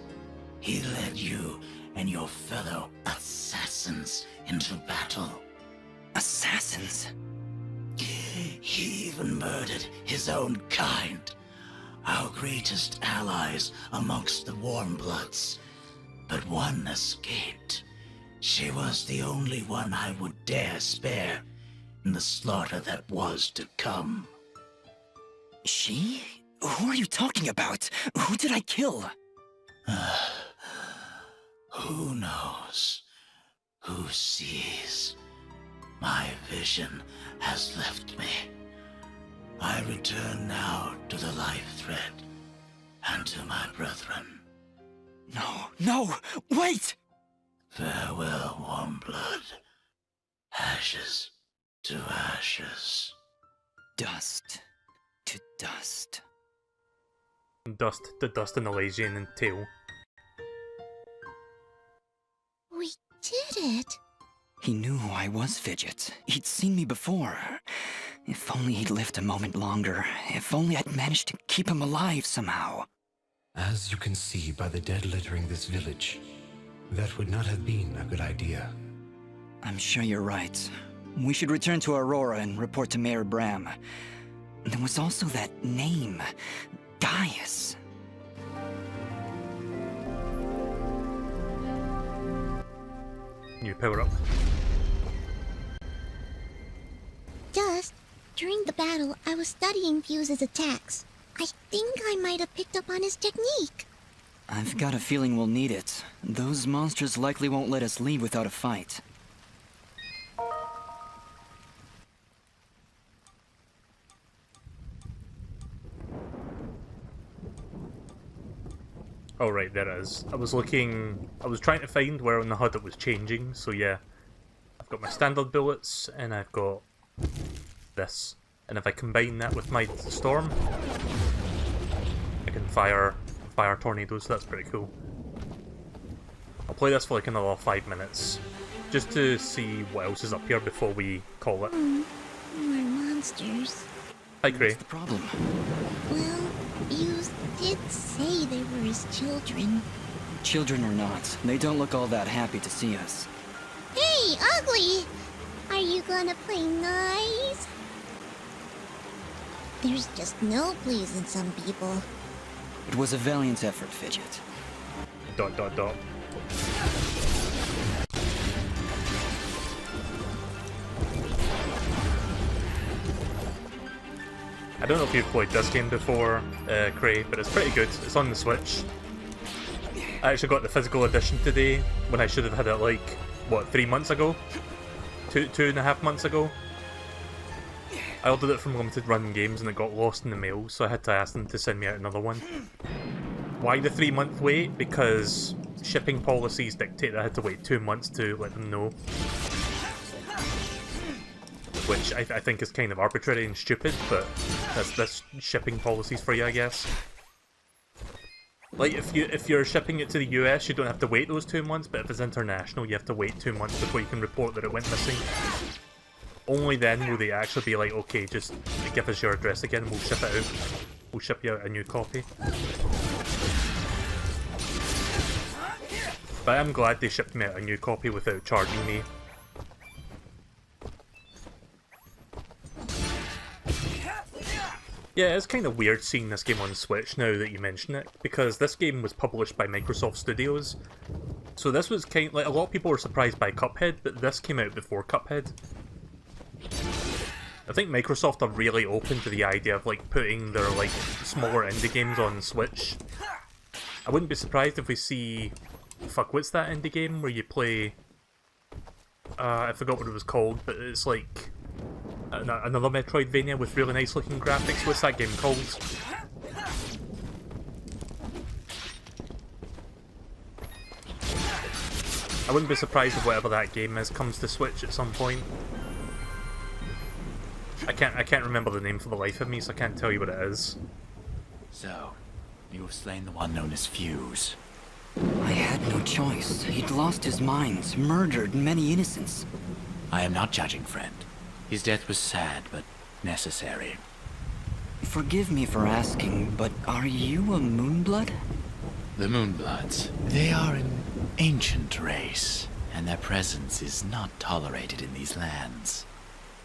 Speaker 19: he led you and your fellow assassins into battle.
Speaker 3: Assassins?
Speaker 19: He even murdered his own kind, our greatest allies amongst the Warmbloods. But one escaped. She was the only one I would dare spare in the slaughter that was to come.
Speaker 3: She? Who are you talking about? Who did I kill?
Speaker 19: Who knows? Who sees? My vision has left me. I return now to the life thread and to my brethren.
Speaker 3: No, wait!
Speaker 7: Farewell, warm blood. Ashes to ashes.
Speaker 3: Dust to dust.
Speaker 1: Dust to dust in Elysian and tail.
Speaker 5: We did it.
Speaker 3: He knew who I was, Fidget. He'd seen me before. If only he'd lived a moment longer. If only I'd managed to keep him alive somehow.
Speaker 4: As you can see by the dead littering this village, that would not have been a good idea.
Speaker 3: I'm sure you're right. We should return to Aurora and report to Mayor Bram. There was also that name, Gaius.
Speaker 1: New power up.
Speaker 5: Just during the battle, I was studying Fuse's attacks. I think I might have picked up on his technique.
Speaker 3: I've got a feeling we'll need it. Those monsters likely won't let us leave without a fight.
Speaker 1: Oh right, there it is. I was trying to find where on the HUD it was changing, so yeah. I've got my standard bullets, and I've got this. And if I combine that with my storm, I can fire tornadoes, so that's pretty cool. I'll play this for like another 5 minutes, just to see what else is up here before we call it.
Speaker 5: More monsters.
Speaker 1: Hi, Gray.
Speaker 3: What's the problem?
Speaker 5: Well, Fuse did say they were his children.
Speaker 3: Children or not, they don't look all that happy to see us.
Speaker 5: Hey, Ugly! Are you gonna play nice? There's just no pleasing some people.
Speaker 3: It was a valiant effort, Fidget. ...
Speaker 1: I don't know if you've played this game before, Cray, but it's pretty good. It's on the Switch. I actually got the physical edition today, when I should have had it like, what, 3 months ago? 2.5 months ago? I ordered it from Limited Run Games and it got lost in the mail, so I had to ask them to send me out another one. Why the 3-month wait? Because shipping policies dictate that I had to wait 2 months to let them know. Which I think is kind of arbitrary and stupid, but that's shipping policies for you, I guess. Like, if you're shipping it to the US, you don't have to wait those 2 months, but if it's international, you have to wait 2 months before you can report that it went missing. Only then will they actually be like, okay, just give us your address again and we'll ship it out. We'll ship you out a new copy. But I'm glad they shipped me out a new copy without charging me. Yeah, it's kind of weird seeing this game on Switch now that you mention it, because this game was published by Microsoft Studios. So this was kind of, like, a lot of people were surprised by Cuphead, but this came out before Cuphead. I think Microsoft are really open to the idea of like putting their like smaller indie games on Switch. I wouldn't be surprised if we see... Fuck, what's that indie game where you play... I forgot what it was called, but it's like... another Metroidvania with really nice looking graphics. What's that game called? I wouldn't be surprised if whatever that game is comes to Switch at some point. I can't remember the name for the life of me, so I can't tell you what it is.
Speaker 7: So, you have slain the one known as Fuse.
Speaker 3: I had no choice. He'd lost his mind, murdered many innocents.
Speaker 7: I am not judging, friend. His death was sad, but necessary.
Speaker 3: Forgive me for asking, but are you a Moonblood?
Speaker 7: The Moonbloods. They are an ancient race, and their presence is not tolerated in these lands.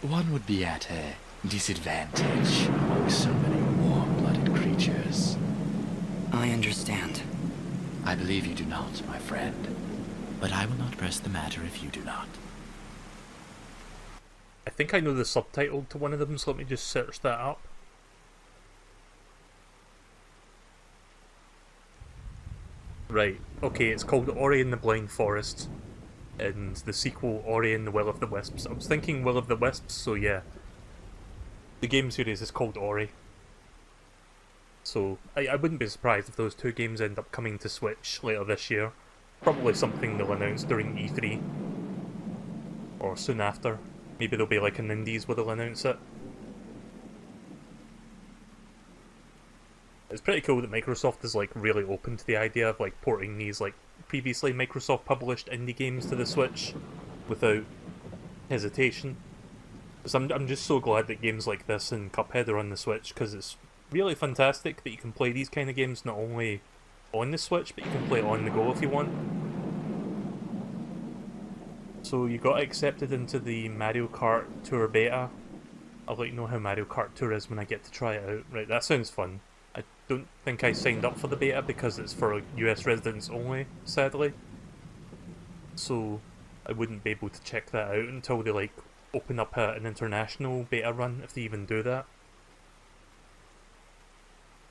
Speaker 7: One would be at a disadvantage among so many warm-blooded creatures.
Speaker 3: I understand.
Speaker 7: I believe you do not, my friend. But I will not press the matter if you do not.
Speaker 1: I think I know the subtitle to one of them, so let me just search that up. Right, okay, it's called Ori and the Blind Forest, and the sequel, Ori and the Will of the Wisps. I was thinking Will of the Wisps, so yeah. The game series is called Ori. So, I wouldn't be surprised if those two games end up coming to Switch later this year. Probably something they'll announce during E3. Or soon after. Maybe there'll be like an Indies where they'll announce it. It's pretty cool that Microsoft is like really open to the idea of like porting these like previously Microsoft published indie games to the Switch without hesitation. So I'm just so glad that games like this and Cuphead are on the Switch, because it's really fantastic that you can play these kind of games not only on the Switch, but you can play it on the go if you want. So you got accepted into the Mario Kart Tour beta. I'll let you know how Mario Kart Tour is when I get to try it out. Right, that sounds fun. I don't think I signed up for the beta because it's for US residents only, sadly. So I wouldn't be able to check that out until they like open up an international beta run, if they even do that.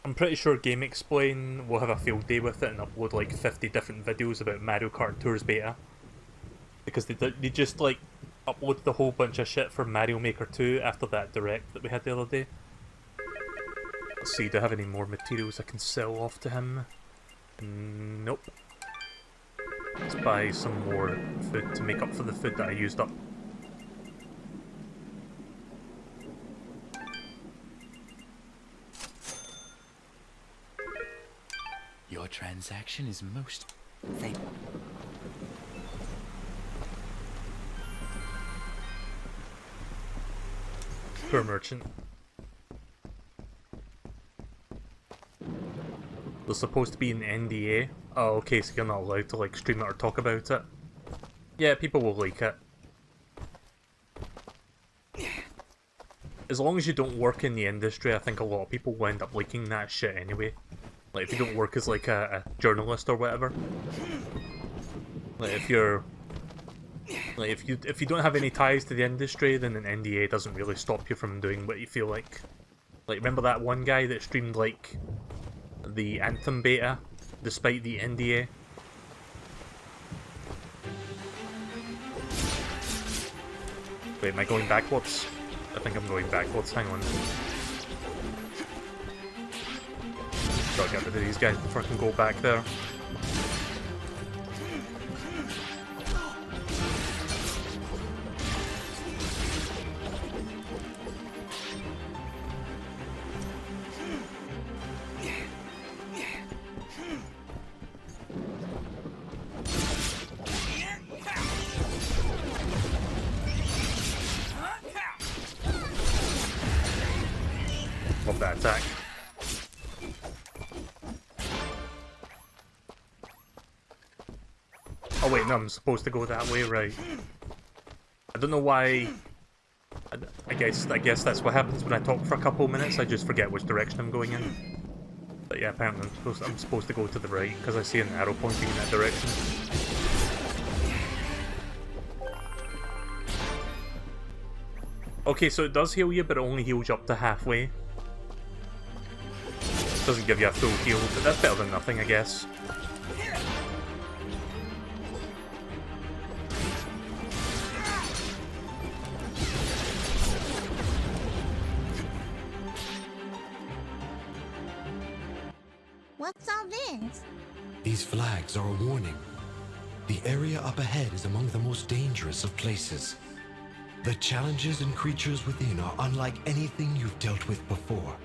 Speaker 1: I'm pretty sure Game Explain will have a field day with it and upload like 50 different videos about Mario Kart Tour's beta. Because they just like uploaded a whole bunch of shit for Mario Maker 2 after that direct that we had the other day. Let's see, do I have any more materials I can sell off to him? Nope. Let's buy some more food to make up for the food that I used up.
Speaker 7: Your transaction is most...
Speaker 3: Thank you.
Speaker 1: Poor merchant. There's supposed to be an NDA. Oh, okay, so you're not allowed to like stream it or talk about it. Yeah, people will leak it. As long as you don't work in the industry, I think a lot of people will end up leaking that shit anyway. Like if you don't work as like a journalist or whatever. Like if you're... Like if you don't have any ties to the industry, then an NDA doesn't really stop you from doing what you feel like. Like remember that one guy that streamed like the Anthem beta despite the NDA? Wait, am I going backwards? I think I'm going backwards, hang on. Gotta get rid of these guys before I can go back there. Love that attack. Oh wait, no, I'm supposed to go that way, right? I don't know why. I guess that's what happens when I talk for a couple of minutes. I just forget which direction I'm going in. But yeah, apparently I'm supposed to go to the right because I see an arrow pointing in that direction. Okay, so it does heal you, but it only heals you up to halfway. Doesn't give you a full heal, but that's better than nothing, I guess.
Speaker 5: What's all this?
Speaker 4: These flags are a warning. The area up ahead is among the most dangerous of places. The challenges and creatures within are unlike anything you've dealt with before.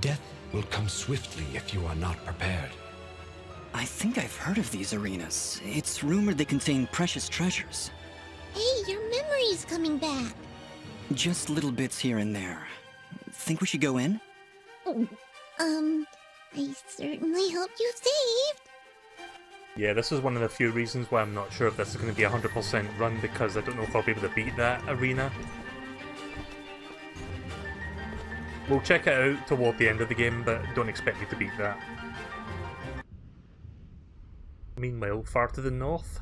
Speaker 4: Death will come swiftly if you are not prepared.
Speaker 3: I think I've heard of these arenas. It's rumored they contain precious treasures.
Speaker 5: Hey, your memory's coming back.
Speaker 3: Just little bits here and there. Think we should go in?
Speaker 5: I certainly hope you saved.
Speaker 1: Yeah, this is one of the few reasons why I'm not sure if this is going to be a 100% run, because I don't know if I'll be able to beat that arena. We'll check it out toward the end of the game, but don't expect me to beat that. Meanwhile, far to the north.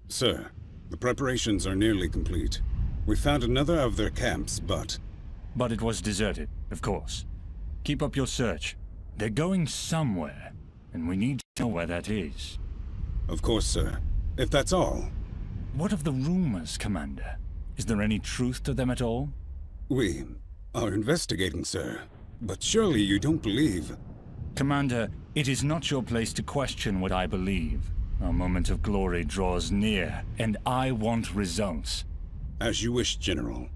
Speaker 20: Sir, the preparations are nearly complete. We found another of their camps, but
Speaker 21: it was deserted, of course. Keep up your search. They're going somewhere, and we need to know where that is.
Speaker 20: Of course, sir. If that's all.
Speaker 21: What of the rumors, Commander? Is there any truth to them at all?
Speaker 20: We are investigating, sir. But surely you don't believe...
Speaker 21: Commander, it is not your place to question what I believe. Our moment of glory draws near, and I want results.
Speaker 20: As you wish, General.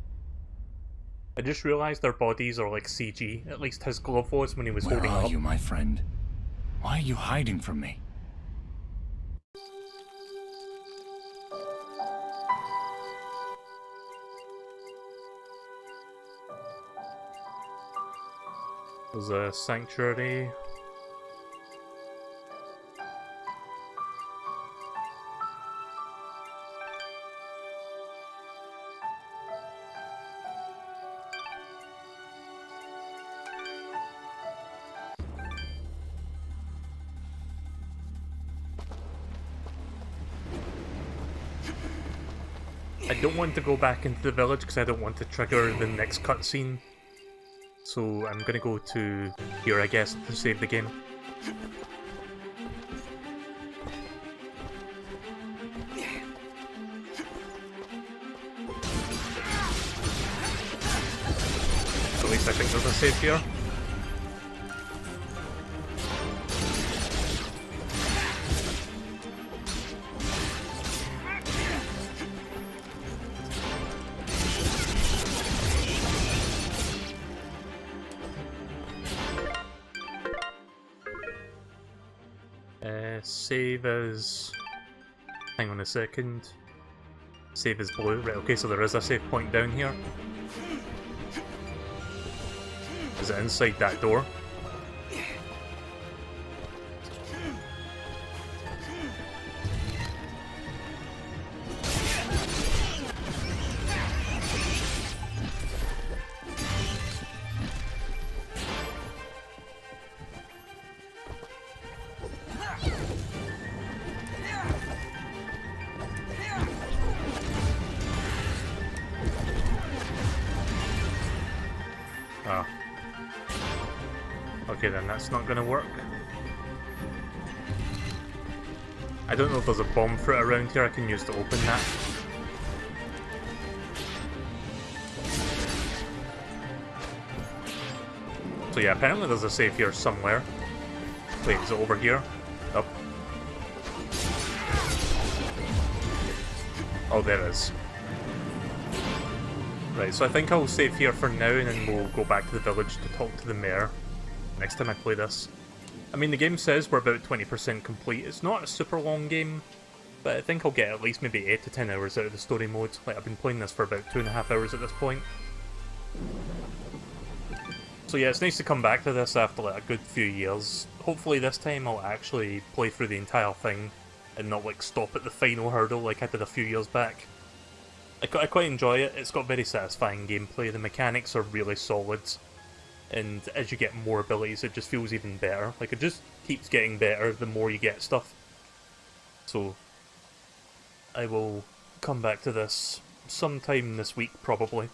Speaker 1: I just realised their bodies are like CG. At least his glove was when he was
Speaker 21: Where
Speaker 1: holding
Speaker 21: are
Speaker 1: up.
Speaker 21: you, my friend? Why are you hiding from me?
Speaker 1: There's a sanctuary. I don't want to go back into the village because I don't want to trigger the next cutscene. So I'm gonna go to here, I guess, to save the game. At least I think there's a save here. Save as... hang on a second. Save as blue. Right, okay, so there is a save point down here. Is it inside that door? Ah. Okay then, that's not gonna work. I don't know if there's a bomb fruit around here I can use to open that. So yeah, apparently there's a save here somewhere. Wait, is it over here? Up. Oh, there it is. Right, so I think I'll save here for now and then we'll go back to the village to talk to the mayor next time I play this. I mean, the game says we're about 20% complete. It's not a super long game, but I think I'll get at least maybe 8 to 10 hours out of the story mode. Like, I've been playing this for about 2.5 hours at this point. So yeah, it's nice to come back to this after like a good few years. Hopefully this time I'll actually play through the entire thing and not like stop at the final hurdle like I did a few years back. I quite enjoy it. It's got very satisfying gameplay. The mechanics are really solid, and as you get more abilities, it just feels even better. Like, it just keeps getting better the more you get stuff. So, I will come back to this sometime this week, probably.